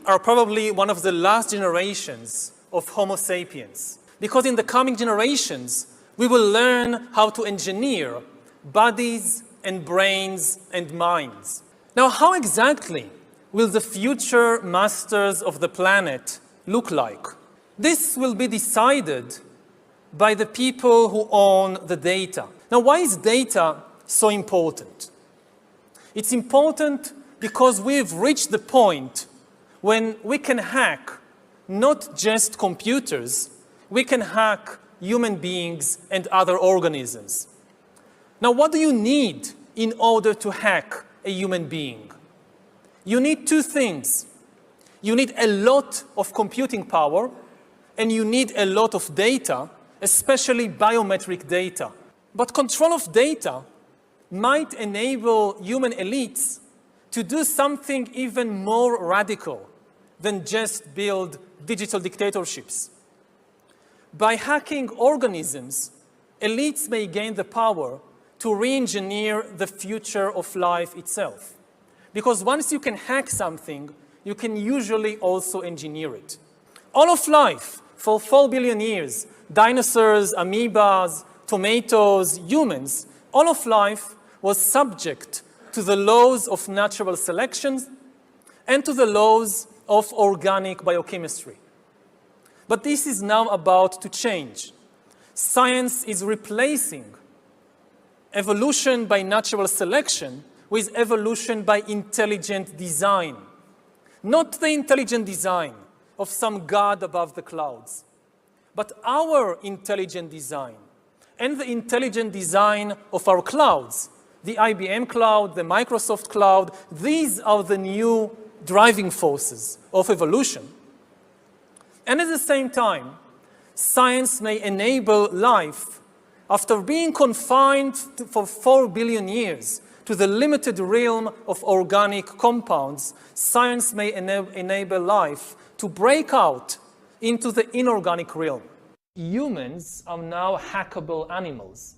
are probably one of the last generations of Homo sapiens, because in the coming generations, we will learn how to engineer bodies and brains and minds. Now, how exactly will the future masters of the planet look like? This will be decided by the people who own the data. Now, why is data so important? It's important because we've reached the point when we can hack not just computers, we can hack human beings and other organisms. Now, what do you need in order to hack a human being? You need two things. You need a lot of computing power, and you need a lot of data, especially biometric data. But control of data might enable human elites to do something even more radical than just build digital dictatorships. By hacking organisms, elites may gain the power to re-engineer the future of life itself. Because once you can hack something, you can usually also engineer it. All of life, for 4 billion years, dinosaurs, amoebas, tomatoes, humans, all of life was subject to the laws of natural selection and to the laws of organic biochemistry. But this is now about to change. Science is replacing evolution by natural selection with evolution by intelligent design. Not the intelligent design of some god above the clouds, but our intelligent design and the intelligent design of our clouds, the IBM cloud, the Microsoft cloud. These are the new driving forces of evolution. And at the same time, science may enable life, after being confined for 4 billion years to the limited realm of organic compounds, science may enable life to break out into the inorganic realm. Humans are now hackable animals.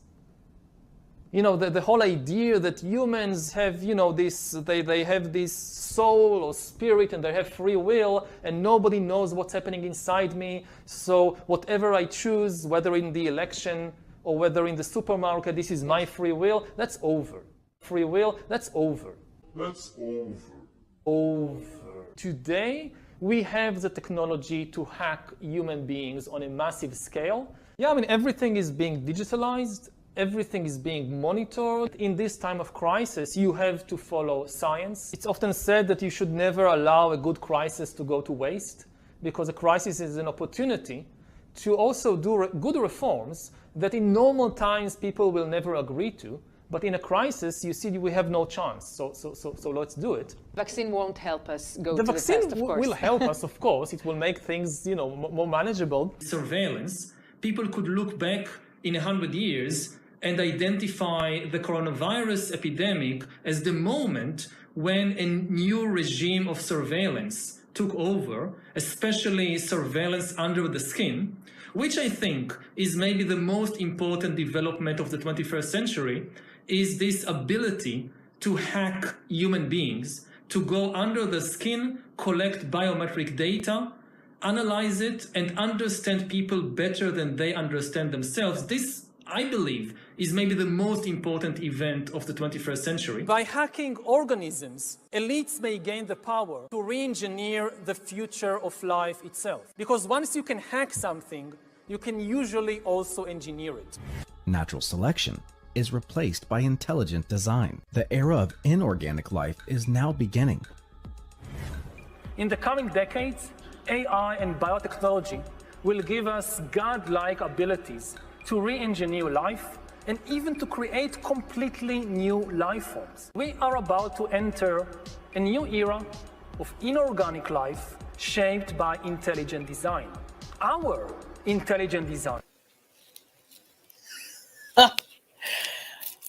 You know, the whole idea that humans have, they have this soul or spirit and they have free will and nobody knows what's happening inside me. So whatever I choose, whether in the election or whether in the supermarket, this is my free will, that's over. Free will, that's over. That's over. Over. Today, we have the technology to hack human beings on a massive scale. Yeah, I mean, everything is being digitalized. Everything is being monitored. In this time of crisis, you have to follow science. It's often said that you should never allow a good crisis to go to waste, because a crisis is an opportunity to also do good reforms that in normal times people will never agree to. But in a crisis, you see, we have no chance. So let's do it. Vaccine won't help us go to the test, vaccine of course. will help us, of course. It will make things, more manageable. Surveillance. People could look back in 100 years and identify the coronavirus epidemic as the moment when a new regime of surveillance took over, especially surveillance under the skin, which I think is maybe the most important development of the 21st century, is this ability to hack human beings, to go under the skin, collect biometric data, analyze it, and understand people better than they understand themselves. This, I believe, is maybe the most important event of the 21st century. By hacking organisms, elites may gain the power to re-engineer the future of life itself. Because once you can hack something, you can usually also engineer it. Natural selection is replaced by intelligent design. The era of inorganic life is now beginning. In the coming decades, AI and biotechnology will give us godlike abilities to re-engineer life and even to create completely new life forms. We are about to enter a new era of inorganic life shaped by intelligent design. Our intelligent design.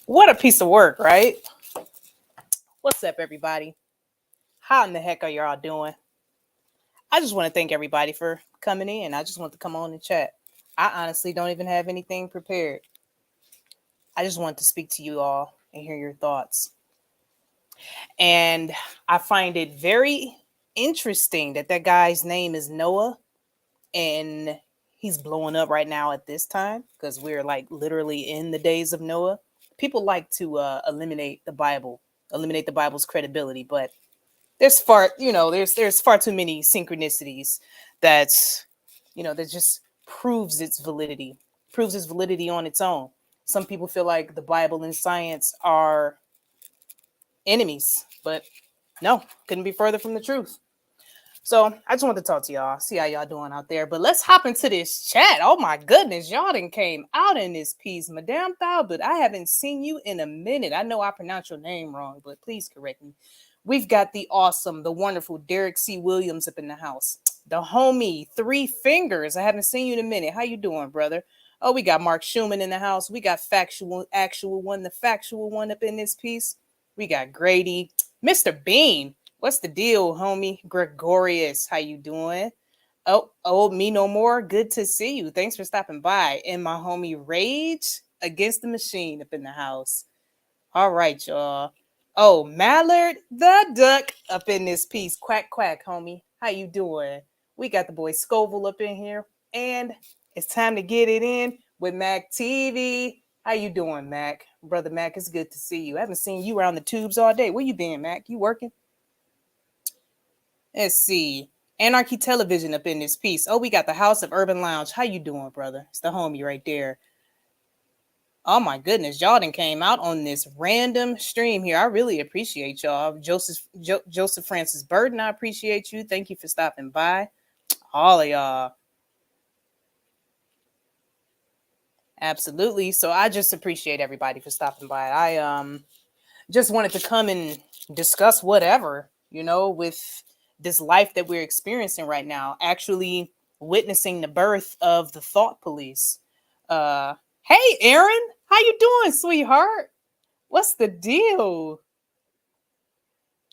What a piece of work, right? What's up, everybody? How in the heck are y'all doing? I just want to thank everybody for coming in. I just want to come on and chat. I honestly don't even have anything prepared. I just want to speak to you all and hear your thoughts. And I find it very interesting that that guy's name is Noah, and he's blowing up right now at this time because we're like literally in the days of Noah. People like to eliminate the Bible's credibility, but there's there's far too many synchronicities that's that just proves its validity on its own. Some people feel like the Bible and science are enemies, but no, couldn't be further from the truth. So I just wanted to talk to y'all, see how y'all doing out there. But let's hop into this chat. Oh my goodness, y'all done came out in this piece. Madame Thalbert, I haven't seen you in a minute. I know I pronounced your name wrong, but please correct me. We've got the awesome, the wonderful Derek C. Williams up in the house. The homie, Three Fingers. I haven't seen you in a minute. How you doing, brother? Oh, we got Mark Schumann in the house. We got actual one, the factual one up in this piece. We got Grady. Mr. Bean. What's the deal, homie? Gregorius, how you doing? Oh, me no more. Good to see you. Thanks for stopping by. And my homie Rage Against the Machine up in the house. All right, y'all. Oh, Mallard the Duck up in this piece. Quack, quack, homie. How you doing? We got the boy Scoville up in here. And it's time to get it in with Mac TV. How you doing, Mac? Brother Mac, it's good to see you. I haven't seen you around the tubes all day. Where you been, Mac? You working? Let's see. Anarchy Television up in this piece. Oh, we got the House of Urban Lounge. How you doing, brother? It's the homie right there. Oh my goodness, y'all done came out on this random stream here. I really appreciate y'all. Joseph Francis Burden, I appreciate you. Thank you for stopping by. All of y'all. Absolutely. So I just appreciate everybody for stopping by. I just wanted to come and discuss whatever, with this life that we're experiencing right now, actually witnessing the birth of the thought police. Hey, Aaron, how you doing, sweetheart? What's the deal?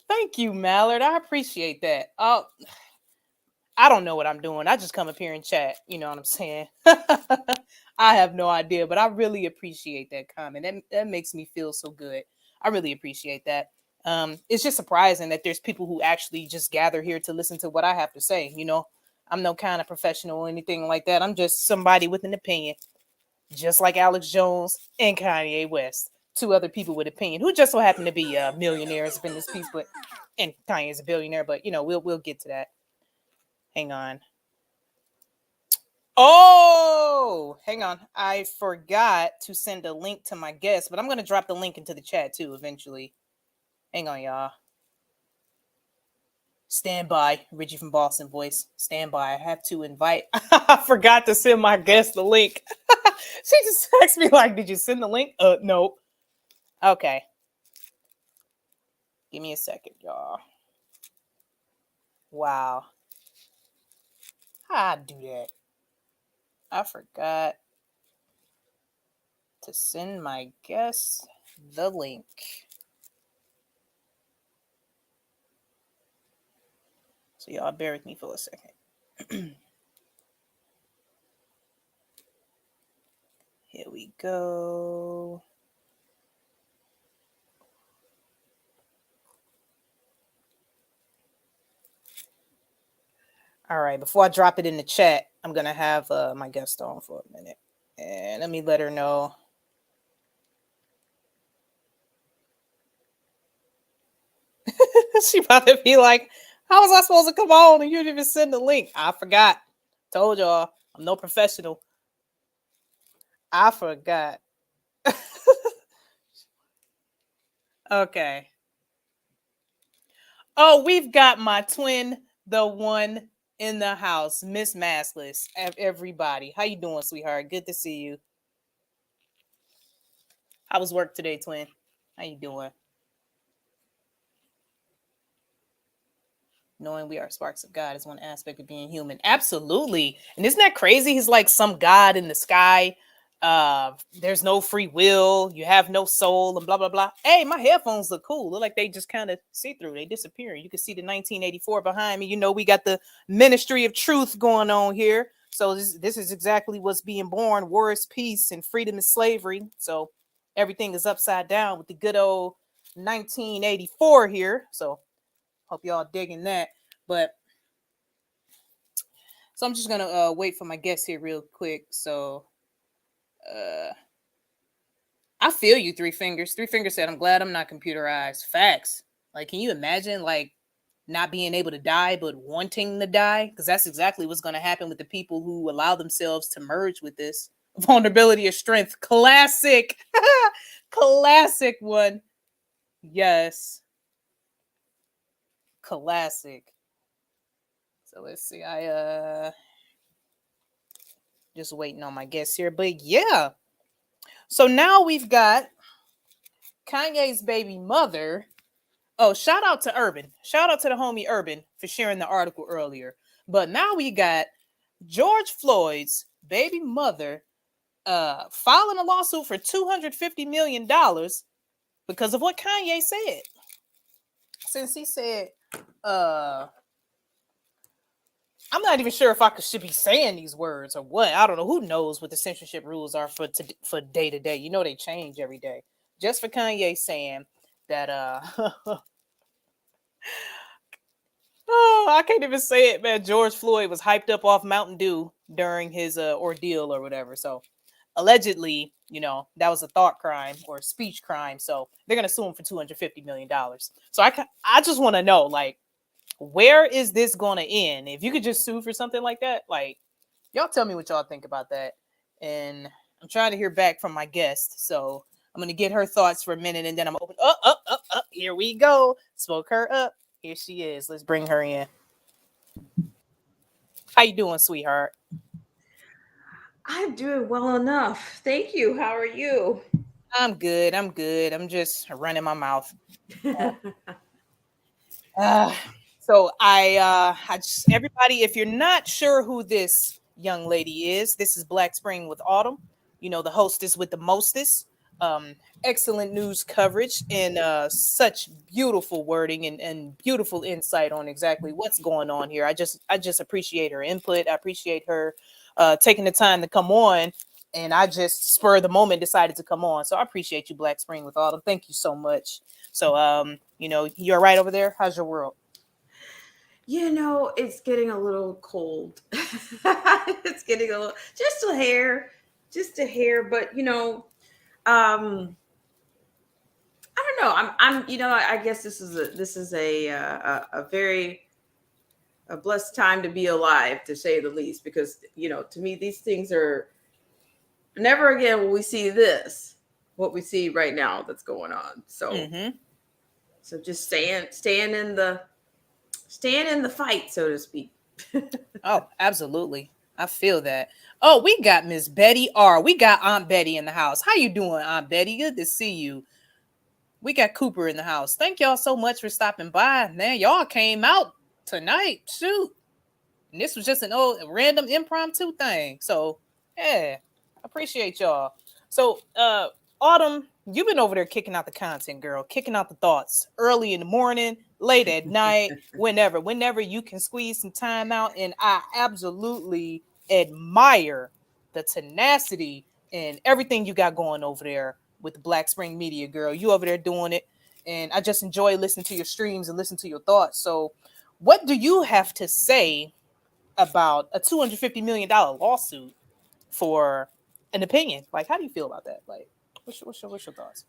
Thank you, Mallard. I appreciate that. I don't know what I'm doing. I just come up here and chat. You know what I'm saying? I have no idea, but I really appreciate that comment. That makes me feel so good. I really appreciate that. It's just surprising that there's people who actually just gather here to listen to what I have to say. I'm no kind of professional or anything like that. I'm just somebody with an opinion, just like Alex Jones and Kanye West, two other people with opinion who just so happen to be millionaires in this piece. And Kanye's a billionaire, but we'll get to that. Hang on. Oh, hang on. I forgot to send a link to my guest, but I'm going to drop the link into the chat too eventually. Hang on, y'all. Stand by. Richie from Boston voice. Stand by. I have to invite. I forgot to send my guest the link. She just texted me like, did you send the link? No. Okay. Give me a second, y'all. Wow. How'd I do that? I forgot to send my guest the link. So y'all bear with me for a second. Here we go. All right, before I drop it in the chat, I'm going to have my guest on for a minute. And let me let her know. She about to be like, how was I supposed to come on and you didn't even send the link? I forgot. Told y'all, I'm no professional. I forgot. Okay. Oh, we've got my twin, the one in the house, Miss Maskless. Everybody, how you doing, sweetheart? Good to see you. How was work today, twin? How you doing? Knowing we are sparks of God is one aspect of being human. Absolutely. And isn't that crazy? He's like some God in the sky. There's no free will. You have no soul and blah, blah, blah. Hey, my headphones look cool. Look like they just kind of see through. They disappear. You can see the 1984 behind me. We got the Ministry of Truth going on here. So this is exactly what's being born. War is peace and freedom is slavery. So everything is upside down with the good old 1984 here. So hope y'all digging that. But so I'm just gonna wait for my guest here real quick. So I feel you, Three Fingers. Three Fingers said, I'm glad I'm not computerized. Facts. Like, can you imagine like not being able to die but wanting to die? Because that's exactly what's going to happen with the people who allow themselves to merge with this. Vulnerability of strength. Classic. Classic one. Yes. Classic. So let's see. I just waiting on my guests here. But yeah. So now we've got Kanye's baby mother. Oh, shout out to Urban. Shout out to the homie Urban for sharing the article earlier. But now we got George Floyd's baby mother filing a lawsuit for $250 million because of what Kanye said. Since he said, I'm not even sure if I should be saying these words or what. I don't know. Who knows what the censorship rules are for day to day? You know, they change every day. Just for Kanye saying that oh, I can't even say it, man. George Floyd was hyped up off Mountain Dew during his ordeal or whatever. So allegedly, you know, that was a thought crime or a speech crime. So they're gonna sue him for $250 million. So I just want to know, like, where is this gonna end? If you could just sue for something like that, like, y'all tell me what y'all think about that. And I'm trying to hear back from my guest. So I'm gonna get her thoughts for a minute, and then I'm open. Up. Here we go. Spoke her up. Here she is. Let's bring her in. How you doing, sweetheart? I'm doing well enough. Thank you. How are you? I'm good. I'm just running my mouth. So I just, everybody, if you're not sure who this young lady is, this is Black Spring with Autumn. You know, the hostess with the mostest. Excellent news coverage and such beautiful wording and beautiful insight on exactly what's going on here. I just appreciate her input. I appreciate her taking the time to come on, and I just spur of the moment decided to come on. So I appreciate you, Black Spring with Autumn. Thank you so much. So you know, you're right over there. How's your world? You know, it's getting a little cold. It's getting a little, just a hair, but you know, I don't know. You know, I guess this is a very a blessed time to be alive, to say the least, because you know, to me, these things are never again will we see what we see right now that's going on. So, so just staying in the fight, so to speak. Oh, absolutely. I feel that. Oh, we got Miss Betty R. We got Aunt Betty in the house. How you doing, Aunt Betty? Good to see you. We got Cooper in the house. Thank y'all so much for stopping by. Man, y'all came out tonight. Shoot. And this was just an old random impromptu thing. So, yeah, appreciate y'all. So, Autumn, you've been over there kicking out the content, girl, kicking out the thoughts early in the morning, late at night, whenever you can squeeze some time out. And I absolutely admire the tenacity and everything you got going over there with the Black Spring Media, girl. You over there doing it. And I just enjoy listening to your streams and listening to your thoughts. So what do you have to say about a $250 million lawsuit for an opinion? Like, how do you feel about that? Like, what's your thoughts?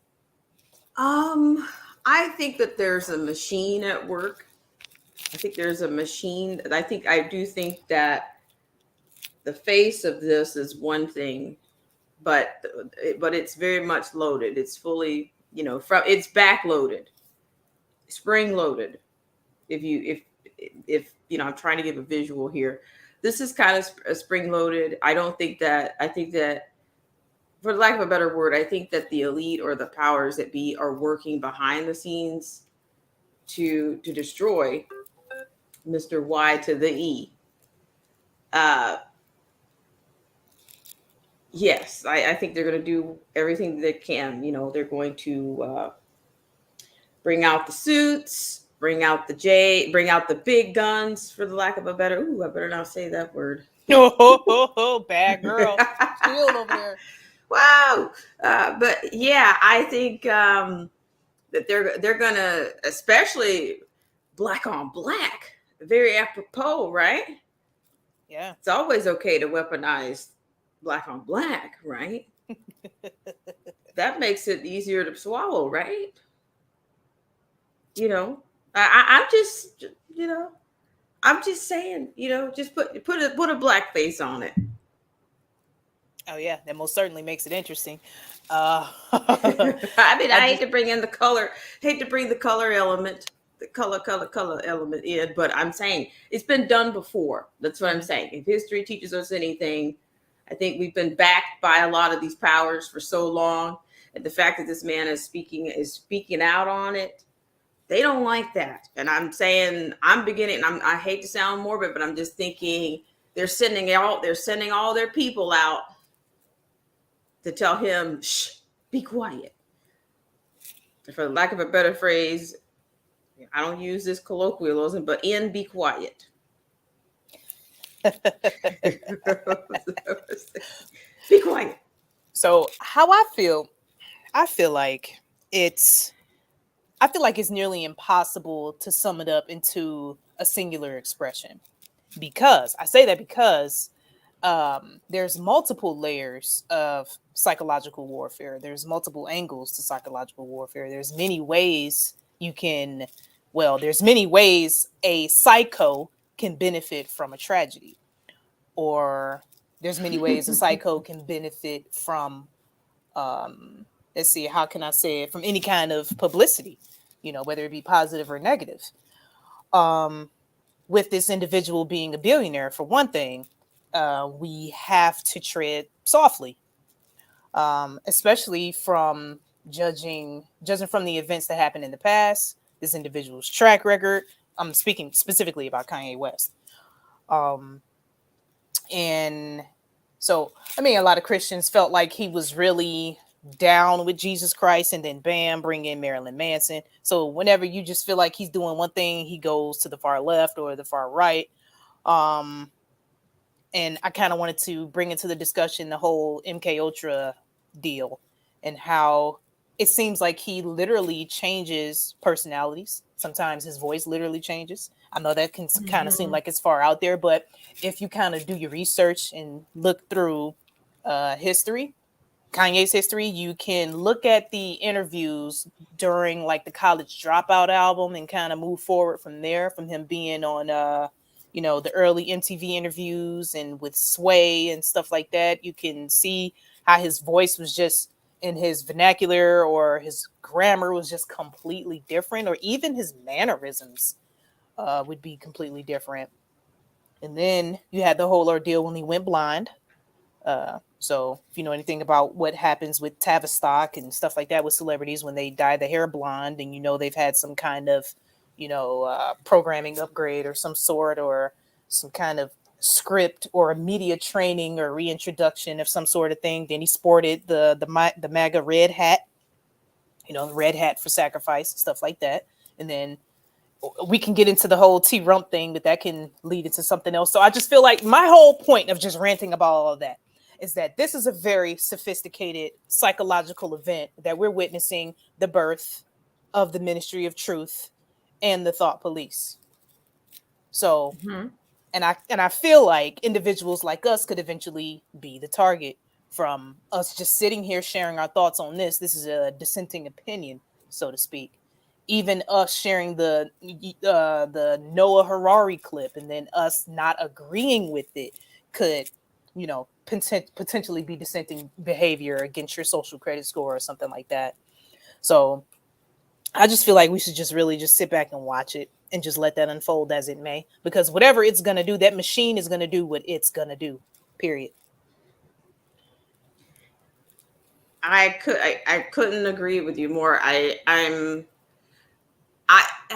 I think that there's a machine at work. I think there's a machine. I do think that the face of this is one thing, but it's very much loaded. It's fully, you know, it's backloaded, spring loaded. If you know, I'm trying to give a visual here. This is kind of spring loaded. I think that, for lack of a better word, I think that the elite or the powers that be are working behind the scenes to destroy Mr. Y to the E. Yes, I think they're going to do everything they can. You know, they're going to bring out the suits, bring out the big guns, for the lack of a better. Ooh, I better not say that word. Oh, bad girl. Chill over there. Wow. But yeah, I think that they're gonna, especially black on black. very apropos, right? Yeah. It's always okay to weaponize black on black, right? That makes it easier to swallow, right? You know, I'm just, I'm just saying, just put a black face on it. Oh yeah, that most certainly makes it interesting. I mean, I hate just to bring in the color, hate to bring the color element, the color element in, but I'm saying it's been done before. That's what I'm saying. If history teaches us anything, I think we've been backed by a lot of these powers for so long, and the fact that this man is speaking out on it, they don't like that. And I'm saying, I hate to sound morbid, but I'm just thinking they're sending all their people out to tell him, shh, be quiet. For lack of a better phrase, I don't use this colloquialism, but be quiet. Be quiet. So how I feel like it's nearly impossible to sum it up into a singular expression. Because there's multiple layers of psychological warfare. There's multiple angles to psychological warfare. There's many ways a psycho can benefit from a tragedy, or there's many ways a psycho can benefit from, let's see, how can I say it, from any kind of publicity, whether it be positive or negative. With this individual being a billionaire, for one thing, we have to tread softly, especially from judging from the events that happened in the past, this individual's track record. I'm speaking specifically about Kanye West. And so, I mean, a lot of Christians felt like he was really down with Jesus Christ, and then bam, bring in Marilyn Manson. So whenever you just feel like he's doing one thing, he goes to the far left or the far right. And I kind of wanted to bring into the discussion the whole MK Ultra deal, and how it seems like he literally changes personalities. Sometimes his voice literally changes. I know that can kind of seem like it's far out there, but if you kind of do your research and look through history, Kanye's history, you can look at the interviews during like the College Dropout album and kind of move forward from there, from him being on the early MTV interviews and with Sway and stuff like that. You can see how his voice was just, in his vernacular or his grammar, was just completely different, or even his mannerisms would be completely different. And then you had the whole ordeal when he went blind. So if you know anything about what happens with Tavistock and stuff like that with celebrities when they dye the hair blonde, and they've had some kind of programming upgrade or some sort, or some kind of script or a media training or reintroduction of some sort of thing, then he sported the MAGA red hat, the red hat for sacrifice, stuff like that. And then we can get into the whole T-Rump thing, but that can lead into something else. So I just feel like my whole point of just ranting about all of that is that this is a very sophisticated psychological event that we're witnessing the birth of the Ministry of Truth and the Thought Police. So, and I feel like individuals like us could eventually be the target from us just sitting here sharing our thoughts on this. This is a dissenting opinion, so to speak. Even us sharing the Noah Harari clip, and then us not agreeing with it could, potentially be dissenting behavior against your social credit score or something like that. So I just feel like we should just really just sit back and watch it and just let that unfold as it may, because whatever it's going to do, that machine is going to do what it's going to do, period. I couldn't agree with you more. I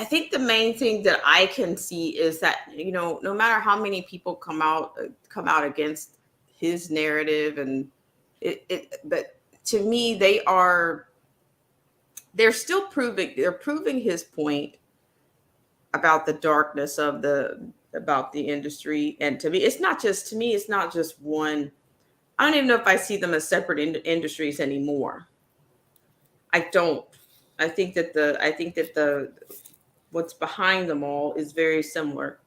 think the main thing that I can see is that, no matter how many people come out against his narrative, and but to me, they're proving his point about the darkness about the industry. And to me, it's not just one. I don't even know if I see them as separate industries anymore. I don't. I think that the what's behind them all is very similar.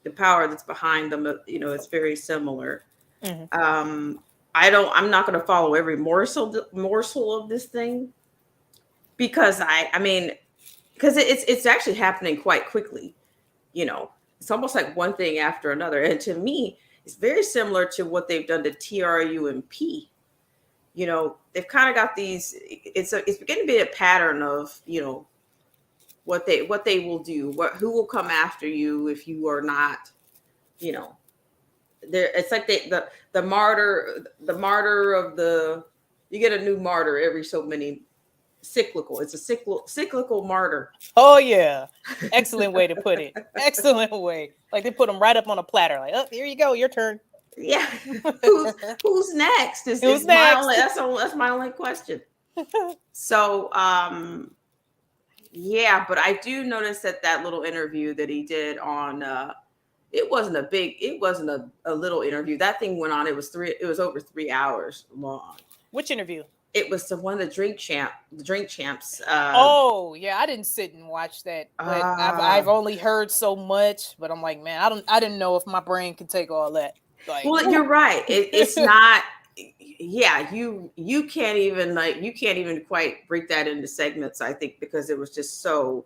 the power that's behind them, you know, it's very similar. Mhm. I'm not going to follow every morsel of this thing because I mean, because it's actually happening quite quickly. You know, it's almost like one thing after another. And to me, it's very similar to what they've done to TRUMP. You know, they've kind of got these. It's beginning to be a pattern of, you know, what they will do, who will come after you if you are not, you know, there. It's like the martyr of the. You get a new martyr every so many cyclical. It's a cyclical martyr. Oh yeah, excellent way to put it. Excellent way. Like they put them right up on a platter. Like, oh, here you go, your turn. Yeah. who's next? Who's My next? only, that's my only question. So yeah, but I do notice that little interview that he did on it wasn't a little interview. That thing went on, it was over 3 hours long. Which interview? It was one of the drink champs. Oh yeah, I didn't sit and watch that, but I've only heard so much. But I'm like, man, I didn't know if my brain could take all that. Like, well, you're right. It's not. Yeah, you can't even quite break that into segments. I think because it was just so.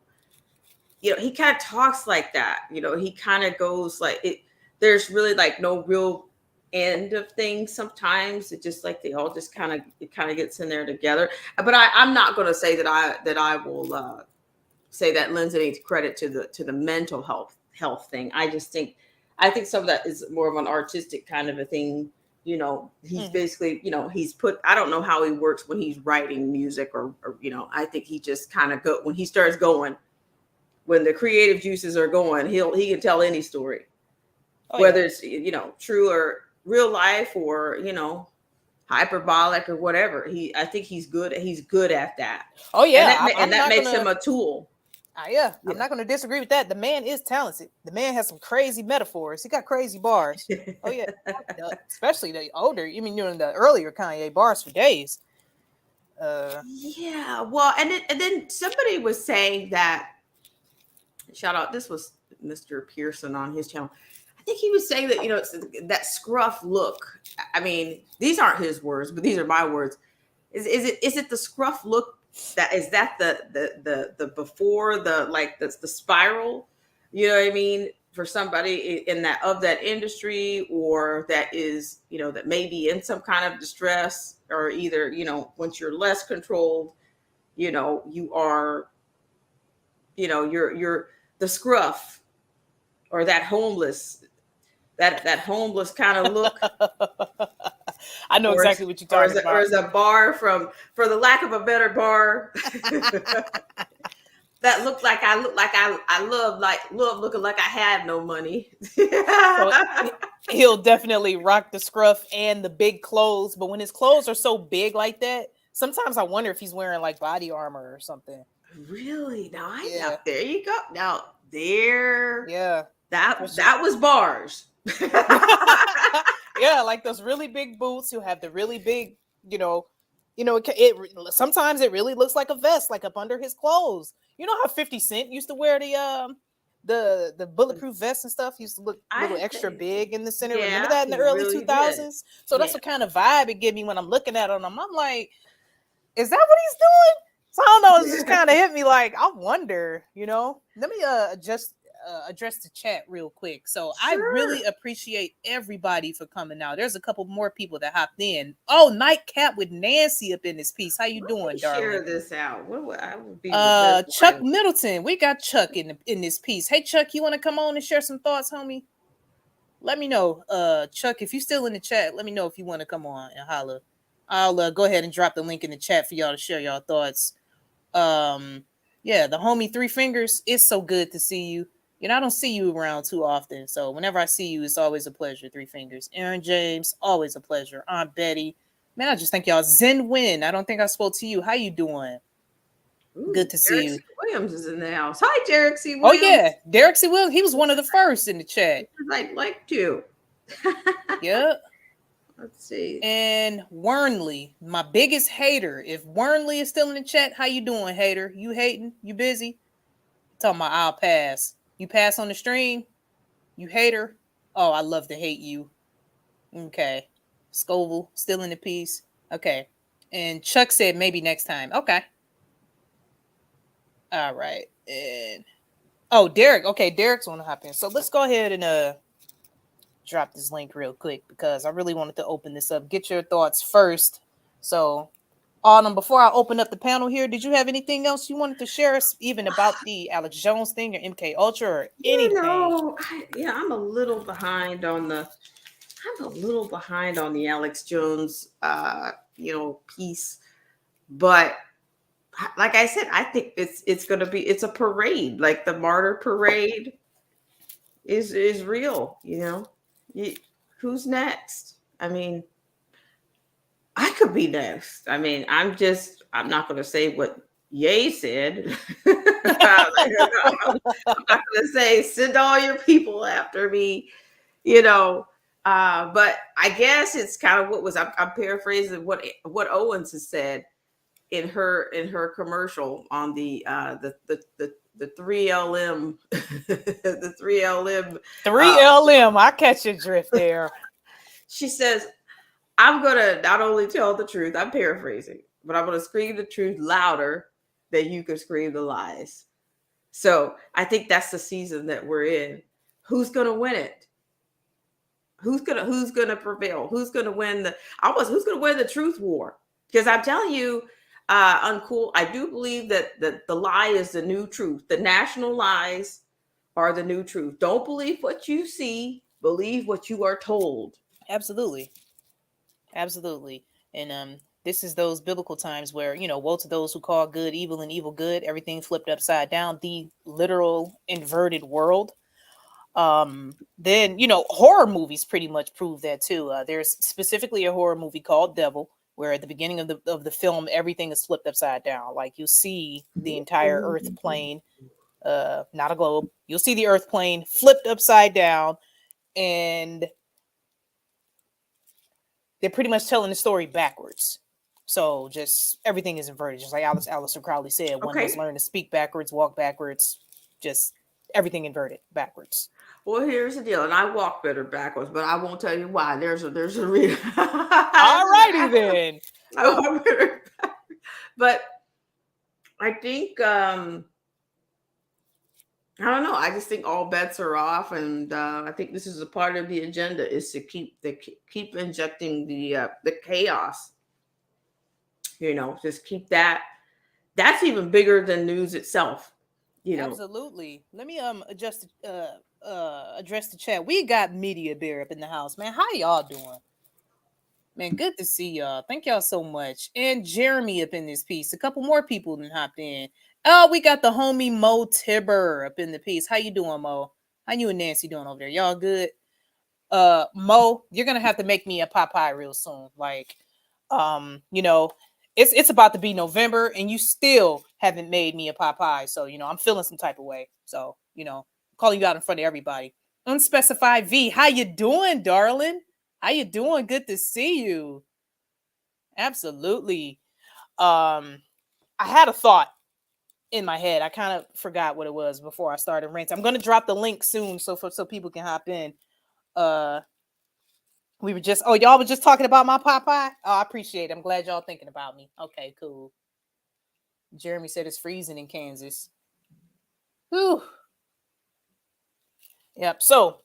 You know, he kind of talks like that. You know, he kind of goes like it. There's really like no real end of things. Sometimes it just like they all just kind of gets in there together. But I'm not going to say that I will say that lends any credit to the mental health thing. I think some of that is more of an artistic kind of a thing. You know, he's basically, you know, I don't know how he works when he's writing music or you know, I think he just kind of when he starts going, when the creative juices are going, he can tell any story, whether it's, you know, true or real life or, you know, hyperbolic or whatever. I think he's good at that. Oh yeah, and that makes him a tool. Yeah, I'm not going to disagree with that. The man is talented. The man has some crazy metaphors. He got crazy bars. Oh yeah, especially the older. You mean in the earlier Kanye bars for days. Yeah, well, and then somebody was saying that. Shout out! This was Mr. Pearson on his channel. I think he was saying that, you know, it's that scruff look. I mean, these aren't his words, but these are my words. Is it the scruff look? Is that the before the spiral, you know what I mean, for somebody in that industry, or that is, you know, that may be in some kind of distress, or either, you know, once you're less controlled, you know, you are, you know, you're the scruff, or that homeless kind of look. I know exactly what you're talking about. Or is a bar for the lack of a better bar that looked like I love looking like I have no money. So he'll definitely rock the scruff and the big clothes, but when his clothes are so big like that, sometimes I wonder if he's wearing like body armor or something. Really? Now there you go. Now there. Yeah. That was bars. Yeah, like those really big boots who have the really big, it sometimes it really looks like a vest, like up under his clothes. You know how 50 Cent used to wear the bulletproof vest and stuff? He used to look a little extra big in the center. Yeah, remember that in the early 2000s? Did. So that's the kind of vibe it gave me when I'm looking at him. I'm like, is that what he's doing? So I don't know. It just kind of hit me like, I wonder, Let me address the chat real quick. So sure. I really appreciate everybody for coming out. There's a couple more people that hopped in. Oh, Nightcap with Nancy up in this piece. How you doing, darling? Share this out. I would be Chuck Middleton. We got Chuck in this piece. Hey, Chuck, you want to come on and share some thoughts, homie? Let me know. Chuck, if you're still in the chat, let me know if you want to come on and holler. I'll go ahead and drop the link in the chat for y'all to share y'all thoughts. Yeah, the homie Three Fingers, it's so good to see you. I don't see you around too often. So whenever I see you, it's always a pleasure. Three Fingers. Aaron James, always a pleasure. Aunt Betty. Man, I just thank y'all. Zen Win. I don't think I spoke to you. How you doing? Ooh, good to see you. C. Williams is in the house. Hi, Derek C. Williams. Oh, yeah. Derek C. Williams. He was one of the first in the chat. I'd like to. Yeah. Let's see. And Wernley, my biggest hater. If Wernley is still in the chat, how you doing, hater? You hating? You busy? Talking about I'll pass. You pass on the stream? You hater? Oh, I love to hate you. Okay. Scoville, still in the piece. Okay. And Chuck said maybe next time. Okay. All right. And oh, Derek. Okay, Derek's want to hop in. So let's go ahead and drop this link real quick because I really wanted to open this up. Get your thoughts first. So, Autumn, before I open up the panel here, did you have anything else you wanted to share us, even about the Alex Jones thing or MK Ultra or anything? I'm a little behind on the. I'm a little behind on the Alex Jones, piece, but like I said, I think it's going to be it's a parade. Like the martyr parade is real. Who's next? I mean, I could be next. I mean, I'm not going to say what Ye said. I'm not going to say send all your people after me. But I guess it's kind of I'm paraphrasing what Owens has said in her commercial on the 3LM the 3LM 3LM. I catch your drift there. She says, I'm gonna not only tell the truth, I'm paraphrasing, but I'm gonna scream the truth louder than you can scream the lies. So I think that's the season that we're in. Who's gonna win it? Who's gonna prevail? Who's gonna win who's gonna win the truth war? Because I'm telling you, Uncool, I do believe that the lie is the new truth. The national lies are the new truth. Don't believe what you see, believe what you are told. Absolutely. And this is those biblical times where, woe to those who call good evil and evil good, everything flipped upside down, the literal inverted world. Then horror movies pretty much prove that too. There's specifically a horror movie called Devil, where at the beginning of the film everything is flipped upside down. Like you see the entire earth plane, not a globe. You'll see the earth plane flipped upside down, and they're pretty much telling the story backwards. So just everything is inverted, just like Aleister Crowley said. One must learn to speak backwards, walk backwards, just everything inverted backwards. Well, here's the deal, and I walk better backwards, but I won't tell you why. There's a reason. All righty then. I walk better backwards. But I think I don't know. I just think all bets are off, and I think this is a part of the agenda is to keep injecting the chaos. Just keep that. That's even bigger than news itself. Absolutely. Let me address the chat. We got Media Bear up in the house, man. How y'all doing? Man, good to see y'all. Thank y'all so much. And Jeremy up in this piece. A couple more people than hopped in. Oh, we got the homie Mo Tibber up in the piece. How you doing, Mo? How you and Nancy doing over there? Y'all good? Mo, you're gonna have to make me a Popeye real soon. Like, it's about to be November and you still haven't made me a Popeye. So, I'm feeling some type of way. So, calling you out in front of everybody. Unspecified V, how you doing, darling? How you doing? Good to see you. Absolutely. I had a thought in my head. I kind of forgot what it was before I started ranting. I'm going to drop the link soon so people can hop in. Y'all were just talking about my Popeye? Oh, I appreciate it. I'm glad y'all thinking about me. Okay, cool. Jeremy said it's freezing in Kansas. Whew. Yep. So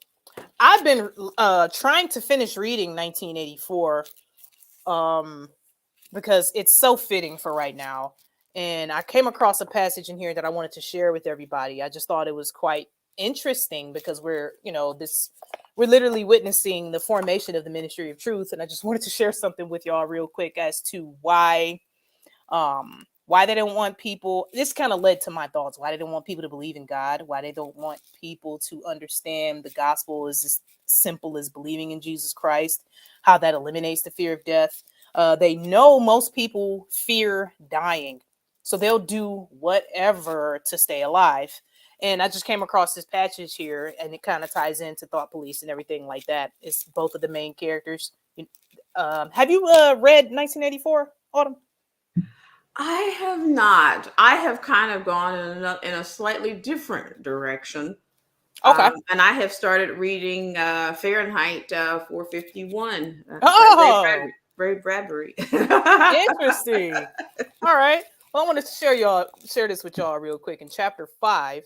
I've been trying to finish reading 1984 because it's so fitting for right now. And I came across a passage in here that I wanted to share with everybody. I just thought it was quite interesting because we're literally witnessing the formation of the Ministry of Truth. And I just wanted to share something with y'all real quick as to why they don't want people. This kind of led to my thoughts. Why they don't want people to believe in God. Why they don't want people to understand the gospel is as simple as believing in Jesus Christ. How that eliminates the fear of death. They know most people fear dying. So they'll do whatever to stay alive. And I just came across this passage here, and it kind of ties into Thought Police and everything like that. It's both of the main characters. Have you read 1984, Autumn? I have not. I have kind of gone in a slightly different direction. Okay. And I have started reading Fahrenheit 451 Oh, Ray Bradbury. interesting. All right. Well, I want to share this with y'all real quick. In chapter 5,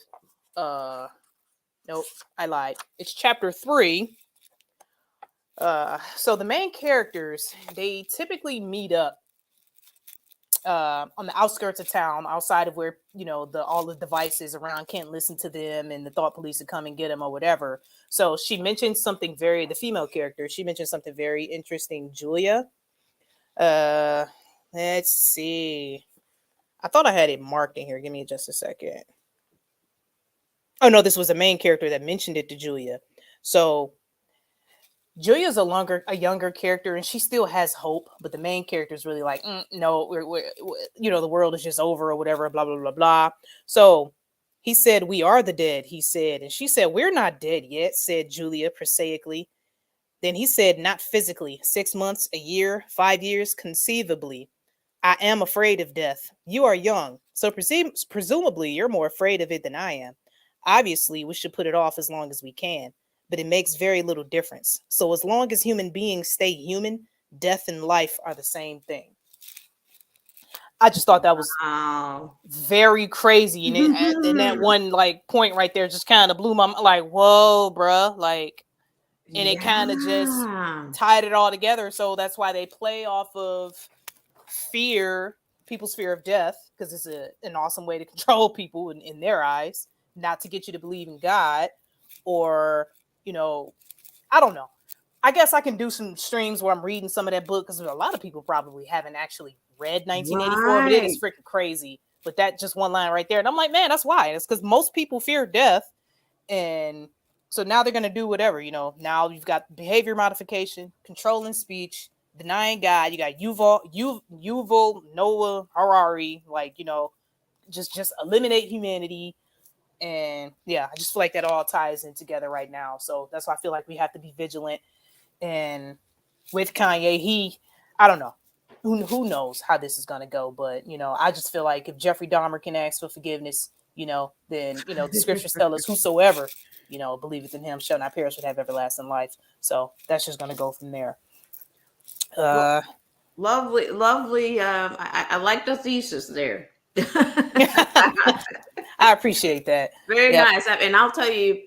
nope, I lied. It's chapter 3. So the main characters, they typically meet up on the outskirts of town, outside of where all the devices around can't listen to them, and the thought police would come and get them or whatever. So she mentioned something the female character. She mentioned something very interesting. Julia. Let's see. I thought I had it marked in here. Give me just a second. Oh no, this was the main character that mentioned it to Julia. So Julia's a younger character, and she still has hope. But the main character is really like, no, we're the world is just over or whatever. Blah blah blah blah. So he said, "We are the dead." He said, and she said, "We're not dead yet," said Julia prosaically. Then he said, "Not physically. 6 months, a year, 5 years, conceivably. I am afraid of death. You are young, so presumably you're more afraid of it than I am. Obviously, we should put it off as long as we can, but it makes very little difference. So as long as human beings stay human, death and life are the same thing." I just thought that was very crazy. And that one point right there just kind of blew my mind. Like, whoa, bruh. Like, and it kind of just tied it all together. So that's why they play off of people's fear of death, because it's an awesome way to control people in their eyes, not to get you to believe in God, or I don't know. I guess I can do some streams where I'm reading some of that book, because a lot of people probably haven't actually read 1984, but it is freaking crazy. But that just one line right there, and I'm like, man, that's why. It's because most people fear death, and so now they're gonna do whatever. Now you've got behavior modification, controlling speech, denying God. You got Yuval Noah Harari, just eliminate humanity. And yeah, I just feel like that all ties in together right now. So that's why I feel like we have to be vigilant. And with Kanye, I don't know, who knows how this is gonna go, but I just feel like if Jeffrey Dahmer can ask for forgiveness, then the scriptures tell us whosoever believeth in him shall not perish but have everlasting life. So that's just gonna go from there. Lovely. I like the thesis there. I appreciate that. Very nice. And I'll tell you,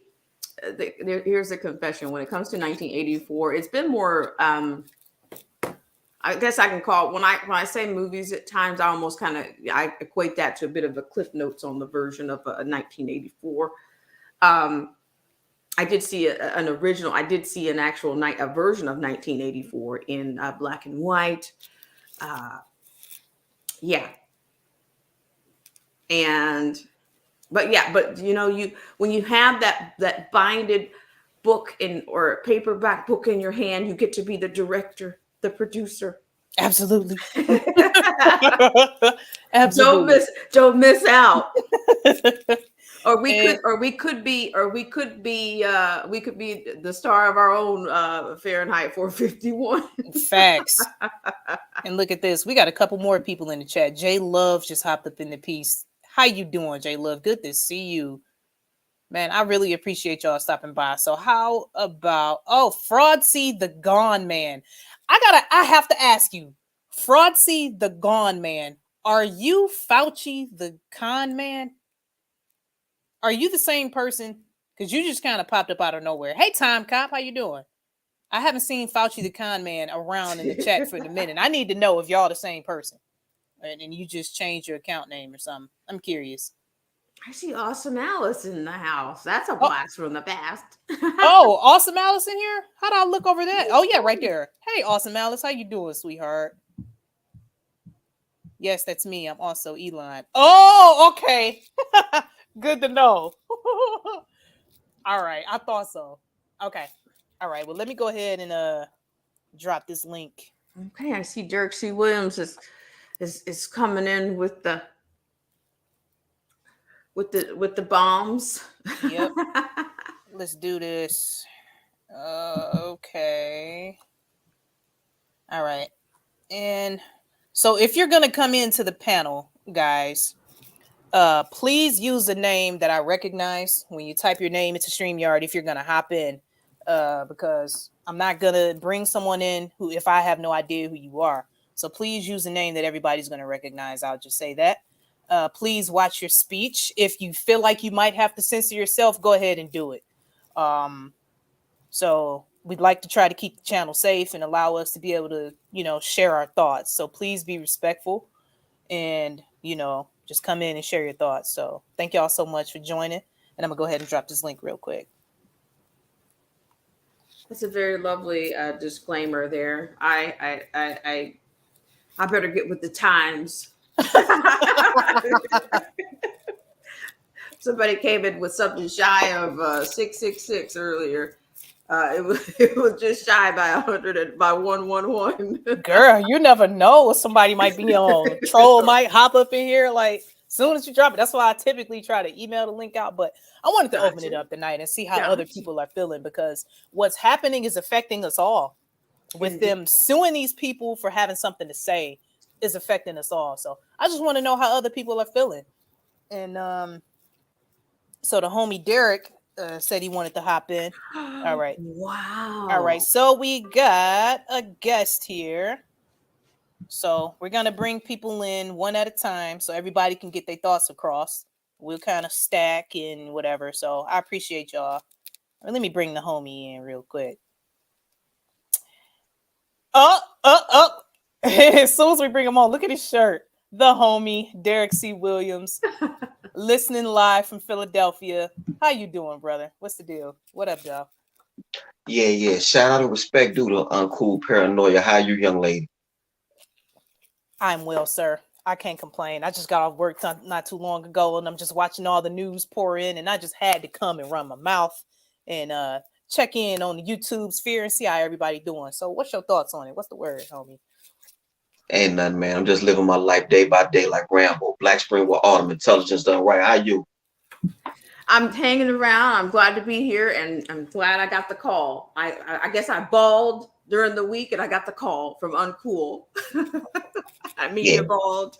here's a confession. When it comes to 1984, it's been more. I guess I can call it, when I say movies, at times I almost I equate that to a bit of a Cliff Notes on the version of a 1984. I did see an original. I did see an actual a version of 1984 in black and white. Yeah. But when you have that binded book or paperback book in your hand, you get to be the director, the producer. Absolutely. Absolutely. Don't miss out. We could be the star of our own Fahrenheit 451. Facts. And look at this. We got a couple more people in the chat. Jay Love just hopped up in the piece. How you doing, Jay Love? Good to see you. Man, I really appreciate y'all stopping by. So how about Fraudsy the Gone Man? I have to ask you, Fraudsy the Gone Man, are you Fauci the Con Man? Are you the same person? Because you just kind of popped up out of nowhere. Hey, Time Cop, how you doing? I haven't seen Fauci the Con Man around in the chat for a minute. I need to know if y'all the same person. And you just changed your account name or something. I'm curious. I see Awesome Alice in the house. That's a blast from the past. Oh, Awesome Alice in here? How do I look over that? Oh, yeah, right there. Hey, Awesome Alice, how you doing, sweetheart? Yes, that's me. I'm also Elon. Oh, okay. Good to know. All right, I thought so. Okay. All right, well, let me go ahead and drop this link. Okay, I see Dirk C. Williams is coming in with the bombs. Yep. Let's do this. Okay. All right. And so if you're going to come into the panel, guys, Please use a name that I recognize when you type your name into StreamYard if you're gonna hop in. Because I'm not gonna bring someone in who if I have no idea who you are. So please use a name that everybody's gonna recognize. I'll just say that. Please watch your speech. If you feel like you might have to censor yourself, go ahead and do it. So we'd like to try to keep the channel safe and allow us to be able to, share our thoughts. So please be respectful and, just come in and share your thoughts. So thank y'all so much for joining. And I'm gonna go ahead and drop this link real quick. That's a very lovely disclaimer there. I better get with the times. Somebody came in with something shy of 666 earlier. It was just shy by 100 by 111. Girl, you never know. Somebody might be on. Troll might hop up in here like soon as you drop it. That's why I typically try to email the link out. But I wanted to open it up tonight and see how other people are feeling, because what's happening is affecting us all. With them suing these people for having something to say is affecting us all. So I just want to know how other people are feeling. And so the homie Derek said he wanted to hop in. All right. Wow. All right. So we got a guest here. So we're going to bring people in one at a time so everybody can get their thoughts across. We'll kind of stack and whatever. So I appreciate y'all. Let me bring the homie in real quick. As soon as we bring him on, look at his shirt. The homie, Derek C. Williams, listening live from Philadelphia. How you doing, brother? What's the deal? What up, y'all? Yeah. Shout out and respect due to Uncoolparanoia. How you, young lady? I'm well, sir. I can't complain. I just got off work not too long ago, and I'm just watching all the news pour in, and I just had to come and run my mouth and check in on the YouTube sphere and see how everybody doing. So what's your thoughts on it? What's the word, homie? Ain't nothing, man. I'm just living my life day by day like Rambo. Black Spring with Autumn. Intelligence done right. How you? I'm hanging around. I'm glad to be here, and I'm glad I got the call. I guess I bawled during the week, and I got the call from Uncool. I mean, you're bald.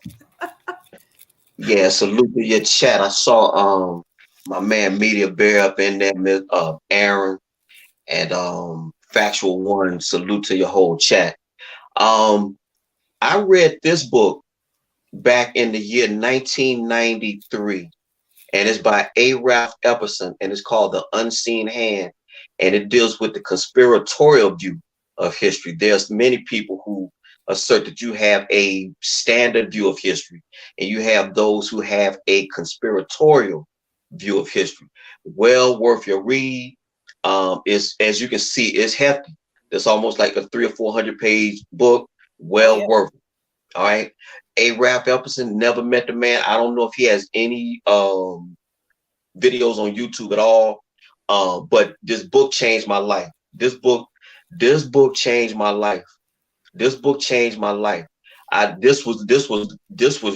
Yeah, salute to your chat. I saw my man Media Bear up in there, Aaron, and Factual One. Salute to your whole chat. I read this book back in the year 1993, and it's by A. Ralph Epperson, and it's called The Unseen Hand, and it deals with the conspiratorial view of history. There's many people who assert that you have a standard view of history, and you have those who have a conspiratorial view of history. Well worth your read. It's, as you can see, it's hefty. It's almost like a 300 or 400 page book. Well worth it. All right. A. Ralph Epperson, never met the man. I don't know if he has any videos on YouTube at all. But this book changed my life. This book changed my life. This book changed my life. This was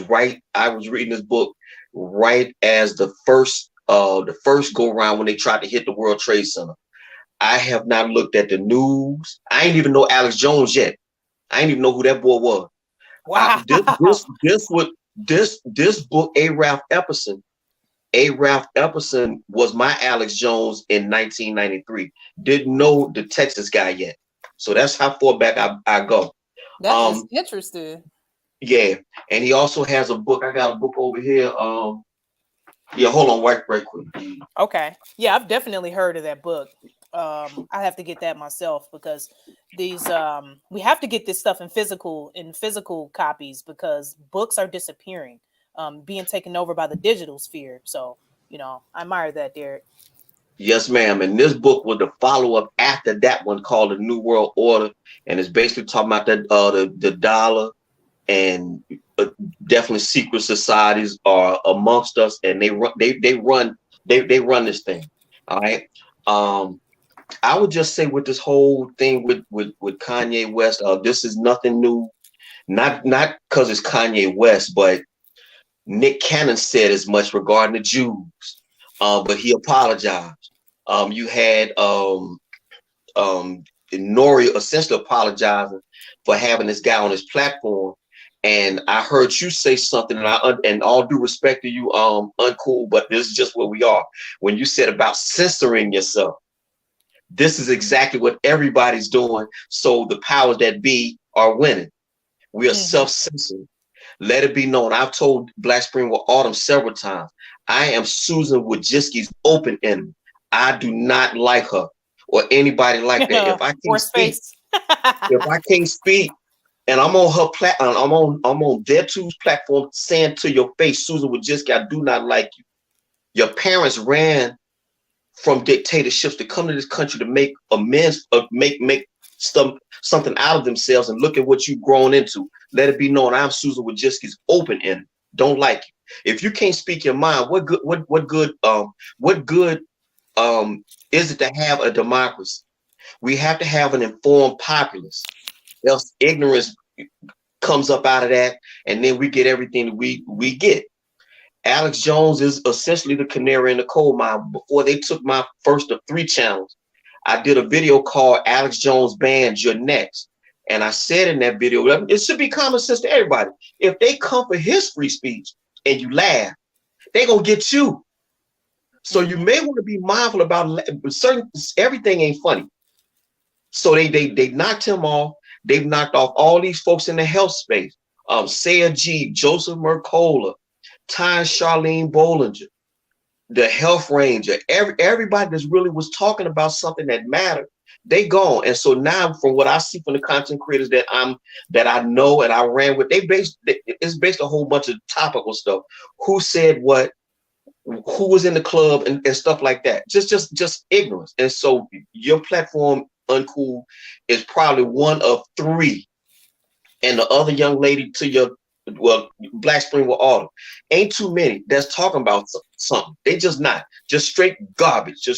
right. I was reading this book right as the first go round when they tried to hit the World Trade Center. I have not looked at the news. I ain't even know Alex Jones yet. I ain't even know who that boy was. Wow. This book, A. Ralph Epperson. A. Ralph Epperson was my Alex Jones in 1993. Didn't know the Texas guy yet. So that's how far back I go. That is interesting. Yeah. And he also has a book. I got a book over here. Yeah, hold on right quick. Okay. Yeah, I've definitely heard of that book. I have to get that myself, because these we have to get this stuff in physical copies, because books are disappearing, being taken over by the digital sphere. So, I admire that, Derek. Yes, ma'am. And this book was the follow-up after that one called The New World Order, and it's basically talking about the dollar, and definitely secret societies are amongst us, and they run this thing. All right. I would just say with this whole thing with Kanye West, this is nothing new. Not because it's Kanye West, but Nick Cannon said as much regarding the Jews, but he apologized. You had Nori essentially apologizing for having this guy on his platform, And I heard you say something, and all due respect to you, Uncool, but this is just where we are. When you said about censoring yourself, this is exactly what everybody's doing. So the powers that be are winning. We are self-censoring. Let it be known. I've told Black Spring with Autumn several times. I am Susan Wojcicki's open enemy. I do not like her or anybody like that. If I can't speak, and I'm on her platform, I'm on their two's platform saying to your face, Susan Wojcicki, I do not like you. Your parents ran from dictatorships to come to this country to make amends, make something out of themselves, and look at what you've grown into. Let it be known, I'm Susan Wojcicki's open enemy. Don't like you. If you can't speak your mind, what good is it to have a democracy? We have to have an informed populace. Else ignorance comes up out of that, and then we get everything that we get. Alex Jones is essentially the canary in the coal mine. Before they took my first of 3 channels, I did a video called Alex Jones Band, You're Next. And I said in that video, it should be common sense to everybody. If they come for his free speech and you laugh, they gonna get you. So you may want to be mindful about everything ain't funny. So they knocked him off. They've knocked off all these folks in the health space. Saya G, Joseph Mercola, Ty Charlene Bollinger, the health ranger, everybody that really was talking about something that mattered, they gone. And so now, from what I see from the content creators that I know and I ran with, it's based a whole bunch of topical stuff. Who said what? Who was in the club and stuff like that? Just ignorance. And so your platform, Uncool, is probably one of 3, and the other young lady to your Black Spring with Autumn, ain't too many that's talking about something. They just not, just straight garbage.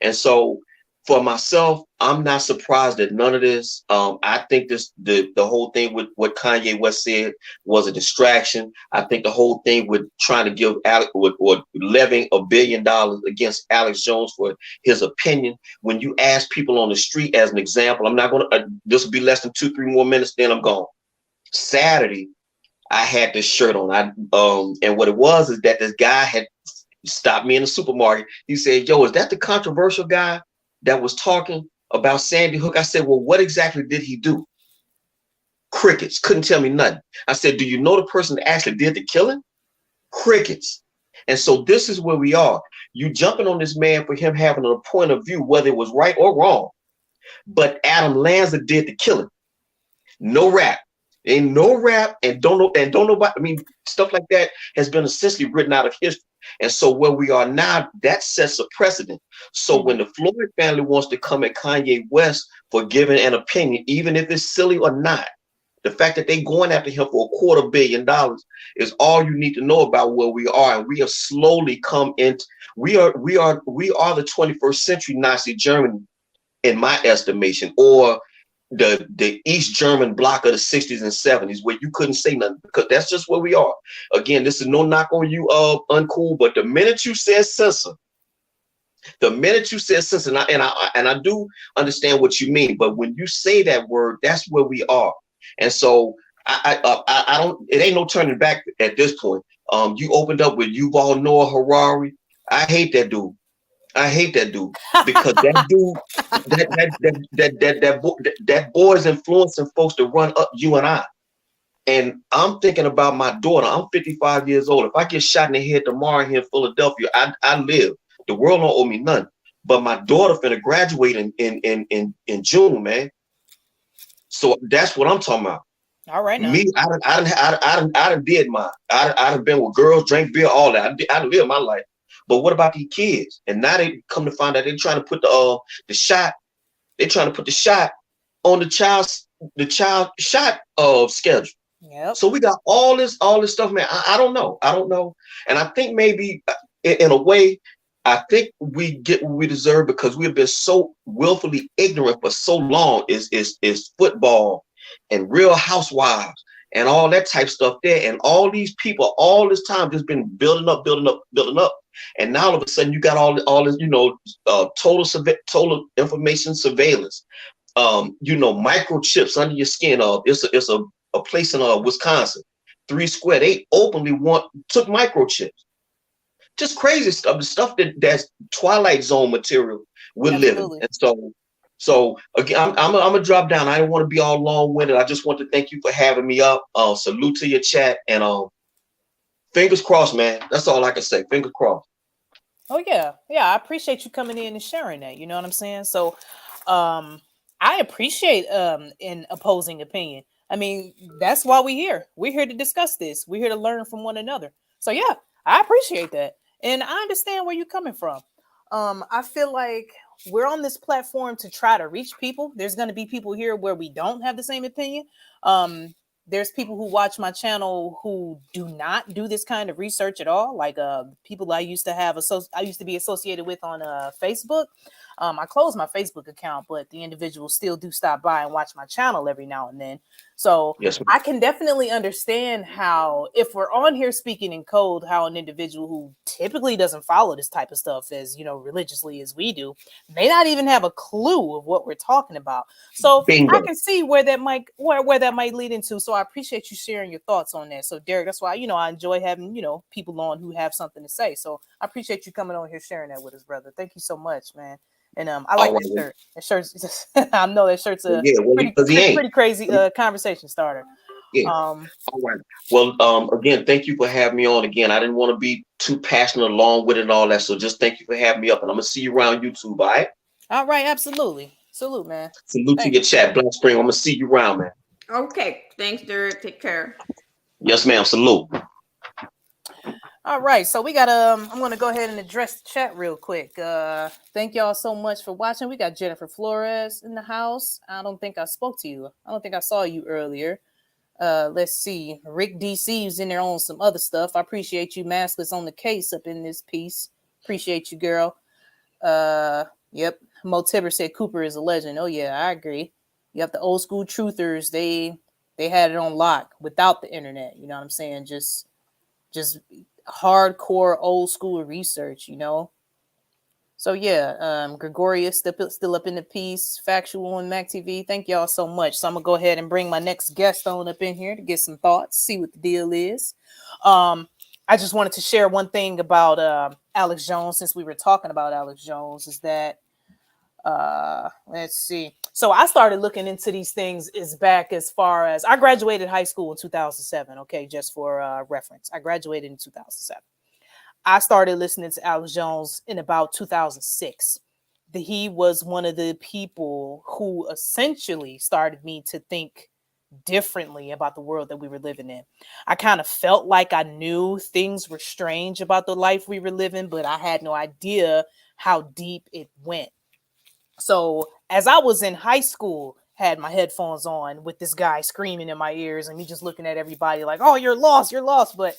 And so for myself, I'm not surprised at none of this. I think the whole thing with what Kanye West said was a distraction. I think the whole thing with trying to give Alex or levying $1 billion against Alex Jones for his opinion. When you ask people on the street, as an example, I'm not going to, this will be less than 2-3 more minutes, then I'm gone. Saturday, I had this shirt on. And what it was is that this guy had stopped me in the supermarket. He said, "Yo, is that the controversial guy that was talking about Sandy Hook?" I said, "Well, what exactly did he do?" Crickets. Couldn't tell me nothing. I said, "Do you know the person that actually did the killing?" Crickets. And so this is where we are. You jumping on this man for him having a point of view, whether it was right or wrong. But Adam Lanza did the killing. No rap. Ain't no rap, and don't nobody. I mean, stuff like that has been essentially written out of history. And so where we are now, that sets a precedent. So when the Floyd family wants to come at Kanye West for giving an opinion, even if it's silly or not, the fact that they're going after him for $250 million is all you need to know about where we are. And we have slowly come into, we are the 21st century Nazi Germany, in my estimation, or the East German bloc of the 60s and 70s, where you couldn't say nothing, because that's just where we are. Again, this is no knock on you, Uncool, but the minute you said censor, and I do understand what you mean, but when you say that word, that's where we are. And so I don't, it ain't no turning back at this point. You opened up with Yuval Noah Harari. I hate that dude. Because that dude, that boy is influencing folks to run up you and I. And I'm thinking about my daughter. I'm 55 years old. If I get shot in the head tomorrow here in Philadelphia, I live. The world don't owe me nothing. But my daughter finna graduate in June, man. So that's what I'm talking about. All right, now. Me, I done did mine. I done been with girls, drink beer, all that. I done lived my life. But what about these kids? And now they come to find out they're trying to put the shot. They're trying to put the shot on the child shot schedule. Yep. So we got all this stuff, man. I don't know. And I think maybe in a way, I think we get what we deserve because we have been so willfully ignorant for so long. Is football and Real Housewives and all that type stuff there. And all these people, all this time, just been building up. And now all of a sudden you got all this, total information surveillance, microchips under your skin. It's a place in Wisconsin, 3 Square. They openly took microchips. Just crazy stuff. The stuff that's Twilight Zone material we're living. Absolutely. And so again, I'm gonna drop down. I don't want to be all long-winded. I just want to thank you for having me up. Salute to your chat, and fingers crossed, man. That's all I can say. Fingers crossed. Oh yeah. I appreciate you coming in and sharing that. You know what I'm saying? So I appreciate an opposing opinion. I mean, that's why we're here. We're here to discuss this. We're here to learn from one another. So yeah, I appreciate that. And I understand where you're coming from. I feel like we're on this platform to try to reach people. There's going to be people here where we don't have the same opinion. There's people who watch my channel who do not do this kind of research at all. Like people I used to be associated with on Facebook. I closed my Facebook account, but the individuals still do stop by and watch my channel every now and then. So yes, I can definitely understand how, if we're on here speaking in code, how an individual who typically doesn't follow this type of stuff as, religiously as we do, may not even have a clue of what we're talking about. So bingo. I can see where that might lead into. So I appreciate you sharing your thoughts on that. So Derek, that's why, I enjoy having, people on who have something to say. So I appreciate you coming on here, sharing that with us, brother. Thank you so much, man. And I like that shirt. That shirt's I know that shirt's a pretty crazy conversation starter. Yeah. All right. Well, again, thank you for having me on again. I didn't want to be too passionate along with it and all that. So just thank you for having me up. And I'm gonna see you around YouTube, all right? All right, absolutely. Salute, man. Salute to your chat, Black Spring. I'm gonna see you around, man. Okay. Thanks, Derek. Take care. Yes, ma'am. Salute. All right, so we got I'm gonna go ahead and address the chat real quick. Thank y'all so much for watching. We got Jennifer Flores in the house. I don't think I spoke to you. I don't think I saw you earlier. Let's see. Rick DC's in there on some other stuff. I appreciate you, Maskless on the case up in this piece. Appreciate you, girl. Yep. Mo Tibber said Cooper is a legend. Oh yeah, I agree. You have the old school truthers. They had it on lock without the internet. You know what I'm saying? Just hardcore old school research, So yeah, Gregorius still up in the piece, Factual on Mac TV. Thank y'all so much. So I'm gonna go ahead and bring my next guest on up in here to get some thoughts, see what the deal is. I just wanted to share one thing about Alex Jones, since we were talking about Alex Jones, is that let's see. So I started looking into these things as far as I graduated high school in 2007. Okay, just for reference, I graduated in 2007. I started listening to Alex Jones in about 2006. He was one of the people who essentially started me to think differently about the world that we were living in. I kind of felt like I knew things were strange about the life we were living, but I had no idea how deep it went. So as I was in high school, had my headphones on with this guy screaming in my ears and me just looking at everybody like, oh, you're lost. But,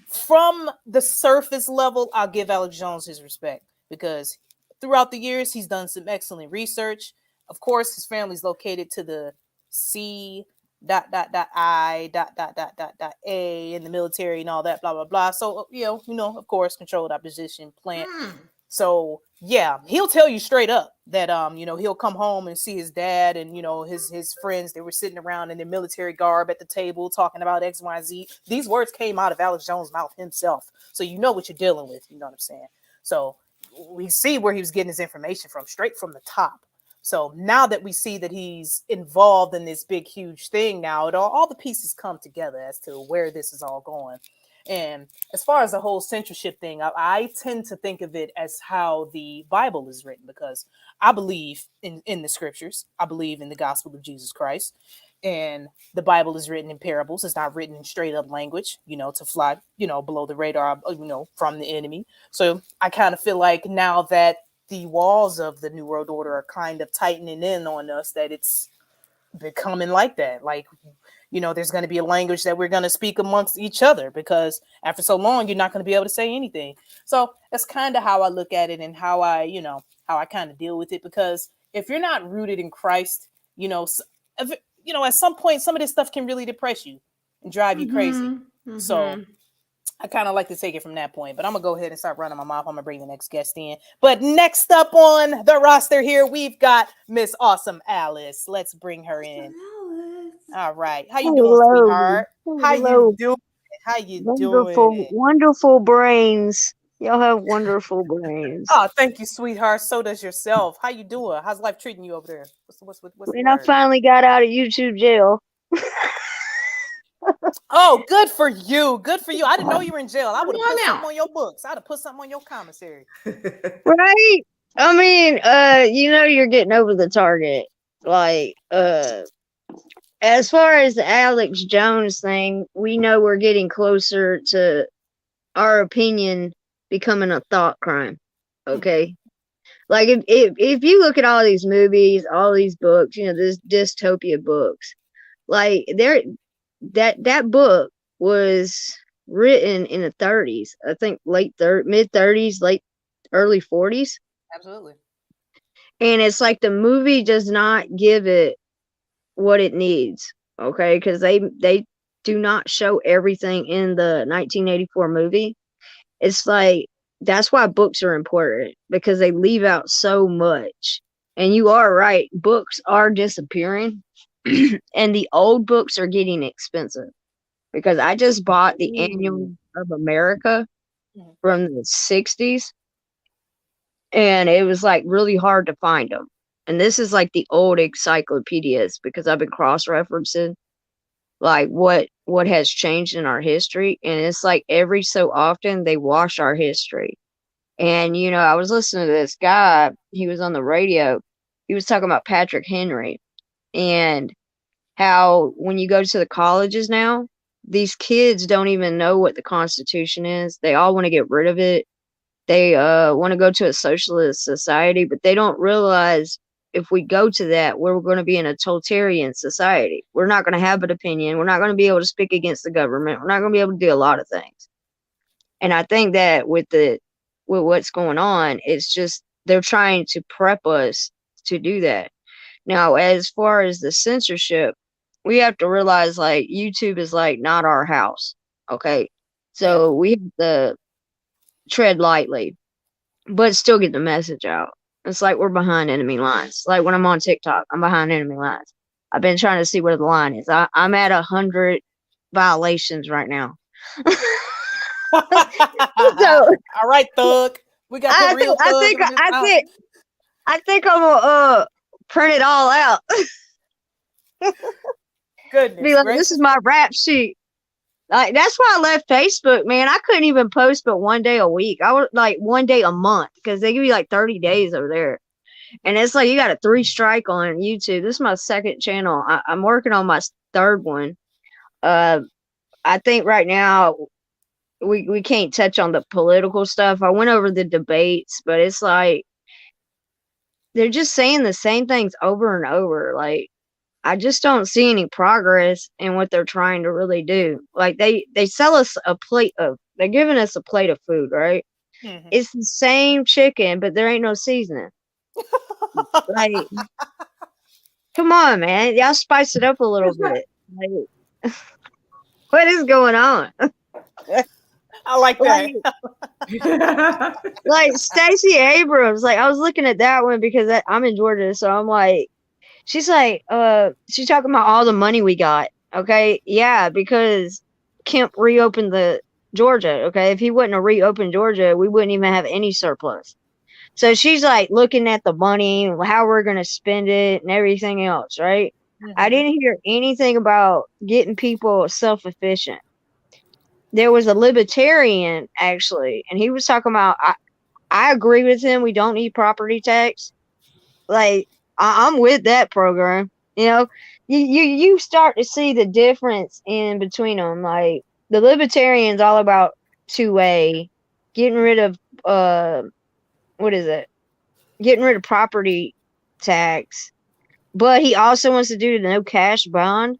from the surface level, I'll give Alex Jones his respect, because throughout the years, he's done some excellent research. Of course, his family's located to the C I A in the military and all that, blah, blah, blah. So, of course, controlled opposition plant. So yeah, he'll tell you straight up that he'll come home and see his dad and his friends. They were sitting around in their military garb at the table talking about X, Y, Z. These words came out of Alex Jones' mouth himself. So you know what you're dealing with. You know what I'm saying? So we see where he was getting his information from, straight from the top. So now that we see that he's involved in this big, huge thing now, all the pieces come together as to where this is all going. And as far as the whole censorship thing, I tend to think of it as how the Bible is written, because I believe in the scriptures. I believe in the gospel of Jesus Christ. And the Bible is written in parables. It's not written in straight up language, to fly, below the radar, from the enemy. So I kind of feel like now that the walls of the New World Order are kind of tightening in on us, that it's becoming like that. Like, there's going to be a language that we're going to speak amongst each other, because after so long, you're not going to be able to say anything. So that's kind of how I look at it, and how I kind of deal with it. Because if you're not rooted in Christ, at some point, some of this stuff can really depress you and drive you crazy. Mm-hmm. So I kind of like to take it from that point, but I'm going to go ahead and start running my mouth. I'm going to bring the next guest in. But next up on the roster here, we've got Miss Awesome Alice. Let's bring her in. Alice. All right. How you doing, Hello. sweetheart? How you Hello. doing? How you Wonderful, doing? wonderful brains. Y'all have wonderful brains. Oh, thank you, sweetheart. So does yourself. How you doing? How's life treating you over there? What's the And I word? finally got out of YouTube jail. Oh, good for you. Good for you. I didn't know you were in jail. I would have Come put on something now. on your books. I'd have put something on your commissary. Right? I mean, you're getting over the target. Like, as far as the Alex Jones thing, we know we're getting closer to our opinion becoming a thought crime. Okay? Like if you look at all these movies, all these books, this dystopia books, like that book was written in the 30s. I think mid 30s, late early 40s. Absolutely. And it's like the movie does not give it what it needs, okay? Because they do not show everything in the 1984 movie. It's like that's why books are important, because they leave out so much. And you are right, books are disappearing and the old books are getting expensive, because I just bought the Annual of America from the 60s, and it was like really hard to find them. And this is like the old encyclopedias, because I've been cross-referencing like what has changed in our history, and it's like every so often they wash our history. And I was listening to this guy, he was on the radio, he was talking about Patrick Henry, and how when you go to the colleges now, these kids don't even know what the Constitution is. They all want to get rid of it. They want to go to a socialist society, but they don't realize if we go to that, we're going to be in a totalitarian society. We're not going to have an opinion. We're not going to be able to speak against the government. We're not going to be able to do a lot of things. And I think that with what's going on, it's just they're trying to prep us to do that. Now, as far as the censorship, we have to realize like YouTube is like not our house. Okay. So we have to tread lightly, but still get the message out. It's like we're behind enemy lines. Like when I'm on TikTok, I'm behind enemy lines. I've been trying to see where the line is. I'm at 100 violations right now. So all right, thug. We got the real thug in this house. I think I'm gonna print it all out. Goodness Be like, gracious. this is my rap sheet. Like that's why I left Facebook, man. I couldn't even post but one day a week. I was like one day a month, because they give you like 30 days over there. And it's like you got a 3 strike on YouTube. This is my second channel. I'm working on my third one. I think right now we can't touch on the political stuff. I went over the debates, but it's like they're just saying the same things over and over. Like I just don't see any progress in what they're trying to really do. Like they sell us they're giving us a plate of food, right? Mhm. It's the same chicken, but there ain't no seasoning. Like, come on, man. Y'all spice it up a little bit. Like, what is going on? I like that. Like Stacey Abrams, like I was looking at that one because I'm in Georgia, so I'm like, she's like, she's talking about all the money we got. Okay, yeah, because Kemp reopened the Georgia. Okay, if he wouldn't have reopened Georgia, we wouldn't even have any surplus. So she's like looking at the money, how we're gonna spend it, and everything else, right? I didn't hear anything about getting people self-efficient. There was a libertarian actually, and he was talking about. I agree with him. We don't need property tax. Like I'm with that program. You start to see the difference in between them. Like the libertarian's all about 2A, getting rid of what is it? Getting rid of property tax. But he also wants to do the no cash bond.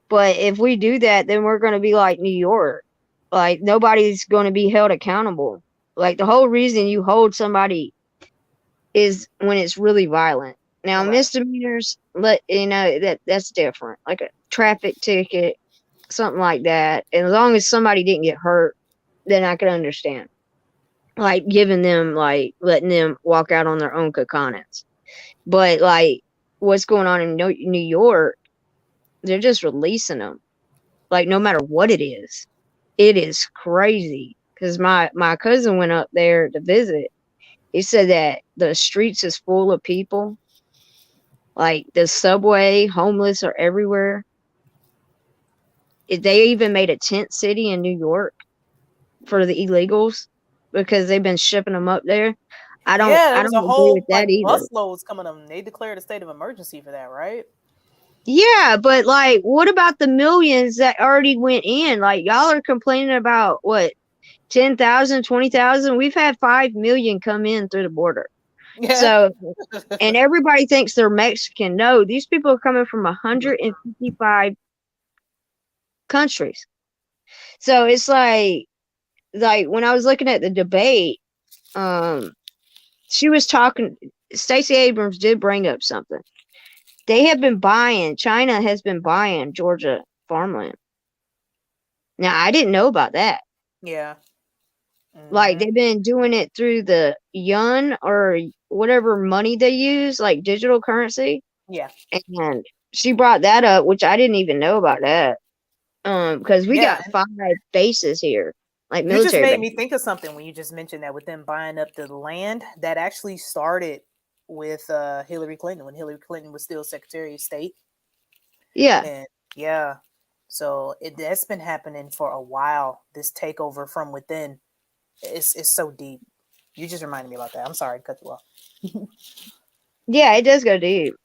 But if we do that, then we're going to be like New York. Like nobody's going to be held accountable. Like the whole reason you hold somebody is when it's really violent. Now misdemeanors, that's different. Like a traffic ticket, something like that. And as long as somebody didn't get hurt, then I can understand. Like giving them, like letting them walk out on their own coconuts. But like what's going on in New York, They're just releasing them, like no matter what it is. It is crazy because my cousin went up there to visit. He said that the streets is full of people. Like the subway, homeless are everywhere. They even made a tent city in New York for the illegals because they've been shipping them up there. I don't Yeah, there was a agree with whole that like either. busloads coming on. They declared a state of emergency for that, right? Yeah, but like, what about the millions that already went in? Like, y'all are complaining about what, 10,000, 20,000? We've had 5 million come in through the border. Yeah. So, and everybody thinks they're Mexican. No, these people are coming from 155 countries. So it's like when I was looking at the debate, she was talking, Stacey Abrams did bring up something. China has been buying Georgia farmland. Now, I didn't know about that. Yeah. Like, they've been doing it through the yuan or whatever money they use, like digital currency. Yeah. And she brought that up, which I didn't even know about that. Because we Yeah, got 5 bases here, like you just military made bases. me think of something when you just mentioned that with them buying up the land. That actually started with Hillary Clinton when Hillary Clinton was still Secretary of State. Yeah. And yeah, so that's been happening for a while. This takeover from within is so deep. You just reminded me about that. I'm sorry to cut you off. Yeah, it does go deep.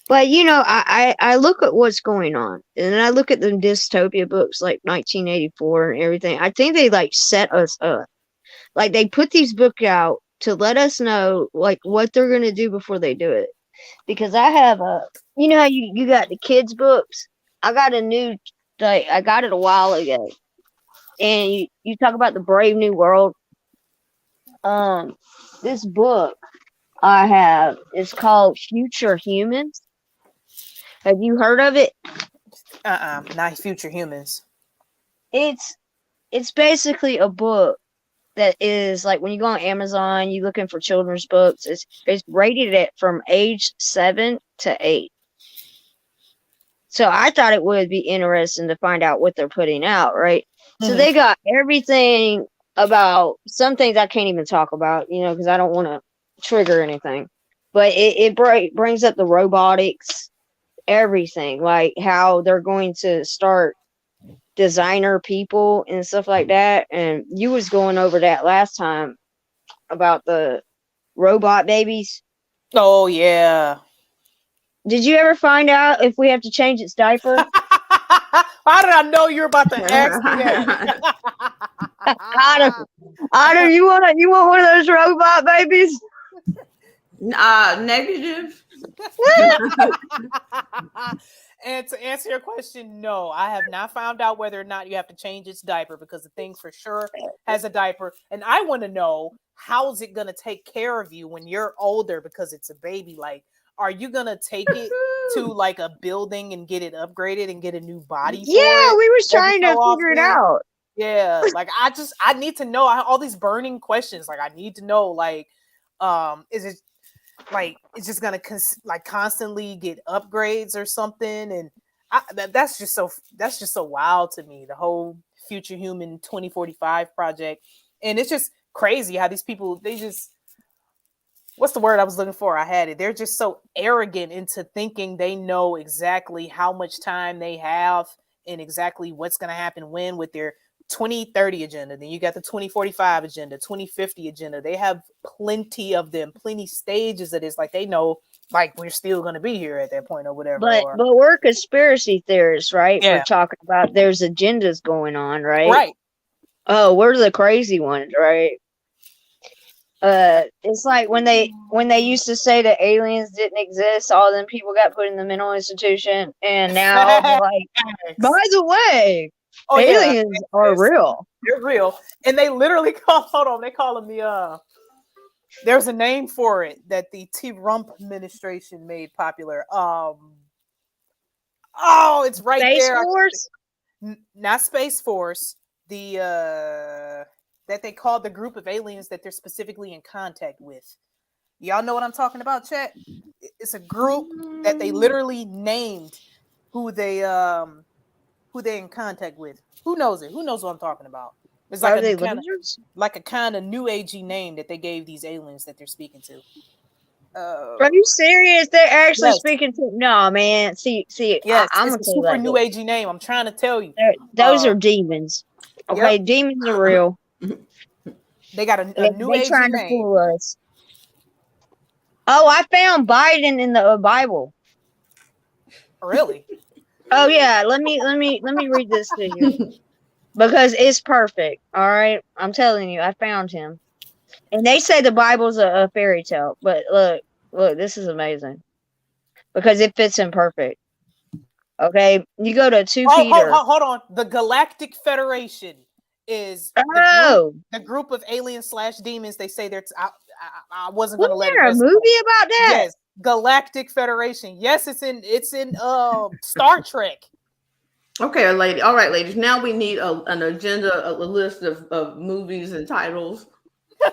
But I look at what's going on, and I look at the dystopia books like 1984 and everything. I think they like set us up. Like they put these books out to let us know like what they're gonna do before they do it. Because I have how you got the kids books. I got I got it a while ago, and you talk about the Brave New World. This book I have is called Future Humans. Have you heard of it? Not Future Humans. It's basically a book that is like when you go on Amazon, you looking for children's books. It's rated at from age 7 to 8. So I thought it would be interesting to find out what they're putting out, right? So they got everything about some things I can't even talk about, because I don't want to trigger anything. But it brings up the robotics, everything, like how they're going to start designer people and stuff like that. And you was going over that last time about the robot babies. Oh yeah. Did you ever find out if we have to change its diaper? How did I know you were about to ask me that? Adam, you want one of those robot babies? Negative. And to answer your question, no, I have not found out whether or not you have to change its diaper because the thing for sure has a diaper. And I want to know, how's it going to take care of you when you're older because it's a baby? Like, are you going to take it to like a building and get it upgraded and get a new body for it? Yeah, we was trying to figure it out. Yeah, like I need to know. All these burning questions. Like, I need to know, like, is it like it's just gonna constantly get upgrades or something? And that's just so wild to me, the whole Future Human 2045 project. And it's just crazy how these people, they just, what's the word I was looking for? I had it. They're just so arrogant into thinking they know exactly how much time they have and exactly what's going to happen when with their 2030 agenda. Then you got the 2045 agenda, 2050 agenda. They have plenty of them, plenty stages of this. Like, they know, like, we're still going to be here at that point or whatever. But we're conspiracy theorists, right? Yeah. We're talking about there's agendas going on, right? Right. Oh, we're the crazy ones, right? It's like when they used to say that aliens didn't exist, all them people got put in the mental institution, and now they're like, by the way, aliens are real. They're real. And they literally they call them there's a name for it that the Trump administration made popular. It's right Space there. Force? Not Space Force. That they called the group of aliens that they're specifically in contact with. Y'all know what I'm talking about, chat? it's a group that they literally named who they in contact with. Who knows it? Who knows what I'm talking about? It's like Are they a kind of new agey name that they gave these aliens that they're speaking to. Are you serious? They're actually Yes. speaking to no, man. See, Yes, I'm it's gonna a tell you super like new this. agey name. I'm trying to tell you. Those are demons. Okay, Yep. demons are real. They got a new They agey trying to name. fool us. Oh, I found Biden in the Bible. Really? Oh yeah, let me read this to you because it's perfect. All right, I'm telling you, I found him. And they say the Bible's a fairy tale, but look, this is amazing because it fits in perfect. Okay, you go to 2 Peter. Hold on. The Galactic Federation is the group of aliens / demons. They say they're. I wasn't going to let it. Wasn't there a movie about that? Yes, Galactic Federation. Yes, it's in Star Trek. Okay, lady. All right, ladies. Now we need an agenda, a list of movies and titles.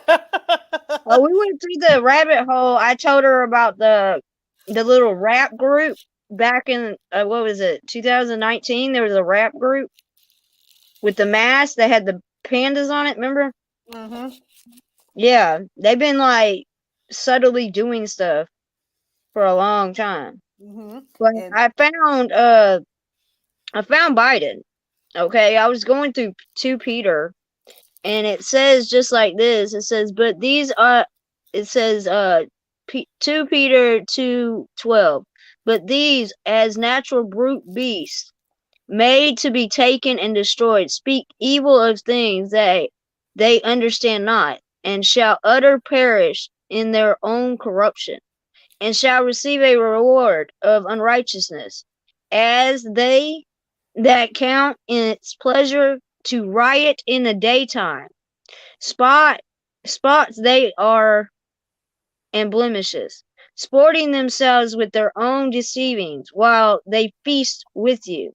Oh, we went through the rabbit hole. I told her about the little rap group back in what was it, 2019? There was a rap group with the mask that had the pandas on it. Remember? Mm-hmm. Yeah, they've been like subtly doing stuff for a long time. Mm-hmm. But I found Biden. Okay, I was going through 2 Peter. And it says just like this. It says, but these are. It says 2 Peter 2:12. But these, as natural brute beasts, made to be taken and destroyed, speak evil of things that they understand not, and shall utter perish in their own corruption, and shall receive a reward of unrighteousness, as they that count its pleasure to riot in the daytime. Spots they are and blemishes, sporting themselves with their own deceivings, while they feast with you,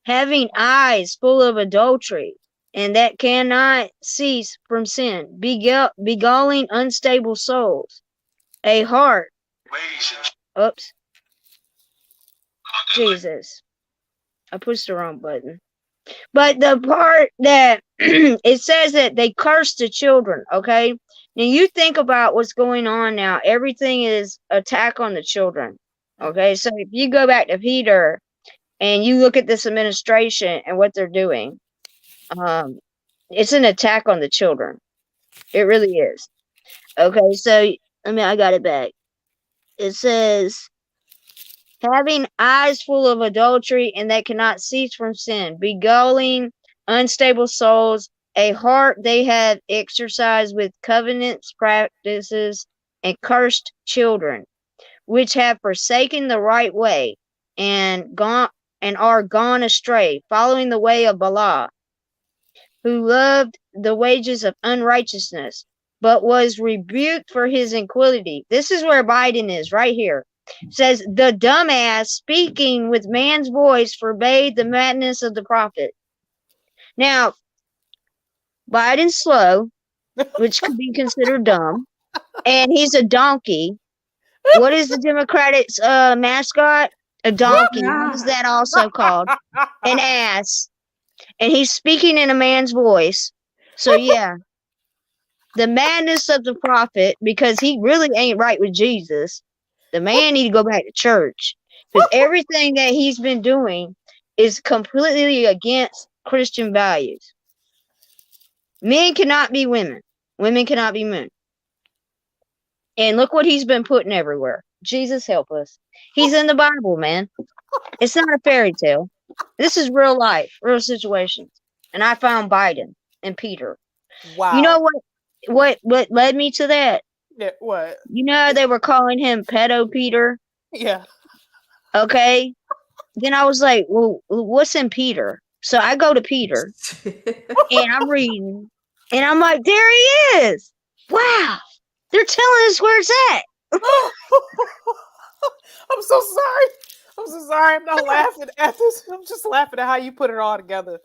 having eyes full of adultery, and that cannot cease from sin, beguiling unstable souls, a heart. Oops. Jesus. I pushed the wrong button. But the part that it says that they curse the children, okay? Now you think about what's going on now. Everything is attack on the children, okay? So if you go back to Peter and you look at this administration and what they're doing, it's an attack on the children. It really is. Okay, so I got it back. It says, having eyes full of adultery and that cannot cease from sin, beguiling unstable souls, a heart they have exercised with covenants, practices, and cursed children, which have forsaken the right way and are gone astray, following the way of Balaam, who loved the wages of unrighteousness, but was rebuked for his iniquity. This is where Biden is, right here. It says, the dumbass speaking with man's voice forbade the madness of the prophet. Now, Biden's slow, which could be considered dumb, and he's a donkey. What is the Democrats' mascot? A donkey. What is that also called? An ass. And he's speaking in a man's voice. So yeah, the madness of the prophet, because he really ain't right with Jesus. The man need to go back to church, because everything that he's been doing is completely against Christian values. Men cannot be women. Women cannot be men. And look what he's been putting everywhere. Jesus help us. He's in the Bible, man. It's not a fairy tale. This is real life, real situations. And I found Biden and Peter. Wow. You know what led me to that? Yeah, what? You know they were calling him Pedo Peter? Yeah. Okay. Then I was like, well, what's in Peter? So I go to Peter and I'm reading and I'm like, there he is. Wow. They're telling us where it's at. I'm so sorry. I'm so sorry. I'm not laughing at this. I'm just laughing at how you put it all together.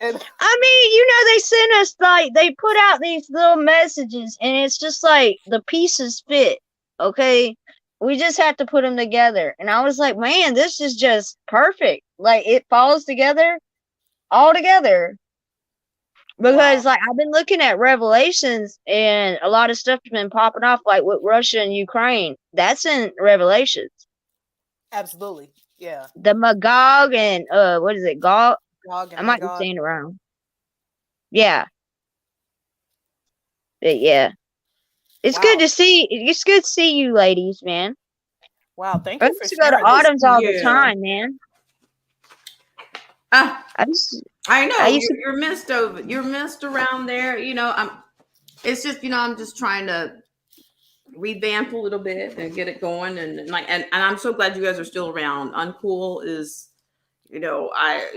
And I mean, they send us they put out these little messages and it's just like the pieces fit. Okay. We just have to put them together. And I was like, man, this is just perfect. Like it falls together all together. Because Wow. like I've been looking at Revelations and a lot of stuff has been popping off like with Russia and Ukraine. That's in Revelations. Absolutely. Yeah. The Magog and what is it? Gog? Gog I and might be Magog. saying it wrong. Yeah. But yeah. It's good Wow. to see it's good to see you ladies, man. Wow. Thank I you for used to go to sharing that. Autumn's all the Yeah. time, man. Ah, I used I I know used to you're missed around there. It's just, I'm just trying to revamp a little bit and get it going. And I'm so glad you guys are still around. Uncool is,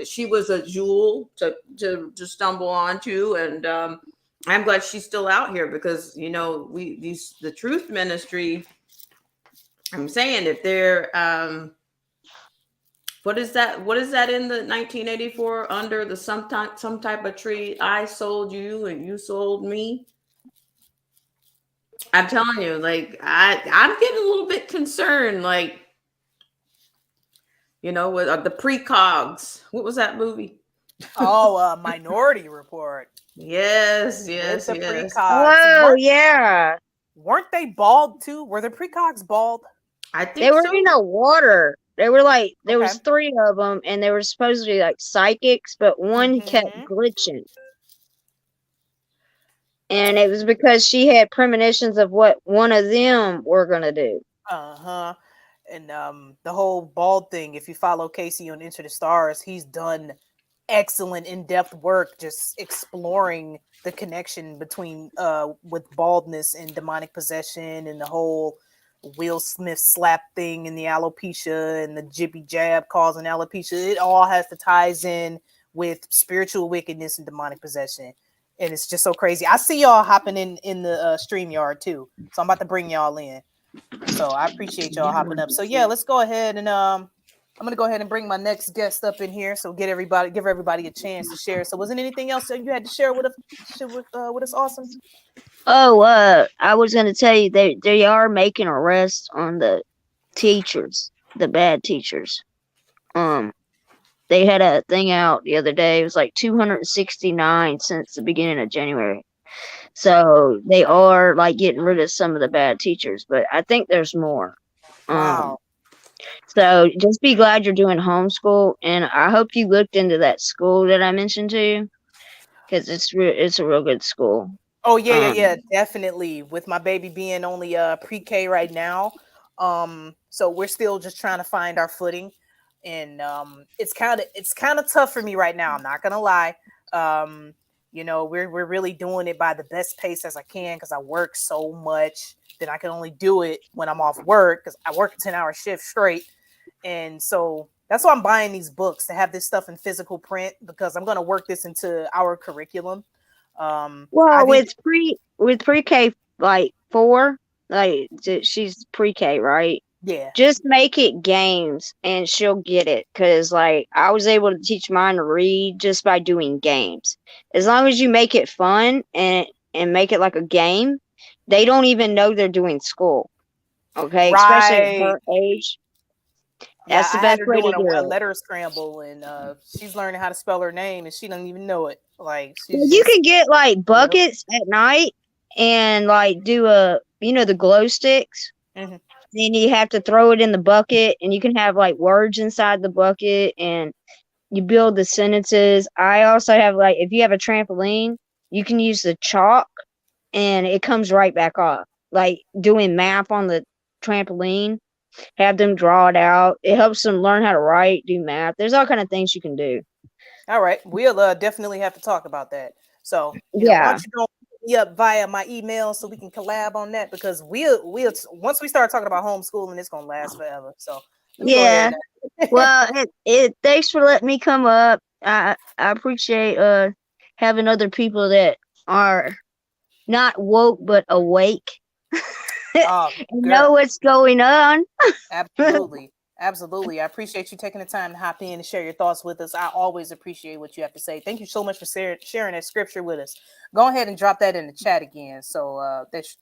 she was a jewel to stumble onto. And I'm glad she's still out here because, the truth ministry, I'm saying if they're, what is that? What is that in the 1984 under the some type of tree? I sold you and you sold me. I'm telling you, like I'm getting a little bit concerned, like with the precogs. What was that movie? Oh, Minority Report Yes, with yes, the yes. precogs. Oh yeah. Weren't they bald too? Were the precogs bald? I They think were so. in the water. They were like there Okay. was three of them and they were supposed to be like psychics, but one kept Mm-hmm. glitching. And it was because she had premonitions of what one of them were gonna do. Uh-huh. And the whole bald thing, if you follow Casey on Into the Stars, he's done excellent in-depth work just exploring the connection between with baldness and demonic possession and the whole Will Smith slap thing and the alopecia and the jibby jab causing alopecia. It all has to ties in with spiritual wickedness and demonic possession. And it's just so crazy. I see y'all hopping in the StreamYard too. So I'm about to bring y'all in. So I appreciate y'all hopping up. So yeah, let's go ahead and I'm gonna go ahead and bring my next guest up in here. So give everybody a chance to share. So wasn't anything else that you had to share with us? Awesome. Oh, I was gonna tell you they are making arrests on the teachers, the bad teachers. They had a thing out the other day. It was like 269 since the beginning of January. So they are like getting rid of some of the bad teachers, but I think there's more. Um, Wow. so just be glad you're doing homeschool, and I hope you looked into that school that I mentioned to you because it's a real good school. Oh yeah, Um, definitely. With my baby being only pre-K right now, so we're still just trying to find our footing, and it's kind of tough for me right now. I'm not gonna lie. Um, we're really doing it by the best pace as I can because I work so much that I can only do it when I'm off work because I work a 10-hour shift straight, and so that's why I'm buying these books to have this stuff in physical print because I'm gonna work this into our curriculum. well, I've even with pre-K like 4, like she's pre-K, right? yeah. Just make it games and she'll get it. Cause like I was able to teach mine to read just by doing games. As long as you make it fun and make it like a game, they don't even know they're doing school. Okay, especially at Right. her age. Yeah, That's the I had best her way to doing do a it. letter scramble and she's learning how to spell her name and she doesn't even know it. Like Well, she's you just can get like yep. buckets at night and like do the glow sticks. Mhm. Then you have to throw it in the bucket and you can have like words inside the bucket and you build the sentences. I also have like if you have a trampoline, you can use the chalk and it comes right back off. Like doing math on the trampoline, have them draw it out. It helps them learn how to write, do math. There's all kind of things you can do. All right. We'll definitely have to talk about that. So, why Yeah. don't you go hit me up via my email so we can collab on that because we'll once we start talking about homeschooling, it's gonna last forever. So let me go Yeah. ahead. Well, it thanks for letting me come up. I appreciate having other people that are not woke but awake Oh, and girl. know what's going on. Absolutely. Absolutely. I appreciate you taking the time to hop in and share your thoughts with us. I always appreciate what you have to say. Thank you so much for sharing that scripture with us. Go ahead and drop that in the chat again. So this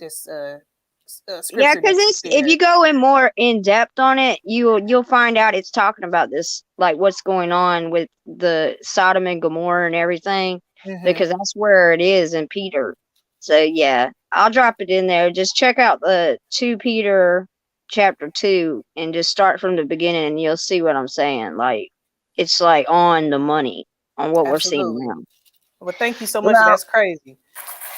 Yeah, scripture because that you it's if shared. you go in more in depth on it, you'll find out it's talking about this, like what's going on with the Sodom and Gomorrah and everything, Hmm. because that's where it is in Peter. So yeah, I'll drop it in there. Just check out the 2 Peter chapter 2 and just start from the beginning, and you'll see what I'm saying. Like it's like on the money on what we're seeing Absolutely. now. Well, thank you so much. Well, That's crazy.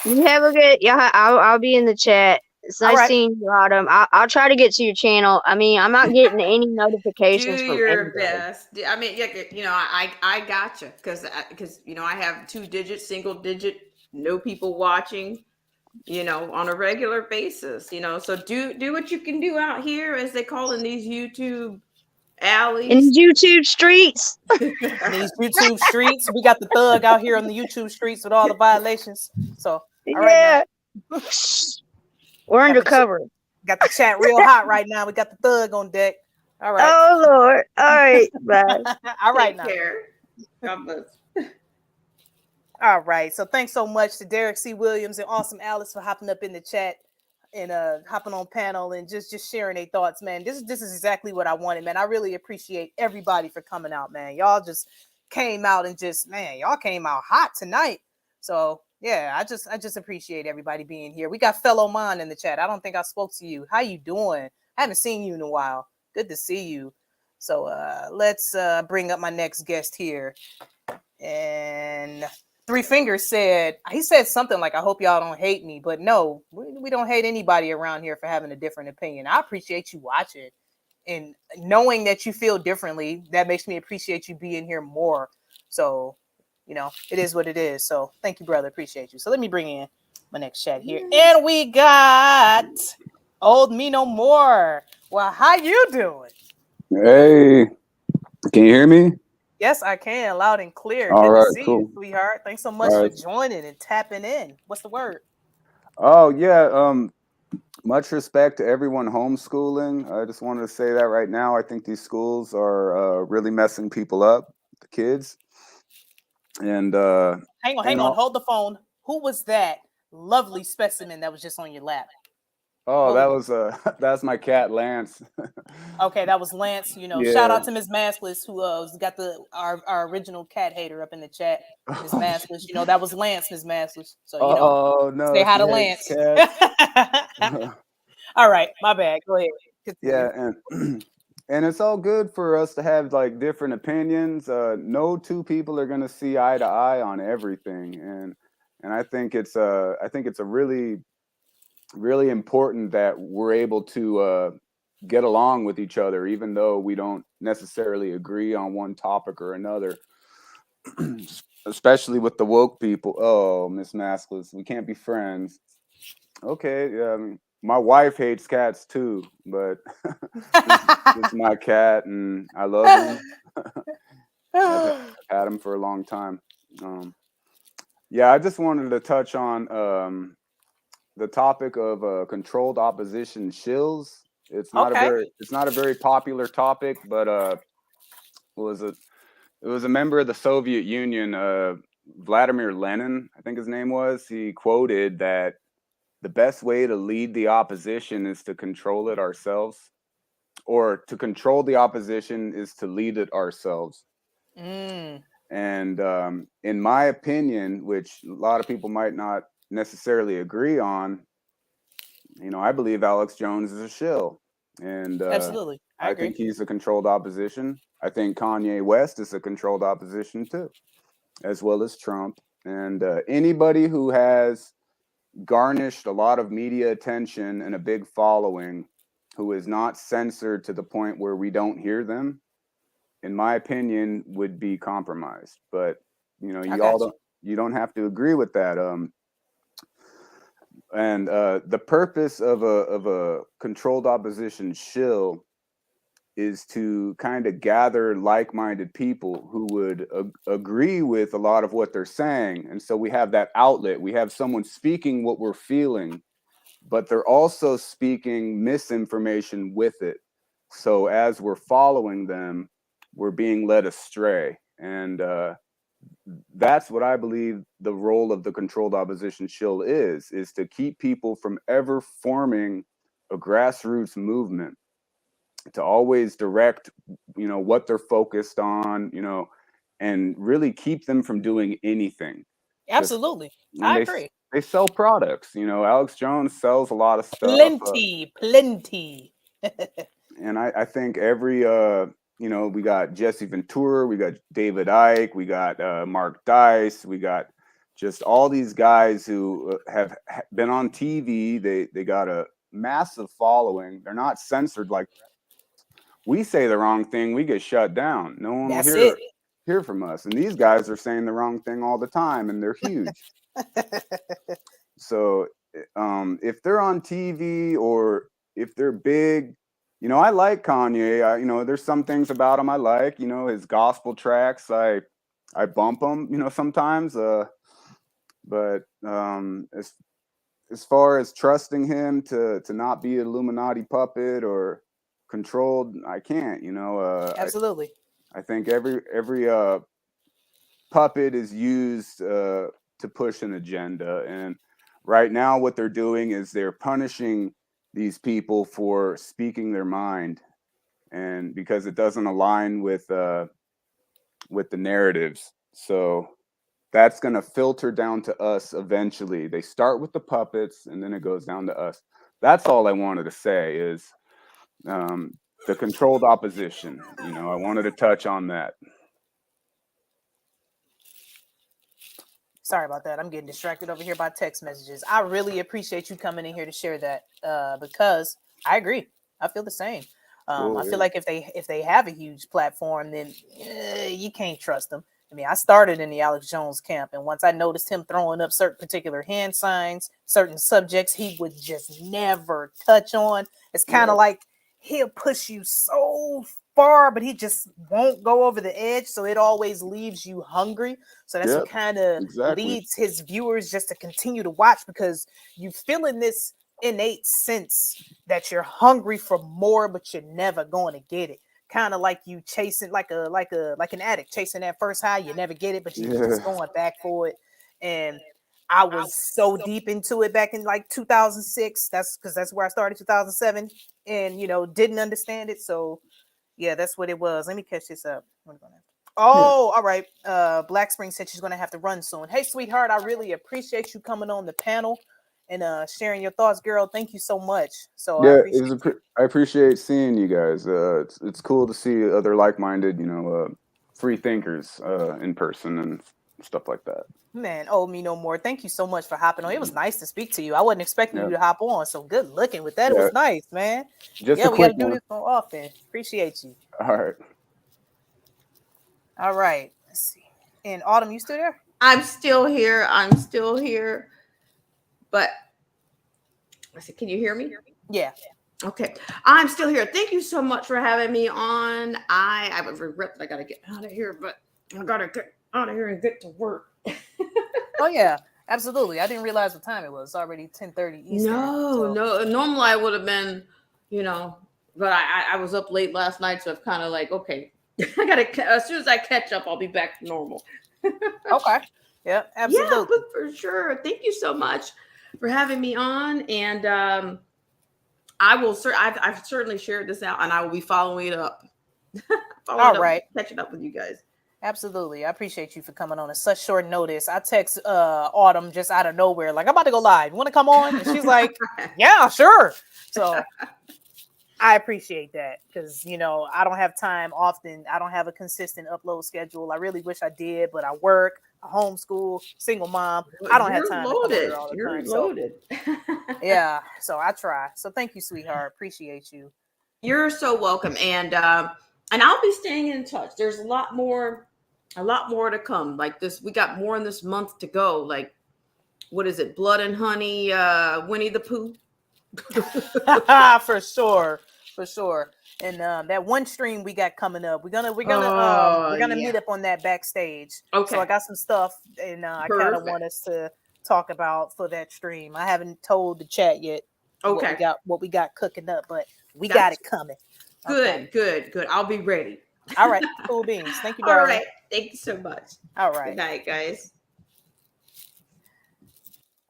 you have a good. Yeah, I'll be in the chat. It's All nice right. seeing you, Autumn. I'll try to get to your channel. I mean, I'm not getting any Do notifications from your anybody. best. I mean, yeah, I gotcha because I have 2 digit, single digit, no people watching. On a regular basis. So do what you can do out here, as they call in these YouTube In alleys. these YouTube streets. In these YouTube streets, we got the thug out here on the YouTube streets with all the violations. So, all right now, Yeah, we're got the undercover. got the chat real hot right now. We got the thug on deck. All right. Oh Lord. All right, bye. All right Take now. care. God bless. All right. So thanks so much to Derek C. Williams and Awesome Alice for hopping up in the chat and hopping on panel and just sharing their thoughts, man. This is exactly what I wanted, man. I really appreciate everybody for coming out, man. Y'all just came out and y'all came out hot tonight. So yeah, I just appreciate everybody being here. We got fellow Mon in the chat. I don't think I spoke to you. How you doing? I haven't seen you in a while. Good to see you. So let's bring up my next guest here. And Three Fingers he said something like, I hope y'all don't hate me, but no, we don't hate anybody around here for having a different opinion. I appreciate you watching and knowing that you feel differently. That makes me appreciate you being here more. So, it is what it is. So thank you, brother. Appreciate you. So let me bring in my next chat here. And we got Old Me No More. Well, how you doing? Hey, can you hear me? Yes, I can, loud and clear. All Good to right, see you, cool. sweetheart. Thanks so much All for right. joining and tapping in. What's the word? Oh yeah. Much respect to everyone homeschooling. I just wanted to say that right now. I think these schools are really messing people up, the kids. And Hang on, hold the phone. Who was that lovely specimen that was just on your lap? oh, that was that's my cat Lance. Okay, that was Lance. Shout Yeah. out to Ms. Maskless, who got our original cat hater up in the chat. Ms. Maskless, that was Lance, Ms. Maskless. So Oh say no, hi she to hates Lance. cats. All right, my bad. Go ahead. Continue. Yeah, and and it's all good for us to have like different opinions. No two people are gonna see eye to eye on everything, and I think it's a really important that we're able to get along with each other, even though we don't necessarily agree on one topic or another. Especially with the woke people. Oh, Miss Maskless, we can't be friends. Okay, yeah, I mean, my wife hates cats too, but this is my cat, and I love him. I've had him for a long time. Yeah, I just wanted to touch on the topic of controlled opposition shills. Okay. It's not a very popular topic, but was it was a member of the Soviet Union, Vladimir Lenin, I think his name was. He quoted that the best way to lead the opposition is to control it ourselves, or to control the opposition is to lead it ourselves. Mm. And in my opinion, which a lot of people might not necessarily agree on, I believe Alex Jones is a shill, and Absolutely. I I agree. think he's a controlled opposition. I think Kanye West is a controlled opposition too, as well as Trump. And anybody who has garnished a lot of media attention and a big following, who is not censored to the point where we don't hear them, in my opinion, would be compromised. But I got you. you don't have to agree with that. And the purpose of a controlled opposition shill is to kind of gather like-minded people who would agree with a lot of what they're saying. And so we have that outlet. We have someone speaking what we're feeling, but they're also speaking misinformation with it. So as we're following them, we're being led astray. And that's what I believe the role of the controlled opposition shill is to keep people from ever forming a grassroots movement to always direct, what they're focused on, and really keep them from doing anything. Absolutely. And I agree. they sell products. Alex Jones sells a lot of stuff. Plenty. And I think every we got Jesse Ventura, we got David Icke, we got Mark Dice, we got just all these guys who have been on TV. They got a massive following. They're not censored like we say the wrong thing, we get shut down. No one will hear from us. And these guys are saying the wrong thing all the time, and they're huge. So if they're on TV or if they're big, I like Kanye. There's some things about him I like. His gospel tracks, I bump them. Sometimes. But as far as trusting him to not be an Illuminati puppet or controlled, I can't. Absolutely. I think every puppet is used to push an agenda, and right now what they're doing is they're punishing these people for speaking their mind, and because it doesn't align with the narratives. So that's going to filter down to us eventually. They start with the puppets and then it goes down to us. That's all I wanted to say is the controlled opposition. I wanted to touch on that. Sorry about that. I'm getting distracted over here by text messages. I really appreciate you coming in here to share that because I agree. I feel the same. I feel like if they have a huge platform, then you can't trust them. I mean, I started in the Alex Jones camp, and once I noticed him throwing up certain particular hand signs, certain subjects he would just never touch on. It's kind of like he'll push you so far, but he just won't go over the edge. So it always leaves you hungry. So that's what kind of leads his viewers just to continue to watch, because you feel in this innate sense that you're hungry for more, but you're never going to get it. Kind of like you chasing like an addict chasing that first high. You never get it, but you're just going back for it. And I was so deep into it back in like 2006. That's because that's where I started, 2007, and didn't understand it. So yeah, that's what it was. Let me catch this up. All right. Black Spring said she's going to have to run soon. Hey, sweetheart, I really appreciate you coming on the panel and sharing your thoughts, girl. Thank you so much. So yeah, I appreciate seeing you guys. It's cool to see other like-minded, free thinkers in person and stuff like that. Man, owe me no more. Thank you so much for hopping on. It was nice to speak to you. I wasn't expecting you to hop on. So good looking with that. It was nice, man. We got to do this more often. Appreciate you. All right. Let's see. And Autumn, you still there? I'm still here. But I said, can you hear me? Yeah. Okay. I'm still here. Thank you so much for having me on. I would regret that I got to get out of here, but I got to get out of here and get to work. Oh, yeah. Absolutely. I didn't realize what time it was. It's already 10:30 Eastern. No. Normally I would have been, but I was up late last night, so I'm kind of like, okay, I got to, as soon as I catch up, I'll be back to normal. Okay. Yeah, absolutely. Yeah, but for sure. Thank you so much for having me on. And I've certainly shared this out, and I will be following it up. Catching up with you guys. Absolutely. I appreciate you for coming on at such short notice. I text Autumn just out of nowhere, like, I'm about to go live. You want to come on? And she's like, yeah, sure. So I appreciate that because, I don't have time often. I don't have a consistent upload schedule. I really wish I did, but I work, I homeschool, single mom. I don't have time to come here all the time. Loaded. So, yeah, so I try. So thank you, sweetheart. Appreciate you. You're so welcome. And I'll be staying in touch. There's a lot more to come. Like this, we got more in this month to go. Like, what is it? Blood and Honey, Winnie the Pooh. For sure. And that one stream we got coming up, we're gonna meet up on that backstage. Okay. So I got some stuff, and I kind of want us to talk about for that stream. I haven't told the chat yet. Okay. What we got cooking up, but we got it coming. Good. I'll be ready. All right. Cool beans. Thank you, darling. All right. Thank you so much. All right. Good night, guys.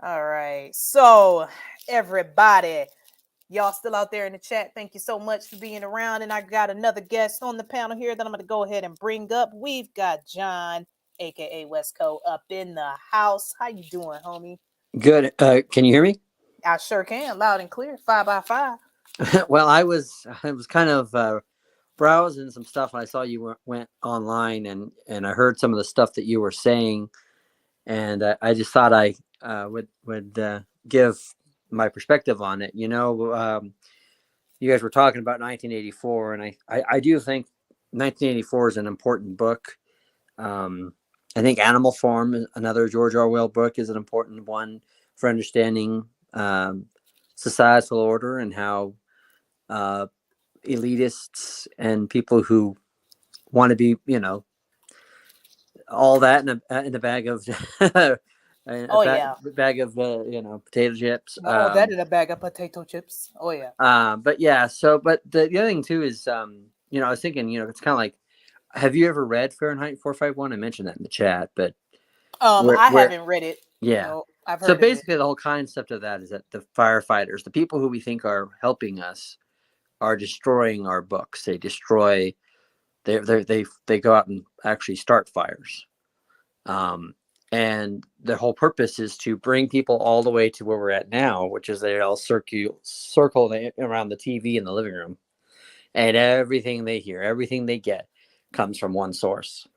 All right. So everybody, Y'all still out there in the chat, thank you so much for being around. And I got another guest on the panel here that I'm going to go ahead and bring up. We've got John, aka Westco, up in the house. How you doing, homie? Good. Can you hear me? I sure can, loud and clear, 5x5. Well, I was kind of browsing some stuff, and I saw you went online, and I heard some of the stuff that you were saying, and I just thought I would give my perspective on it. You guys were talking about 1984, and I do think 1984 is an important book. I think Animal Farm, another George Orwell book, is an important one for understanding societal order and how elitists and people who want to be, all that in a bag of bag of potato chips. Oh, that in a bag of potato chips. Oh yeah. But yeah. But the other thing too is, I was thinking, it's kind of like, have you ever read Fahrenheit 451? I mentioned that in the chat, but I haven't read it. Yeah. I've heard So of basically, it. the whole concept of that is that the firefighters, the people who we think are helping us, are destroying our books. They destroy. They go out and actually start fires. And the whole purpose is to bring people all the way to where we're at now, which is they all circle around the TV in the living room, and everything they hear, everything they get, comes from one source.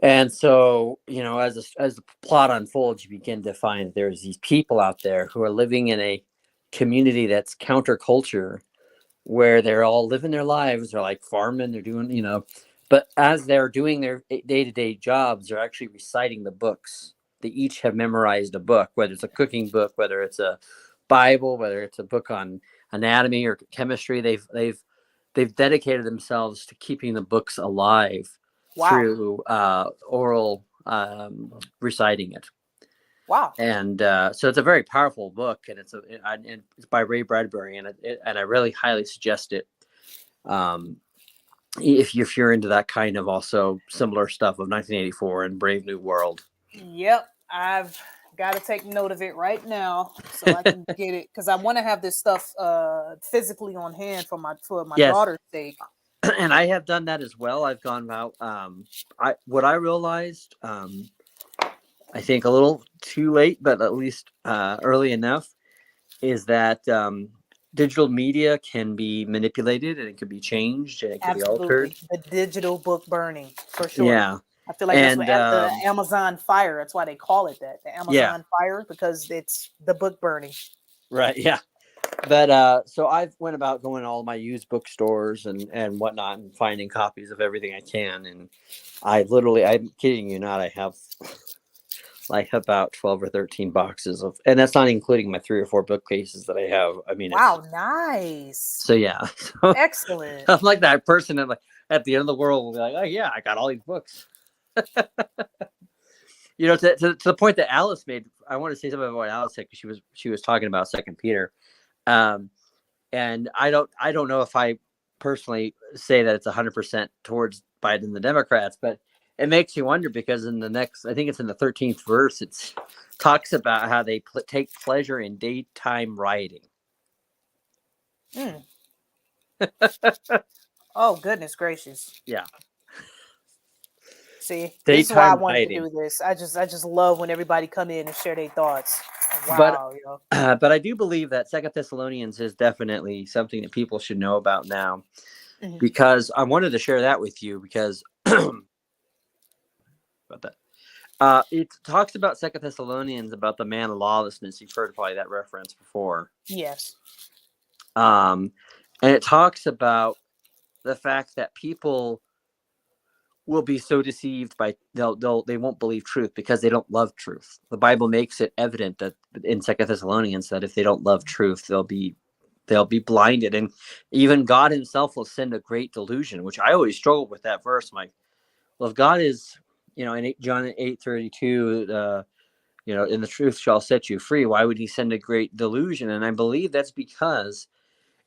And so, as the plot unfolds, you begin to find there's these people out there who are living in a community that's counterculture, where they're all living their lives. They're like farming, they're doing, but as they're doing their day-to-day jobs, they're actually reciting the books. They each have memorized a book, whether it's a cooking book, whether it's a Bible, whether it's a book on anatomy or chemistry. They've dedicated themselves to keeping the books alive. Wow. Through oral reciting it. Wow. And so it's a very powerful book, and it's by Ray Bradbury, and I really highly suggest it. If you're into that kind of also similar stuff of 1984 and Brave New World. Yep, I've got to take note of it right now so I can get it, because I want to have this stuff physically on hand for my daughter's sake. And I have done that as well. I've gone out. What I realized, I think a little too late, but at least early enough, is that digital media can be manipulated, and it can be changed, and it can be altered. The digital book burning, for sure. Yeah. I feel like that's what the Amazon fire. That's why they call it that, the Amazon fire, because it's the book burning. Right. Yeah. But so I've went about going to all my used bookstores and whatnot and finding copies of everything I can. And I'm kidding you not, I have like about 12 or 13 boxes and that's not including my 3 or 4 bookcases that I have. I mean, wow, nice. So yeah. Excellent. I'm like that person at the end of the world will be like, oh yeah, I got all these books. To the point that Alice made. I want to say something about what Alice said, because she was talking about 2 Peter. And I don't know if I personally say that it's 100% towards Biden and the Democrats, but it makes you wonder, because in the next, I think it's in the 13th verse, it talks about how they take pleasure in daytime rioting. Oh, goodness gracious. Yeah. See, this is why I wanted to do this. I just love when everybody come in and share their thoughts. Wow, but I do believe that 2 Thessalonians is definitely something that people should know about now, because I wanted to share that with you, because about that. It talks about 2 Thessalonians, about the man of lawlessness. You've heard probably that reference before. Yes. And it talks about the fact that people will be so deceived by they won't believe truth because they don't love truth. The Bible makes it evident that in 2 Thessalonians that if they don't love truth, they'll be blinded, and even God himself will send a great delusion, which I always struggle with that verse. I'm like, well, if God is, in John 8:32, and the truth shall set you free, why would he send a great delusion? And I believe that's because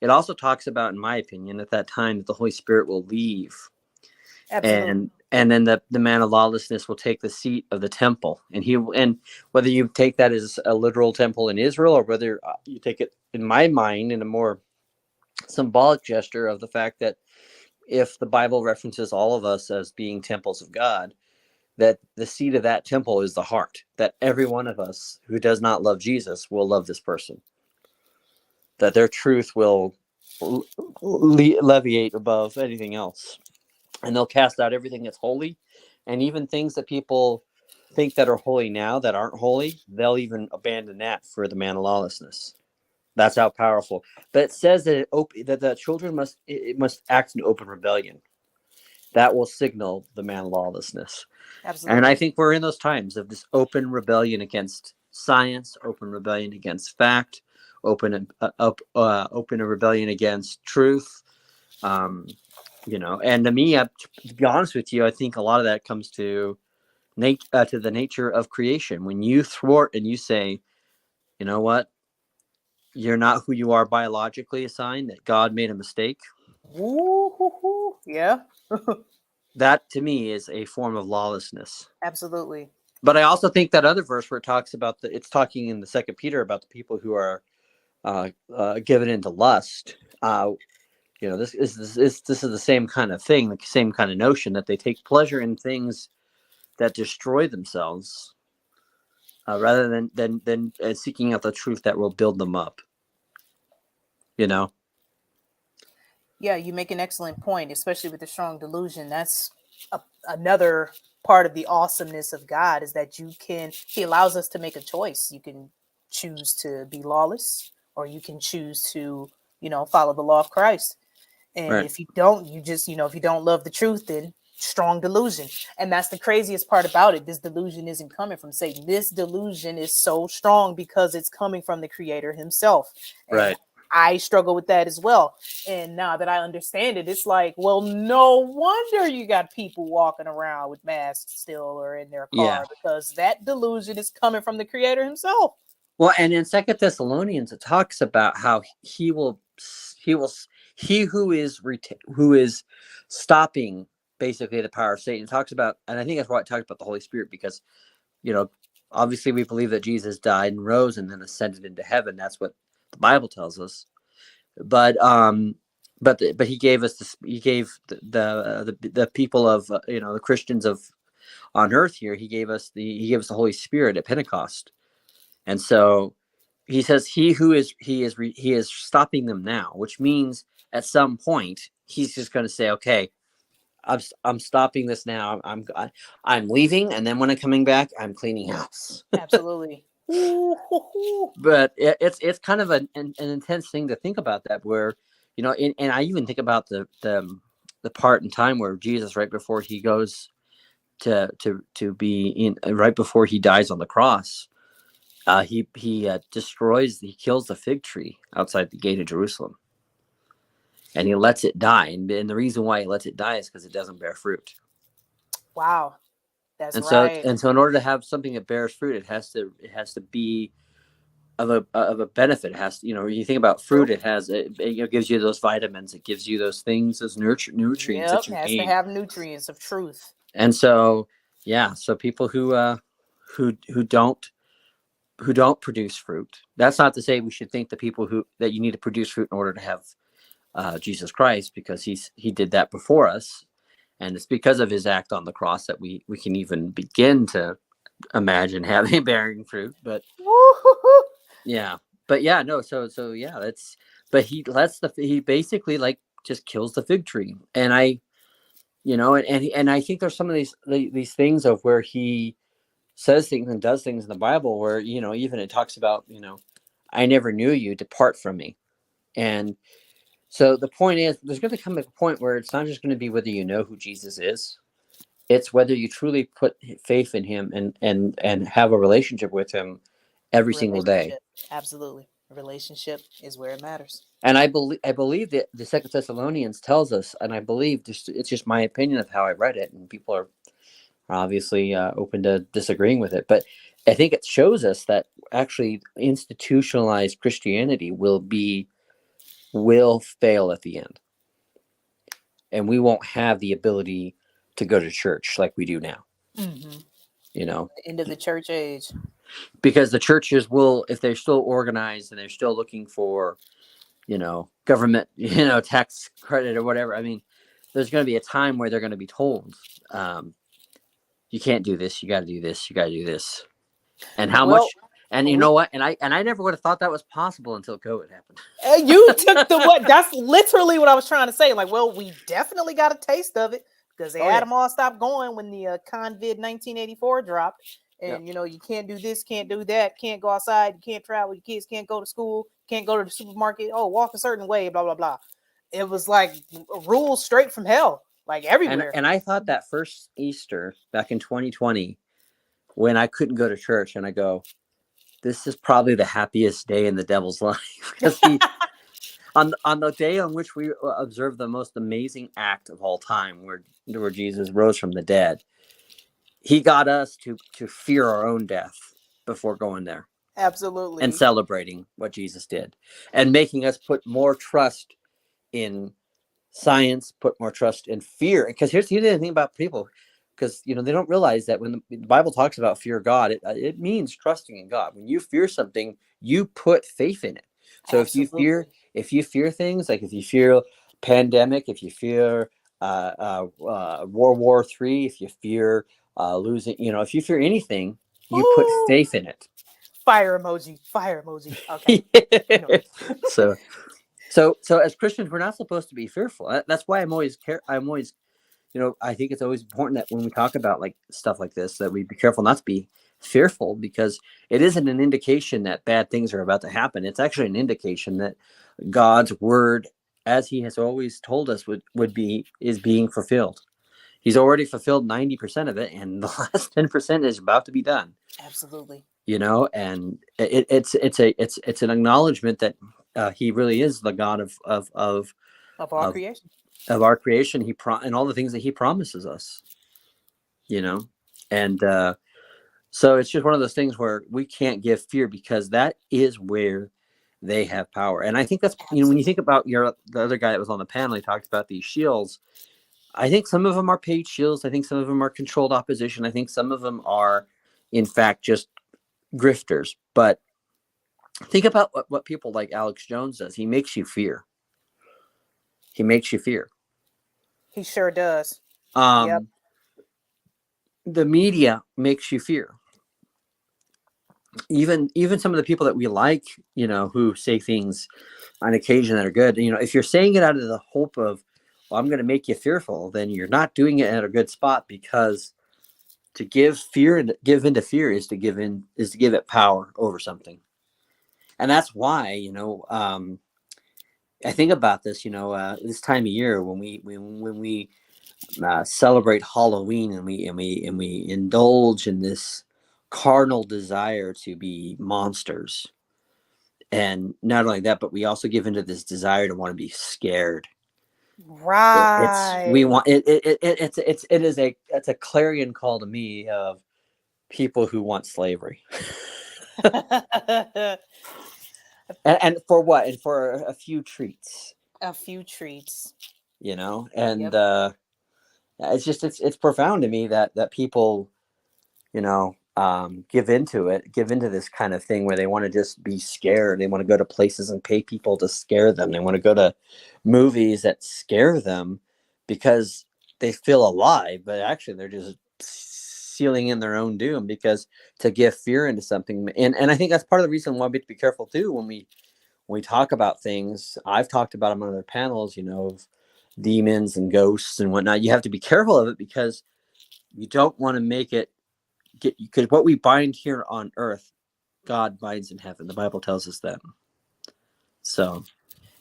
it also talks about, in my opinion, at that time, that the Holy Spirit will leave. Absolutely. And then the man of lawlessness will take the seat of the temple, and whether you take that as a literal temple in Israel, or whether you take it, in my mind, in a more symbolic gesture of the fact that if the Bible references all of us as being temples of God, that the seat of that temple is the heart, that every one of us who does not love Jesus will love this person, that their truth will leviate above anything else, and they'll cast out everything that's holy, and even things that people think that are holy now that aren't holy, they'll even abandon that for the man of lawlessness. That's how powerful. But it says that that the children must act in open rebellion. That will signal the man of lawlessness. Absolutely. And I think we're in those times of this open rebellion against science, open rebellion against fact, open rebellion against truth. And to me, to be honest with you, I think a lot of that comes to the nature of creation. When you thwart and you say, you know what, you're not who you are biologically assigned, that God made a mistake. Ooh, yeah. That to me is a form of lawlessness. Absolutely. But I also think that other verse where it talks about it's talking in the Second Peter about the people who are given into lust. This is the same kind of thing, the same kind of notion that they take pleasure in things that destroy themselves, rather than seeking out the truth that will build them up. Yeah, you make an excellent point, especially with the strong delusion. That's another part of the awesomeness of God, is that he allows us to make a choice. You can choose to be lawless, or you can choose to, follow the law of Christ. And Right. if you don't, if you don't love the truth, then strong delusion. And that's the craziest part about it. This delusion isn't coming from Satan. This delusion is so strong because it's coming from the Creator himself. And Right. I struggle with that as well. And now that I understand it, it's like, well, no wonder you got people walking around with masks still or in their car, because that delusion is coming from the Creator himself. Well, and in Second Thessalonians, it talks about how he who is stopping basically the power of Satan, talks about, and I think that's why it talks about the Holy Spirit, because obviously we believe that Jesus died and rose and then ascended into heaven. That's what the Bible tells us. But he gave us he gave the people of the Christians on earth here. He gave us the Holy Spirit at Pentecost. And so he says he is stopping them now, which means at some point he's just going to say, okay, I'm stopping this now. I'm leaving, and then when I'm coming back, I'm cleaning house. Absolutely. But it's kind of an intense thing to think about that, where and I even think about the part in time where Jesus, right before he goes to be in, right before he dies on the cross, he kills the fig tree outside the gate of Jerusalem, and he lets it die. And the reason why he lets it die is because it doesn't bear fruit. Wow, that's right. right. So in order to have something that bears fruit, it has to be of a benefit. It has to, you think about fruit, it gives you those vitamins, it gives you those things, those nutrients that you has need. to have nutrients of truth. And so people who don't produce fruit, that's not to say we should think that you need to produce fruit in order to have Jesus Christ, because he did that before us, and it's because of his act on the cross that we can even begin to imagine having bearing fruit. But he basically just kills the fig tree. And I think there's some of these things of where he says things and does things in the Bible where even it talks about I never knew you, depart from me. And so the point is, there's going to come a point where it's not just going to be whether you know who Jesus is, it's whether you truly put faith in him and have a relationship with him every single day. Absolutely. A relationship is where it matters. And I believe that the Second Thessalonians tells us, and I believe it's just my opinion of how I read it, and people are obviously open to disagreeing with it, but I think it shows us that actually institutionalized Christianity will fail at the end, and we won't have the ability to go to church like we do now. Mm-hmm. You know, End of the church age. because the churches will, if they're still organized and they're still looking for, you know, government, you know, tax credit or whatever. I mean, there's going to be a time where they're going to be told, you can't do this. You got to do this. You got to do this. And how Well, much? And you know what? And I never would have thought that was possible until COVID happened. you took the what? That's literally what I was trying to say. Like, well, we definitely got a taste of it because they had them all stop going when the COVID 1984 dropped. And you know, you can't do this, can't do that, can't go outside, you can't travel, your kids can't go to school, can't go to the supermarket. Oh, walk a certain way, blah blah blah. It was like rules straight from hell, like everywhere. And I thought that first Easter back in 2020, when I couldn't go to church, and I go, this is probably the happiest day in the devil's life, because on the day on which we observed the most amazing act of all time, where Jesus rose from the dead, he got us to fear our own death before going there. Absolutely. And celebrating what Jesus did, and making us put more trust in science, put more trust in fear. Because here's the thing about people, because you know, they don't realize that when the Bible talks about fear of God, it means trusting in God. When you fear something, you put faith in it. So Absolutely. if you fear things, like if you fear pandemic, if you fear World War III, if you fear losing, you know, if you fear anything, you put faith in it. Fire emoji. Okay. So as Christians, we're not supposed to be fearful. That's why I'm always, you know, I think it's always important that when we talk about like stuff like this, that we be careful not to be fearful, because it isn't an indication that bad things are about to happen. It's actually an indication that God's word, as he has always told us, is being fulfilled. He's already fulfilled 90% of it, and the last 10% is about to be done. Absolutely. You know, and it's an acknowledgement that he really is the God of our creation. Of our creation. And all the things that he promises us. You know, and so it's just one of those things where we can't give fear, because that is where they have power. And I think that's, you know, when you think about the other guy that was on the panel, he talked about these shields. I think some of them are paid shields. I think some of them are controlled opposition. I think some of them are, in fact, just grifters. But think about what people like Alex Jones does. He makes you fear. He makes you fear. He sure does. Yep. The media makes you fear. Even some of the people that we like, you know, who say things on occasion that are good, you know, if you're saying it out of the hope of, well, I'm going to make you fearful, then you're not doing it at a good spot, because to give fear and give into fear is to give it power over something. And that's why, you know, I think about this, you know, this time of year when we celebrate Halloween, and we indulge in this carnal desire to be monsters. And not only that, but we also give into this desire to want to be scared. Right. It's a clarion call to me of people who want slavery. and for what? And for a few treats. A few treats. You know, and it's profound to me that people, you know, give into this kind of thing where they want to just be scared. They want to go to places and pay people to scare them. They want to go to movies that scare them because they feel alive, but actually they're just sealing in their own doom, because to give fear into something. And I think that's part of the reason why we have to be careful too when we talk about things. I've talked about them on other panels, you know, of demons and ghosts and whatnot. You have to be careful of it, because you don't want to make it because what we bind here on earth, God binds in heaven. The Bible tells us that. So,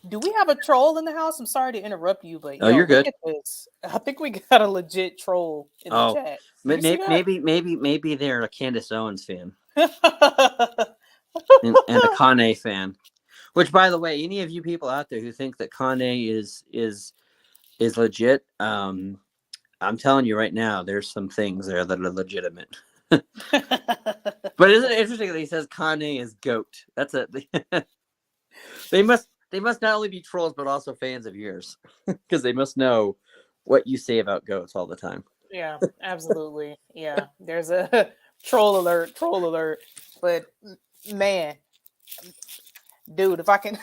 do we have a troll in the house? I'm sorry to interrupt you, but you're good. I think we got a legit troll in the chat. Maybe they're a Candace Owens fan and a Kanye fan. Which, by the way, any of you people out there who think that Kanye is legit, I'm telling you right now, there's some things there that are legitimate. But isn't it interesting that he says Kanye is GOAT? That's it. They must not only be trolls but also fans of yours, because they must know what you say about goats all the time. Yeah, absolutely. Yeah, there's a troll alert, troll alert. But man, dude, if I can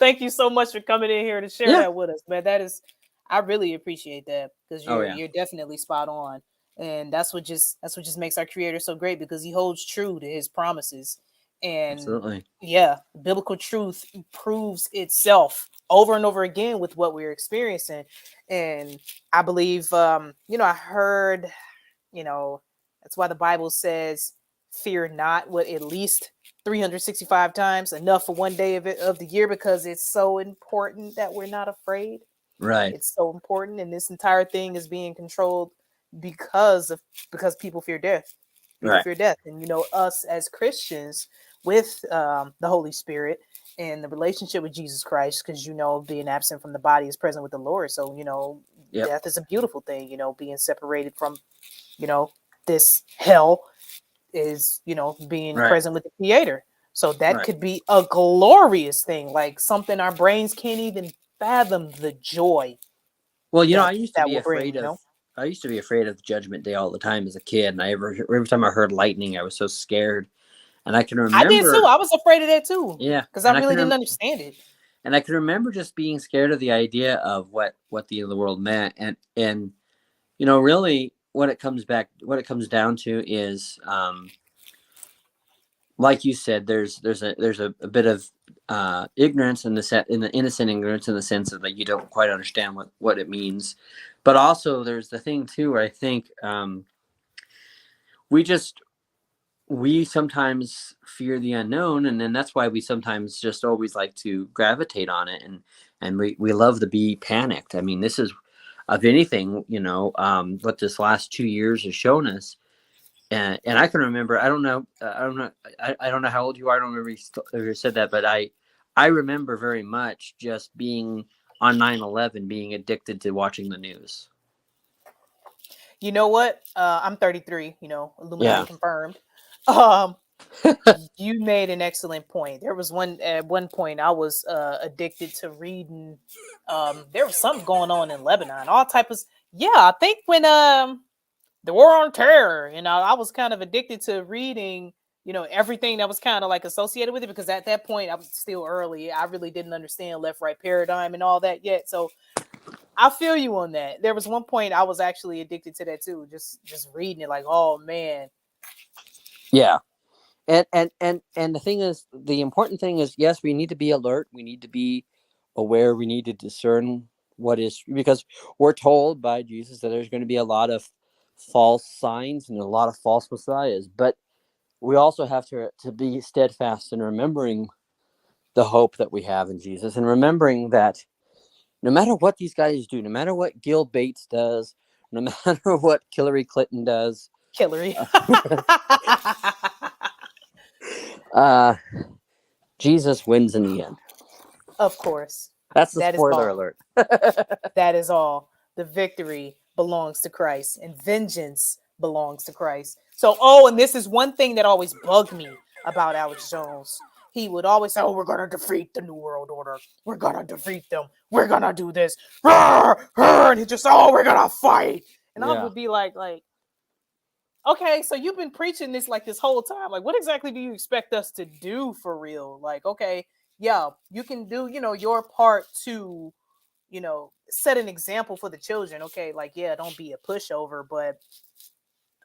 thank you so much for coming in here to share Yeah. that with us, man. That is, I really appreciate that because Oh you're yeah. you're definitely spot on. And that's what just makes our creator so great because he holds true to his promises. And Absolutely. yeah, biblical truth proves itself over and over again with what we're experiencing. And I believe I heard, you know, that's why the Bible says, fear not, what, at least 365 times, enough for one day of the year, because it's so important that we're not afraid. Right. It's so important. And this entire thing is being controlled because people fear death. People Right. fear death. And, us as Christians with the Holy Spirit and the relationship with Jesus Christ, because, being absent from the body is present with the Lord. So, Yep. death is a beautiful thing, being separated from, this hell is, being Right. present with the Creator. So that Right. could be a glorious thing, like something our brains can't even fathom the joy Well, that I used to that be will bring, afraid of. I used to be afraid of Judgment Day all the time as a kid, and every time I heard lightning, I was so scared. And I can I did too. remember, I was afraid of that too. yeah, Because I really didn't understand it. and I can remember just being scared of the idea of what the end of the world meant, and really what it comes down to is, like you said, there's a bit of ignorance in the innocent ignorance, in the sense of that you don't quite understand what it means, but also there's the thing too where I think we sometimes fear the unknown, and then that's why we sometimes just always like to gravitate on it, and we love to be panicked. I mean, this is, of anything, what this last 2 years has shown us. And I can remember, I don't know how old you are. I don't remember if you said that, but I remember very much just being on 9/11, being addicted to watching the news. You know what? I'm 33, Illuminati Yeah. confirmed. You made an excellent point. There was at one point I was addicted to reading. There was something going on in Lebanon, all type of, yeah, I think when the war on terror, I was kind of addicted to reading, everything that was kind of like associated with it, because at that point I was still early. I really didn't understand left right paradigm and all that yet. So I feel you on that. There was one point I was actually addicted to that too, just reading it, like, oh man. Yeah. And the thing is, the important thing is, yes, we need to be alert. We need to be aware. We need to discern what is, because we're told by Jesus that there's going to be a lot of false signs and a lot of false messiahs. But we also have to be steadfast in remembering the hope that we have in Jesus, and remembering that no matter what these guys do, no matter what Gil Bates does, no matter what Hillary Clinton does, Hillary. Jesus wins in the end. Of course. That's the That is spoiler all. alert. That is all. The victory belongs to Christ, and vengeance belongs to Christ. So, and this is one thing that always bugged me about Alex Jones. He would always say, "Oh, we're gonna defeat the New World Order. We're gonna defeat them. We're gonna do this." And he just, "Oh, we're gonna fight." And I would be like, okay, so you've been preaching this like this whole time. Like, what exactly do you expect us to do for real? Like, okay, yeah, you can do, your part to, set an example for the children. Okay, like, yeah, don't be a pushover, but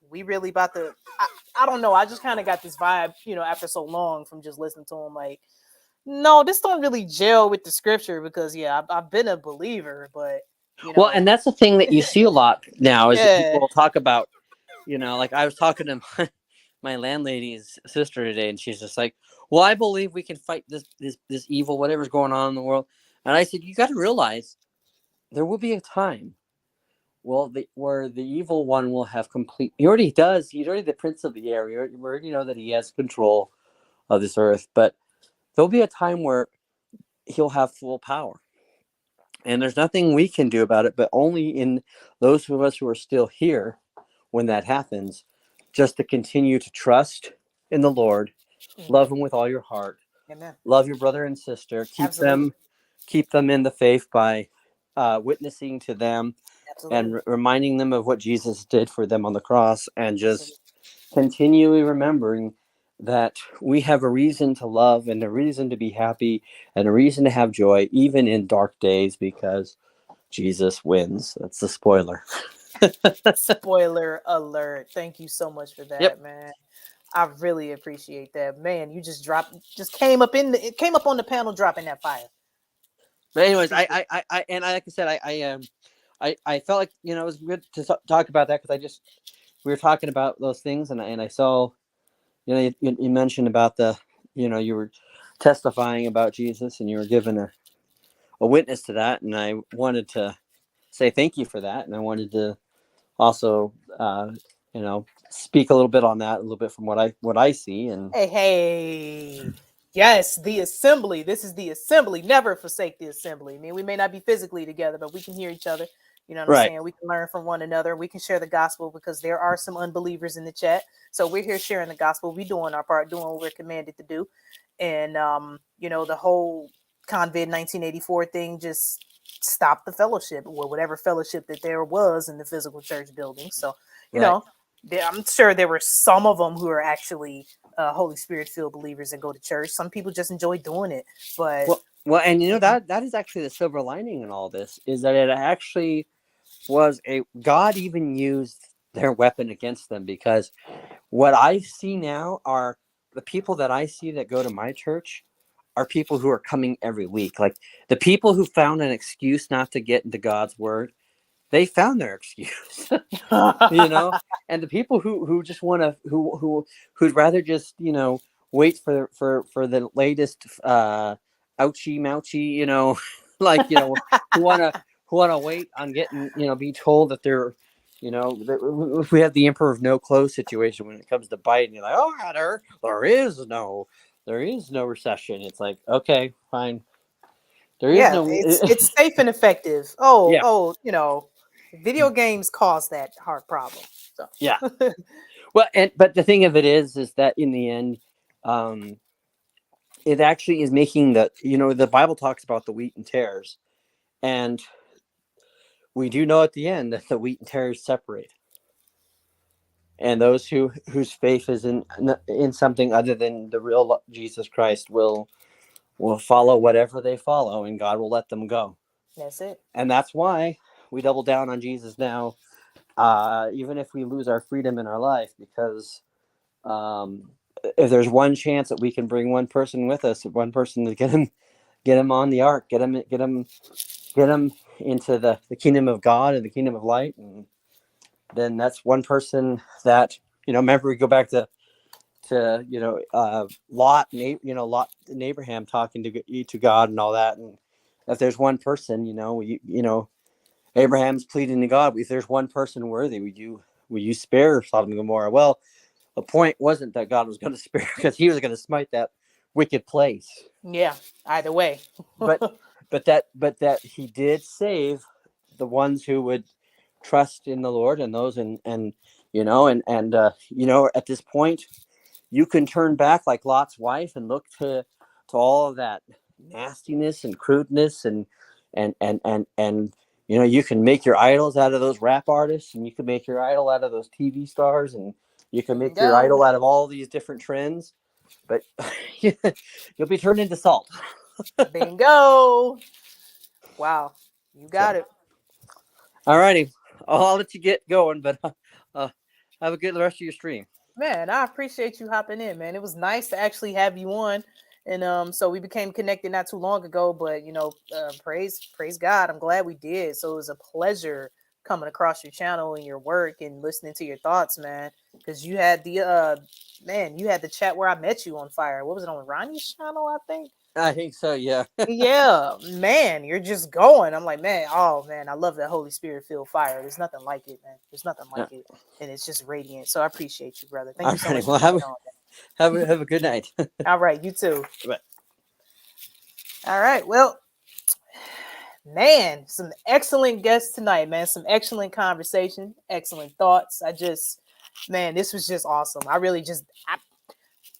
we really about to, I don't know. I just kind of got this vibe, after so long from just listening to him. Like, no, this don't really gel with the scripture, because yeah, I've been a believer, but Well, and that's the thing that you see a lot now is that yeah. people talk about, like I was talking to my landlady's sister today, and she's just like, "Well, I believe we can fight this evil, whatever's going on in the world." And I said, "You got to realize there will be a time, well, where the evil one will have complete. He already does. He's already the prince of the air. We already know that he has control of this earth, but there'll be a time where he'll have full power, and there's nothing we can do about it, but only in those of us who are still here when that happens, just to continue to trust in the Lord, love him with all your heart, Amen. love your brother and sister, Absolutely. keep them in the faith by witnessing to them Absolutely. and reminding them of what Jesus did for them on the cross, and Absolutely. just continually remembering that we have a reason to love and a reason to be happy and a reason to have joy, even in dark days, because Jesus wins. That's the spoiler. Spoiler alert. Thank you so much for that, Yep. man. I really appreciate that. Man, you just came up it came up on the panel dropping that fire. But anyways, like I said, I felt like, it was good to talk about that, because we were talking about those things, and I saw, you mentioned about you were testifying about Jesus, and you were given a witness to that, and I wanted to say thank you for that, and I wanted to also speak a little bit on that, a little bit from what I see. And Hey. Yes, the assembly. This is the assembly. Never forsake the assembly. I mean, we may not be physically together, but we can hear each other. You know what I'm Right. saying? We can learn from one another. We can share the gospel, because there are some unbelievers in the chat. So we're here sharing the gospel. We're doing our part, doing what we're commanded to do. And, the whole COVID 1984 thing just stopped the fellowship, or whatever fellowship that there was in the physical church building. So, Right. I'm sure there were some of them who are actually Holy Spirit filled believers and go to church. Some people just enjoy doing it, but well, and that is actually the silver lining in all this, is that it actually was God even used their weapon against them, because what I see now are the people that I see that go to my church are people who are coming every week. Like, the people who found an excuse not to get into God's word, they found their excuse. And the people who just want to, who'd rather just, wait for the latest ouchie mouchie, like, who want to wait on getting, be told that they're, if we have the emperor of no clothes situation when it comes to Biden, you're like, oh, there is no recession. It's like, okay, fine. There is no. it's safe and effective. Yeah. Video games cause that heart problem. So Yeah. Well, but the thing of it is that in the end, it actually is making the Bible talks about the wheat and tares, and we do know at the end that the wheat and tares separate, and those whose faith is in something other than the real Jesus Christ will follow whatever they follow, and God will let them go. That's it. And that's why we double down on Jesus now, even if we lose our freedom in our life, because if there's one chance that we can bring one person with us, one person to get him on the ark, get him into the kingdom of God and the kingdom of light, and then that's one person that, remember, we go back to Lot and Abraham talking to God and all that, and if there's one person, Abraham's pleading to God, if there's one person worthy, will you spare Sodom and Gomorrah? Well, the point wasn't that God was going to spare, because he was going to smite that wicked place. Yeah, either way. but that he did save the ones who would trust in the Lord, and those and at this point you can turn back like Lot's wife and look to all of that nastiness and crudeness, and you can make your idols out of those rap artists, and you can make your idol out of those TV stars, and you can make your idol out of all these different trends, but you'll be turned into salt. Bingo. Wow, you got it. All righty, I'll let you get going, but have a good rest of your stream. Man, I appreciate you hopping in, man. It was nice to actually have you on, and so we became connected not too long ago. But praise God, I'm glad we did. So it was a pleasure coming across your channel and your work and listening to your thoughts, man. Because you had the chat where I met you on fire. What was it, on Ronnie's channel? I think so, yeah. Yeah, man, you're just going. I'm like, man, I love that Holy Spirit filled fire. There's nothing like it, man. There's nothing like it, and it's just radiant. So I appreciate you, brother. Thank you so much. Well, have a good night. All right, you too. Bye. All right, well, man, some excellent guests tonight, man. Some excellent conversation, excellent thoughts. This was just awesome.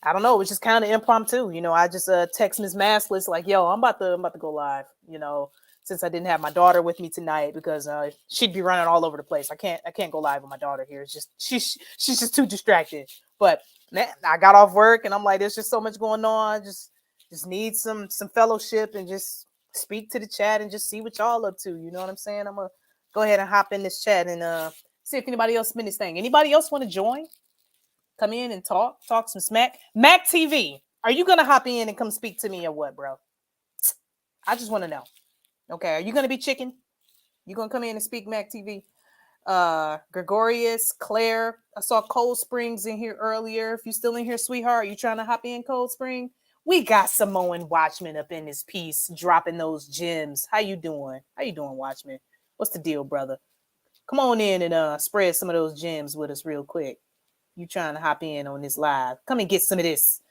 I don't know. It was just kind of impromptu. I just text Miss Maskless like, yo, I'm about to go live, since I didn't have my daughter with me tonight because she'd be running all over the place. I can't go live with my daughter here. It's just she's just too distracted. But man, I got off work and I'm like, there's just so much going on. Just need some fellowship and just speak to the chat and just see what y'all up to. You know what I'm saying? I'm gonna go ahead and hop in this chat and see if anybody else spin this thing. Anybody else want to join? Come in and talk some smack. Mac TV, are you gonna hop in and come speak to me or what, bro? I just want to know. Okay, are you gonna be chicken? You gonna come in and speak, Mac TV? Gregorius, Claire, I saw Cold Springs in here earlier. If you still in here, sweetheart, you trying to hop in, Cold Spring? We got Samoan Watchman up in this piece, dropping those gems. How you doing? Watchman? What's the deal, brother? Come on in and spread some of those gems with us real quick. You trying to hop in on this live? Come and get some of this.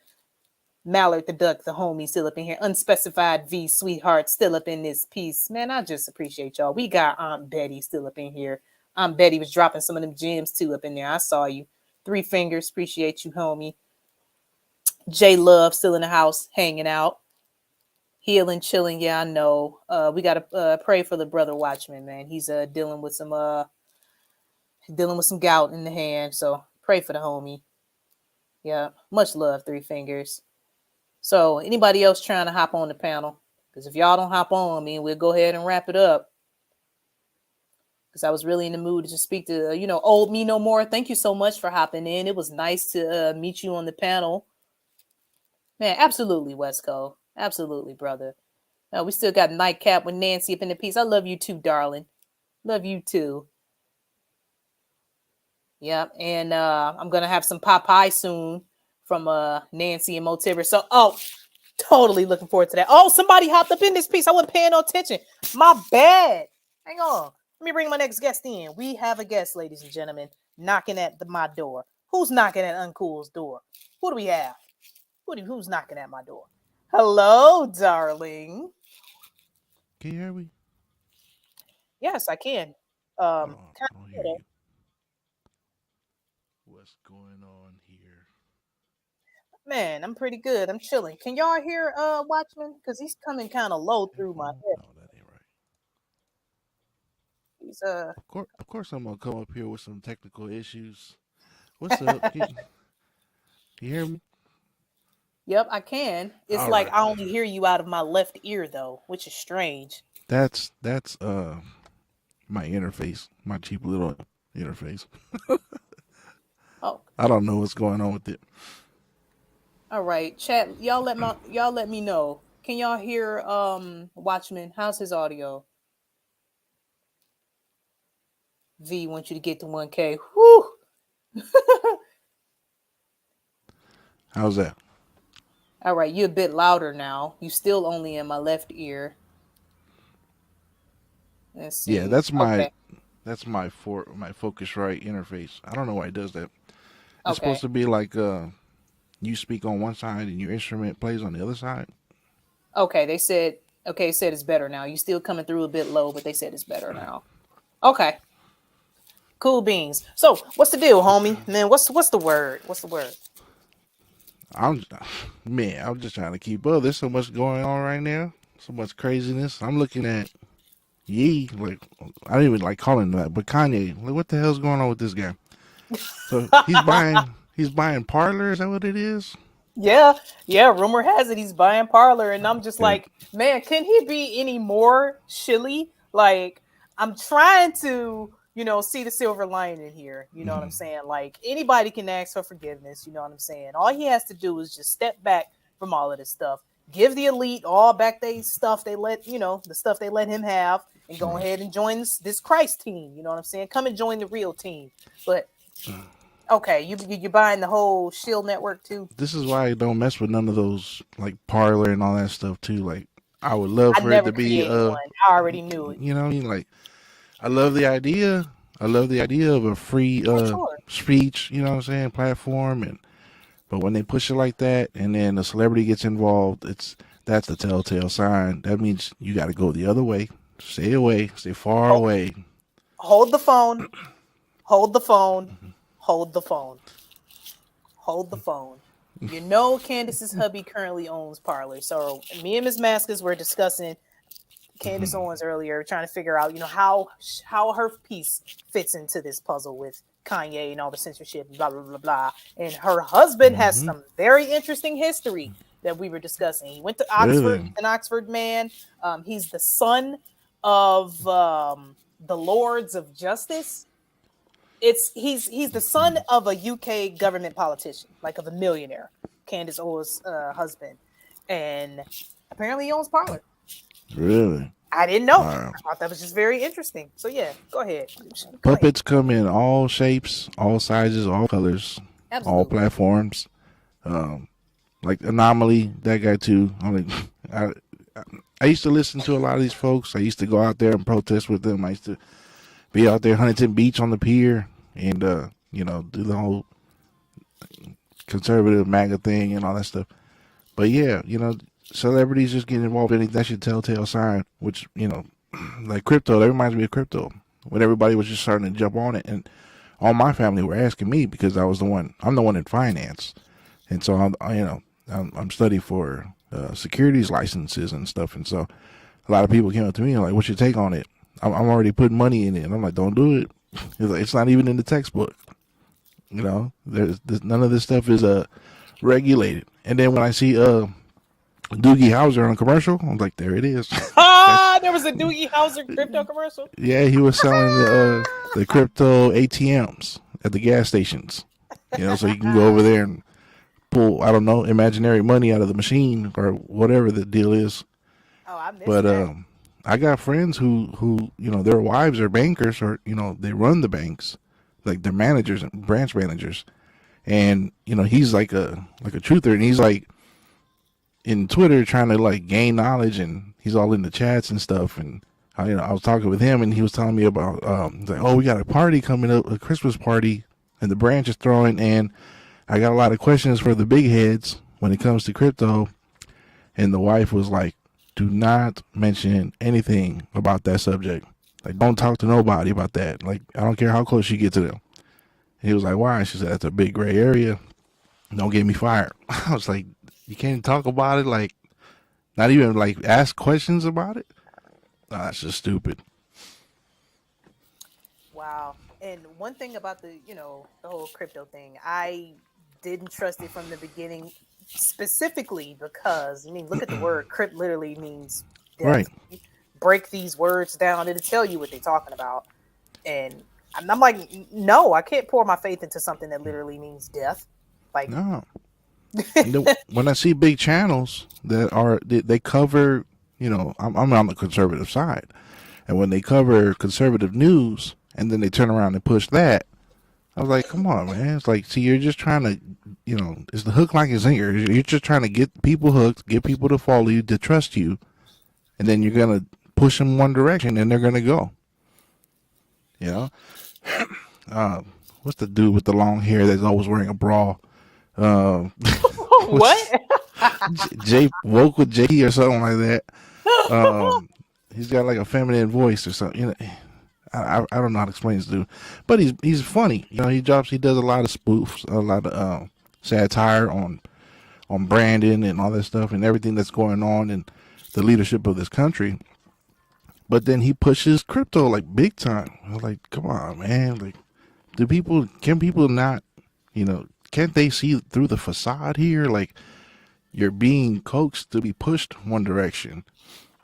Mallard the Duck, the homie, still up in here. Unspecified V, sweetheart, still up in this piece. Man, I just appreciate y'all. We got Aunt Betty still up in here. Aunt Betty was dropping some of them gems too up in there. I saw you. 3 fingers, appreciate you, homie. J Love still in the house, hanging out. Healing, chilling, yeah, I know. We gotta pray for the brother Watchman, man. He's dealing with some gout in the hand, so pray for the homie. Yeah, much love, 3 fingers. So anybody else trying to hop on the panel? Because if y'all don't hop on, we'll go ahead and wrap it up. Because I was really in the mood to just speak to, old me no more. Thank you so much for hopping in. It was nice to meet you on the panel. Man, absolutely, Wesco. Absolutely, brother. We still got Nightcap with Nancy up in the piece. I love you too, darling. Love you too. Yeah, and I'm going to have some Popeye soon from Nancy and Motiver. So, totally looking forward to that. Oh, somebody hopped up in this piece. I wasn't paying no attention. My bad. Hang on. Let me bring my next guest in. We have a guest, ladies and gentlemen, knocking at my door. Who's knocking at Uncool's door? Who do we have? Who's knocking at my door? Hello, darling. Can you hear me? Yes, I can. I don't hear you. What's going on here? Man, I'm pretty good. I'm chilling. Can y'all hear Watchman? Because he's coming kind of low through my head. No, that ain't right. He's Of course I'm gonna come up here with some technical issues. What's up? Can you hear me? Yep, I can. It's All like right. I only hear you out of my left ear though, which is strange. That's my interface, my cheap little interface. Oh, I don't know what's going on with it. all right. Chat, y'all let me know. Can y'all hear Watchman? How's his audio? V wants you to get to 1K. Whew. How's that? All right, you're a bit louder now. You still only in my left ear. Let's see. Yeah, that's my Okay. that's my Focusrite interface. I don't know why it does that. It's Okay. supposed to be like you speak on one side and your instrument plays on the other side. Okay, they said it's better now. You still coming through a bit low, but they said it's better now. Okay. Cool beans. So, what's the deal, homie? Man, what's the word? What's the word? I'm just trying to keep up. There's so much going on right now. So much craziness. I'm looking at Yee. Like, I didn't even like calling him that, but Kanye. Like, what the hell's going on with this guy? So he's buying Parler. Is that what it is? Yeah. Rumor has it he's buying Parler, and I'm just like, man, can he be any more shilly? Like, I'm trying to, see the silver lining here. You know what I'm saying? Like, anybody can ask for forgiveness. You know what I'm saying? All he has to do is just step back from all of this stuff. Give the elite all back they stuff they let, the stuff they let him have, and go ahead and join this Christ team. You know what I'm saying? Come and join the real team. But okay, you're buying the whole Shield network too. This is why I don't mess with none of those like Parler and all that stuff too. Like, I would love for it to be one. I already knew it. You know what I mean? Like, I love the idea. I love the idea of a free speech, you know what I'm saying, platform, but when they push it like that and then a celebrity gets involved, that's the telltale sign. That means you got to go the other way. Stay away. Stay far away. Hold the phone. Hold the phone. Hold the phone. Hold the phone. You know Candace's hubby currently owns Parler. So me and Ms. Maskus were discussing Candace Owens earlier, trying to figure out, how her piece fits into this puzzle with Kanye and all the censorship, blah blah blah blah. And her husband has some very interesting history that we were discussing. He went to Oxford, Really? an Oxford man. He's the son of the Lords of Justice. He's the son of a UK government politician, like of a millionaire, Candace Owens' husband, and apparently he owns Parler. Really? I didn't know. Wow. I thought that was just very interesting. So yeah, go ahead. Puppets come in all shapes, all sizes, all colors, all platforms. Like Anomaly, that guy too. I used to listen to a lot of these folks. I used to go out there and protest with them. I used to be out there Huntington Beach on the pier and do the whole conservative MAGA thing and all that stuff. But yeah, celebrities just get involved in it. That's your telltale sign, which, like crypto, that reminds me of crypto. When everybody was just starting to jump on it, and all my family were asking me because I'm the one in finance. And so I'm studying for securities licenses and stuff. And so a lot of people came up to me and like, what's your take on it? I'm already putting money in it. And I'm like, don't do it. It's not even in the textbook. There's none of this stuff is regulated. And then when I see Doogie Howser on a commercial, I'm like, there it is. There was a Doogie Howser crypto commercial. Yeah, he was selling the crypto ATMs at the gas stations. So you can go over there and pull, I don't know, imaginary money out of the machine or whatever the deal is. Oh, I missed But that. I got friends who their wives are bankers or they run the banks, like they're managers and branch managers, and he's like a truther, and he's like in Twitter trying to like gain knowledge, and he's all in the chats and stuff, and I was talking with him, and he was telling me about he's like, oh, we got a party coming up, a Christmas party, and the branch is throwing, and I got a lot of questions for the big heads when it comes to crypto, and the wife was like, do not mention anything about that subject. Like, don't talk to nobody about that. Like, I don't care how close you get to them. And he was like, why? She said, that's a big gray area. Don't get me fired. I was like, you can't talk about it? Like, not even like ask questions about it? Oh, that's just stupid. Wow. And one thing about the whole crypto thing, I didn't trust it from the beginning, specifically because, look at the word. Crypt literally means death. Right. Break these words down, it'll tell you what they're talking about. And I'm like, no, I can't pour my faith into something that literally means death. Like, no. When I see big channels that they cover, I'm on the conservative side, and when they cover conservative news and then they turn around and push that, I was like, come on, man. It's like, see, you're just trying to, it's the hook like a zinger. You're just trying to get people hooked, get people to follow you, to trust you, and then you're going to push them one direction and they're going to go. What's the dude with the long hair that's always wearing a bra? What? Jay woke with J or something like that. He's got like a feminine voice or something. I don't know how to explain this dude, but he's funny. He does a lot of spoofs, a lot of satire on Brandon and all that stuff and everything that's going on in the leadership of this country. But then he pushes crypto like big time. I was like, come on, man. Like, can people not, can't they see through the facade here? Like, you're being coaxed to be pushed one direction,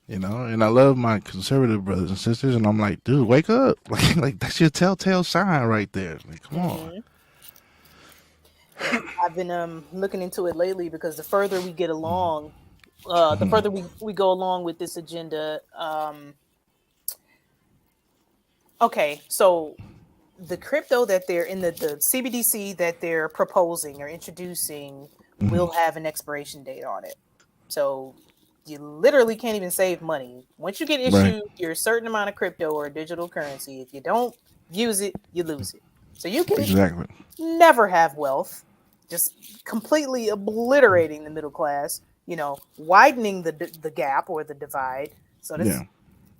and I love my conservative brothers and sisters, and I'm like, dude, wake up. Like that's your telltale sign right there. Like, come on. I've been looking into it lately because the further we get along, the further we go along with this agenda. Okay, so the crypto that they're in the CBDC that they're proposing or introducing will have an expiration date on it. So you literally can't even save money. Once you get issued your certain amount of crypto or digital currency, if you don't use it, you lose it. So you can never have wealth, just completely obliterating the middle class, widening the gap or the divide. So that's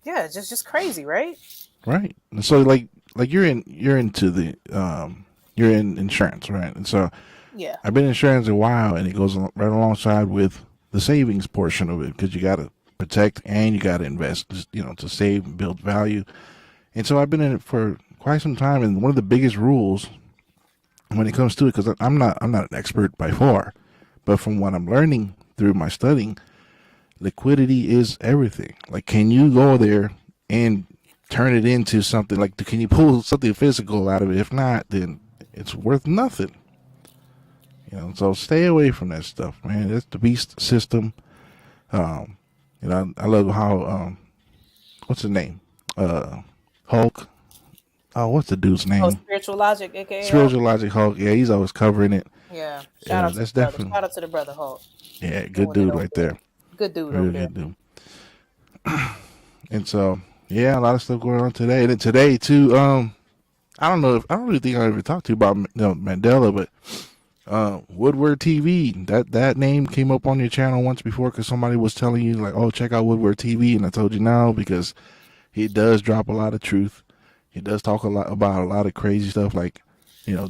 it's just crazy, right? Right. And so like you're into the you're in insurance, right? And so I've been in insurance a while, and it goes right alongside with the savings portion of it because you got to protect and you got to invest, to save and build value. And so I've been in it for quite some time. And one of the biggest rules when it comes to it, because I'm not an expert by far, but from what I'm learning through my studying, liquidity is everything. Like, can you go there and turn it into something? Like, can you pull something physical out of it? If not, then it's worth nothing. So stay away from that stuff, man. That's the beast system. I love how what's his name? Hulk. Oh, what's the dude's name? Oh, Spiritual Logic, aka Spiritual Logic Hulk. Yeah, he's always covering it. Yeah. Shout out to the brother Hulk. Yeah, good dude right there. Good dude over there. Good dude. And so, yeah, a lot of stuff going on today. And then today too, I don't really think I ever talked to you about Mandela, but Woodward TV, that name came up on your channel once before because somebody was telling you like, oh, check out Woodward TV, and I told you no because he does drop a lot of truth. He does talk about a lot of crazy stuff like,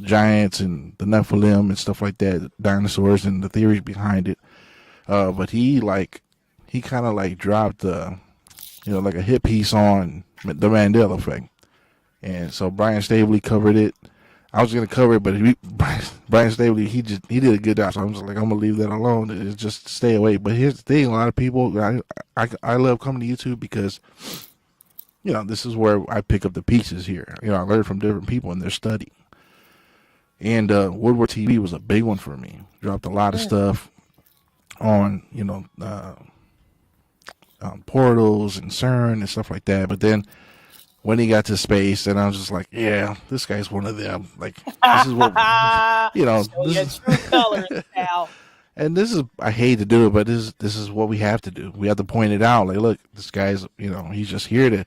giants and the Nephilim and stuff like that, dinosaurs and the theories behind it. But he kind of dropped like a hit piece on the Mandela effect. And so Brian Stabley covered it. I was gonna cover it, but Brian Stabley, he did a good job. So I'm just like, I'm gonna leave that alone. It's just stay away. But here's the thing: a lot of people, I love coming to YouTube because, this is where I pick up the pieces here. I learn from different people in their study. And Woodward TV was a big one for me. Dropped a lot of stuff on portals and CERN and stuff like that. But then when he got to space, and I was just like, yeah, this guy's one of them. Like, this is what, this true colors, pal. And this is, I hate to do it, but this is what we have to do. We have to point it out. Like, look, this guy's, he's just here to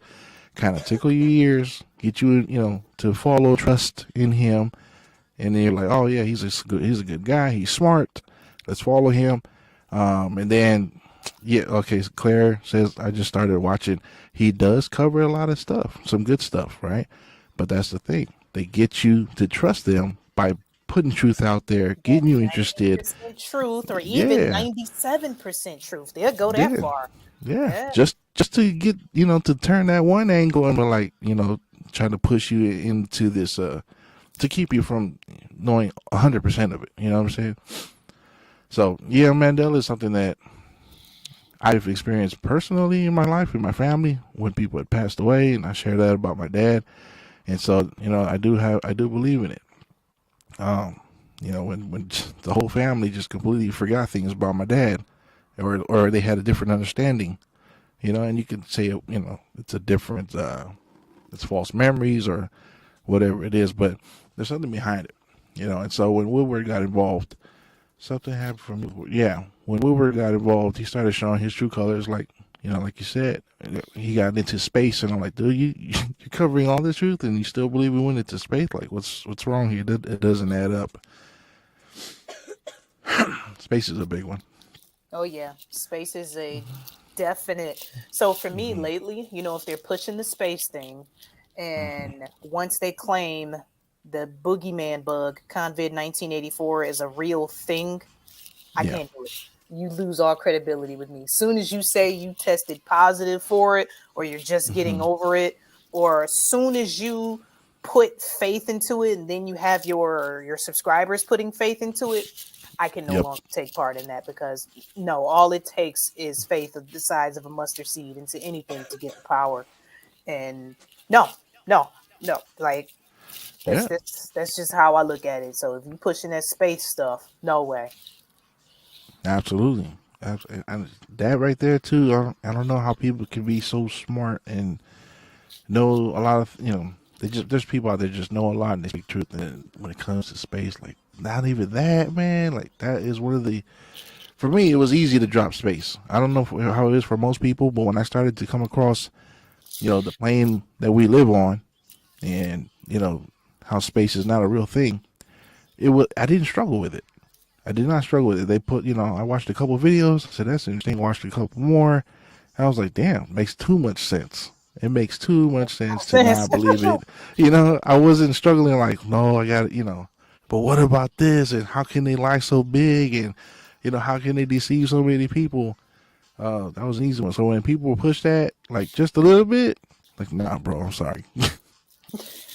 kind of tickle your ears, get you, to follow, trust in him. And then you're like, oh yeah, he's a good guy. He's smart. Let's follow him. And then, yeah, okay, so Claire says, I just started watching. He does cover a lot of stuff, some good stuff, right? But that's the thing. They get you to trust them by putting truth out there, getting you interested. Truth, or even 97% truth. They'll go that far. Yeah. Just to get, to turn that one angle and trying to push you into this, to keep you from knowing 100% of it. You know what I'm saying? So, yeah, Mandela is something that I've experienced personally in my life, in my family, when people had passed away, and I share that about my dad. And so, I do believe in it. When the whole family just completely forgot things about my dad, or they had a different understanding, and you can say, it's a different, it's false memories or whatever it is, but there's something behind it, and so when Woodward got involved, something happened from when Woodward got involved, he started showing his true colors, like you said. He got into space, and I'm like, dude, you're covering all this truth, and you still believe we went into space? Like, what's wrong here? It doesn't add up. Space is a big one. Oh yeah, space is a definite. So for me lately, if they're pushing the space thing, and once they claim the boogeyman bug, COVID 1984, is a real thing, I can't do it. You lose all credibility with me. As soon as you say you tested positive for it, or you're just getting over it, or as soon as you put faith into it, and then you have your subscribers putting faith into it, I can no longer take part in that, because all it takes is faith of the size of a mustard seed into anything to get the power. And no, like that's just how I look at it. So if you're pushing that space stuff, no way. Absolutely. And that right there too, I don't know how people can be so smart and know a lot of, there's people out there just know a lot and they speak truth. And when it comes to space, like, not even that, man. Like, that is one of the, for me, it was easy to drop space. I don't know how it is for most people, but when I started to come across, the plane that we live on, and how space is not a real thing, I didn't struggle with it. I did not struggle with it. They put, I watched a couple videos, said that's interesting, watched a couple more. I was like, damn, it makes too much sense. It makes too much sense to not believe it. I wasn't struggling like, no, I got it, but what about this? And how can they lie so big? And, how can they deceive so many people? That was an easy one. So when people push that, like just a little bit, like, nah, bro, I'm sorry.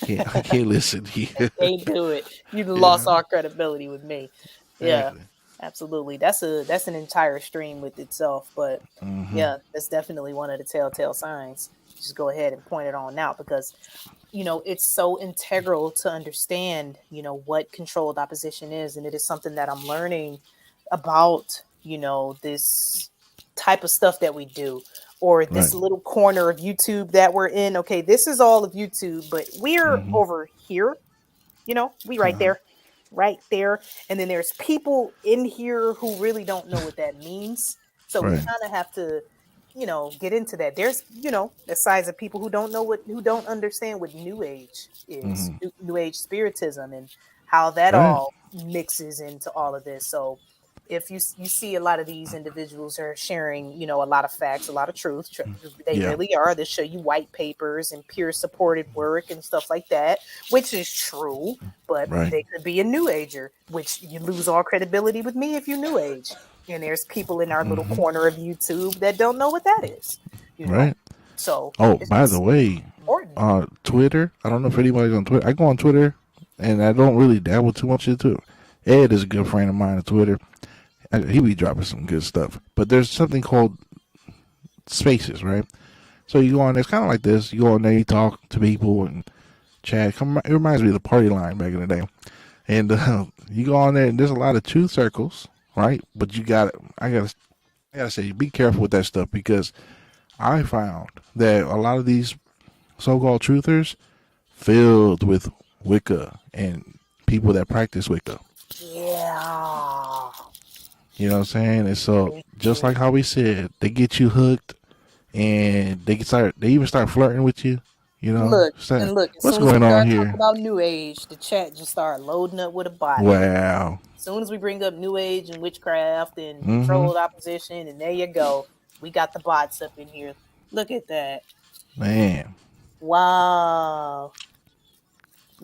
I can't listen to you. Can't do it. You lost Yeah, all credibility with me. Yeah, exactly. absolutely. That's an entire stream with itself. But Mm-hmm. yeah, that's definitely one of the telltale signs. Just go ahead and point it on out because it's so integral to understand what controlled opposition is, and it is something that I'm learning about this type of stuff that we do, or this Right. little corner of YouTube that we're in. Okay, this is all of YouTube, but we're Mm-hmm. over here. We Uh-huh. right there, and then there's people in here who really don't know what that means. So we Right. kind of have to get into that. There's the size of people who don't understand what new age is, Mm-hmm. new age spiritism, and how that Right. all mixes into all of this. So if you see a lot of these individuals are sharing a lot of facts, a lot of truth, they Yeah. really are. They show you white papers and peer supported work and stuff like that, which is true, but Right. they could be a new ager, which you lose all credibility with me if you new age. And there's people in our little Mm-hmm. corner of YouTube that don't know what that is, Right. So Oh, it's by the just way, important. Twitter. I don't know if anybody's on Twitter. I go on Twitter, and I don't really dabble too much into it. Ed is a good friend of mine on Twitter. He be dropping some good stuff. But there's something called Spaces, right? So you go on there. It's kind of like this. You go on there, you talk to people and chat. It reminds me of the party line back in the day. And you go on there, and there's a lot of truth circles, right? But I gotta say, be careful with that stuff because I found that a lot of these so-called truthers filled with Wicca and people that practice Wicca. Yeah. You know what I'm saying? And so, They just do. like how we said, they get you hooked, and they even start flirting with you. You know, Look, and look, as what's soon as we going on start talking here? about New Age, the chat just started loading up with a bot. Wow. As soon as we bring up New Age and witchcraft and Mm-hmm. controlled opposition, and there you go. We got the bots up in here. Look at that. Man, Wow.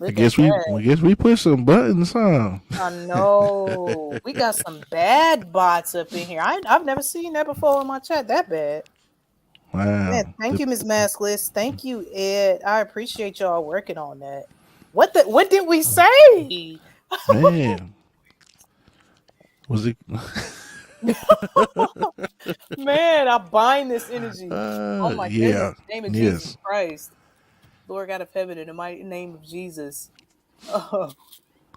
I Look at guess that. we push some buttons, huh? I know. We got some bad bots up in here. I've never seen that before in my chat. That bad. Man, Wow. thank you, Ms. Maskless. Thank you, Ed. I appreciate y'all working on that. What did we say? Man, was it? Man, I bind this energy. Oh my goodness. Yeah. Name of Jesus Yes. Christ. Lord God of heaven, in the mighty name of Jesus. Oh,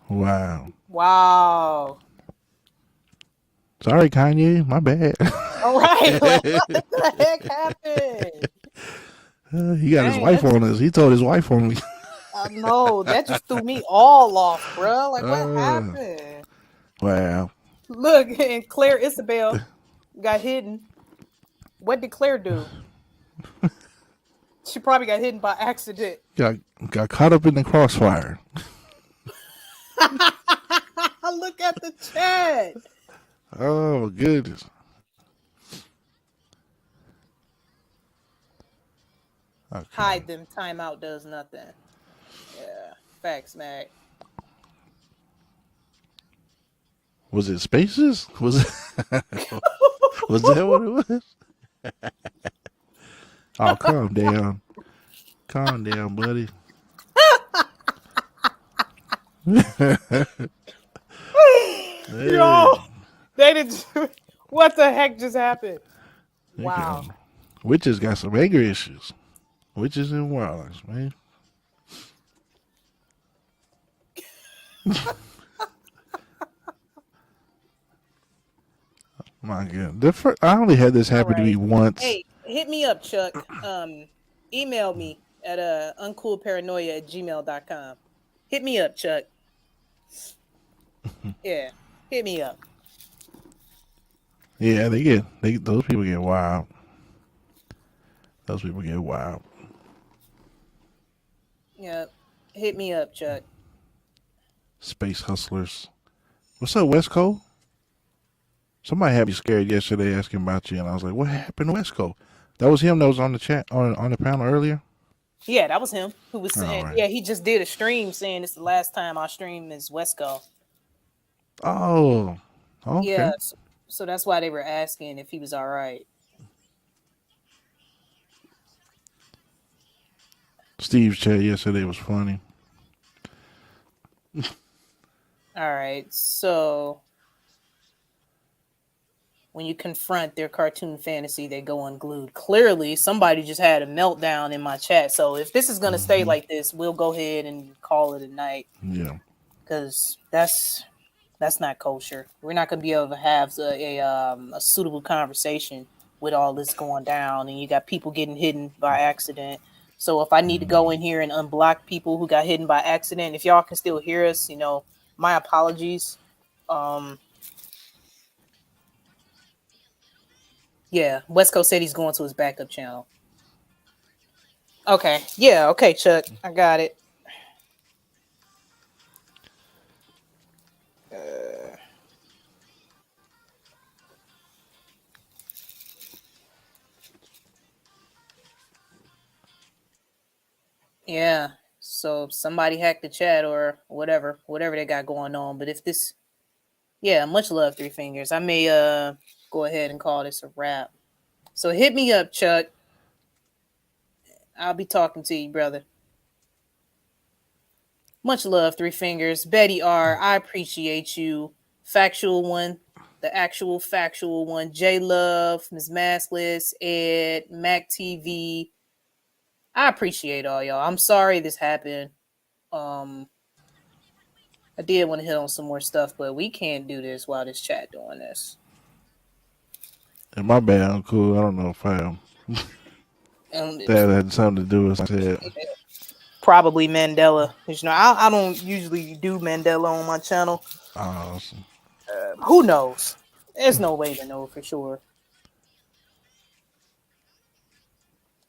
Wow. wow. Sorry, Kanye. My bad. All right. What the heck happened? He got his Dang, wife on us. He told his wife on me. I know. That just threw me all off, bro. Like, what Uh, happened? wow. Look, and Claire Isabel got hidden. What did Claire do? She probably got hidden by accident. Got caught up in the crossfire. Look at the chat. Oh, goodness. Okay. Hide them. Timeout does nothing. Yeah. Facts, Mac. Was it Spaces? Was it? Was that what it was? Oh, calm down. Calm down, buddy. Yo, they did. What the heck just happened? Wow. Witches got some anger issues. Witches and warlocks, man. My God. I only had this happen to me once. Hey, hit me up, Chuck. Email me at uncoolparanoia@gmail.com. Hit me up, Chuck. Yeah, hit me up. Yeah, those people get wild. Those people get wild. Yeah, hit me up, Chuck. Space hustlers. What's up, Westco? Somebody had me scared yesterday asking about you, and I was like, "What happened to Westco?" That was him that was on the chat on the panel earlier. Yeah, that was him who was saying. Right. Yeah, he just did a stream saying it's the last time I stream is Wesco. Oh, okay. Yeah, so that's why they were asking if he was all right. Steve's chat yesterday was funny. All right, so when you confront their cartoon fantasy, they go unglued. Clearly, somebody just had a meltdown in my chat. So if this is going to stay like this, we'll go ahead and call it a night. Yeah. Because that's not kosher. We're not going to be able to have a suitable conversation with all this going down. And you got people getting hidden by accident. So if I need to go in here and unblock people who got hidden by accident, if y'all can still hear us, my apologies. Yeah, West Coast said he's going to his backup channel. Okay. Yeah, okay, Chuck. I got it. Yeah. So somebody hacked the chat or whatever they got going on. But if this, yeah, much love, Three Fingers. I may go ahead and call this a wrap. So hit me up, Chuck. I'll be talking to you, brother. Much love, Three Fingers. Betty R, I appreciate you. Factual one, the actual factual one. J Love, Ms. Maskless, Ed, Mac TV. I appreciate all y'all. I'm sorry this happened. I did want to hit on some more stuff, but we can't do this while this chat doing this. And my bad, Uncle. I don't know if that had something to do with that. Probably Mandela. I don't usually do Mandela on my channel. Awesome. Who knows? There's no way to know for sure.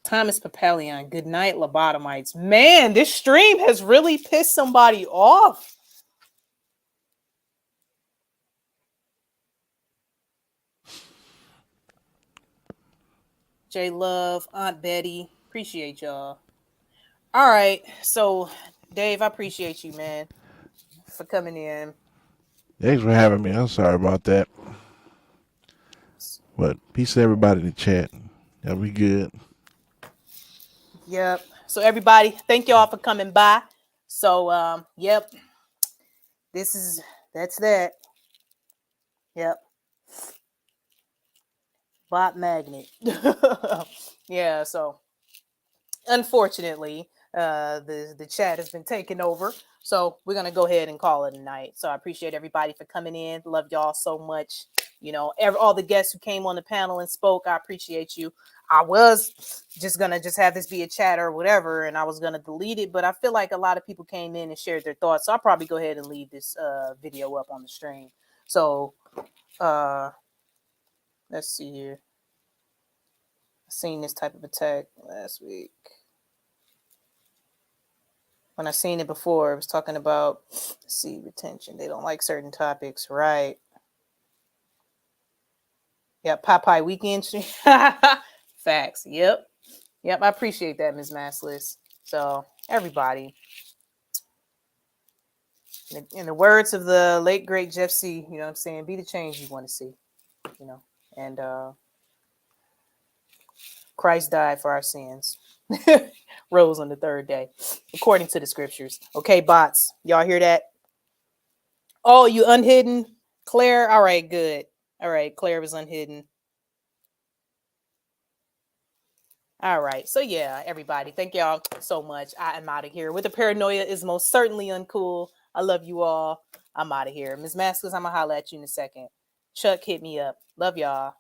Thomas Papellion, good night, lobotomites. Man, this stream has really pissed somebody off. J Love, Aunt Betty, appreciate y'all. All right, so Dave, I appreciate you, man, for coming in. Thanks for having me. I'm sorry about that. But peace to everybody in the chat. Y'all be good. Yep. So everybody, thank y'all for coming by. So yep. That's that. Yep. Bot magnet. Yeah, so unfortunately, the chat has been taken over. So we're gonna go ahead and call it a night. So I appreciate everybody for coming in. Love y'all so much. All the guests who came on the panel and spoke, I appreciate you. I was just gonna have this be a chat or whatever, and I was gonna delete it, but I feel like a lot of people came in and shared their thoughts. So I'll probably go ahead and leave this video up on the stream. So let's see here. I've seen this type of attack last week. When I seen it before, it was talking about, retention. They don't like certain topics, right? Yeah, Popeye weekend stream. Facts. Yep. I appreciate that, Ms. Massless. So everybody, in the words of the late great Jeff C, you know what I'm saying, be the change you want to see, and Christ died for our sins, rose on the third day, according to the scriptures. Okay, bots, y'all hear that? Oh, you unhidden, Claire. All right, good. All right, Claire was unhidden. All right, so yeah, everybody, thank y'all so much. I am out of here. With the paranoia is most certainly uncool. I love you all. I'm out of here. Ms. Masters, I'm gonna holler at you in a second. Chuck, hit me up. Love y'all.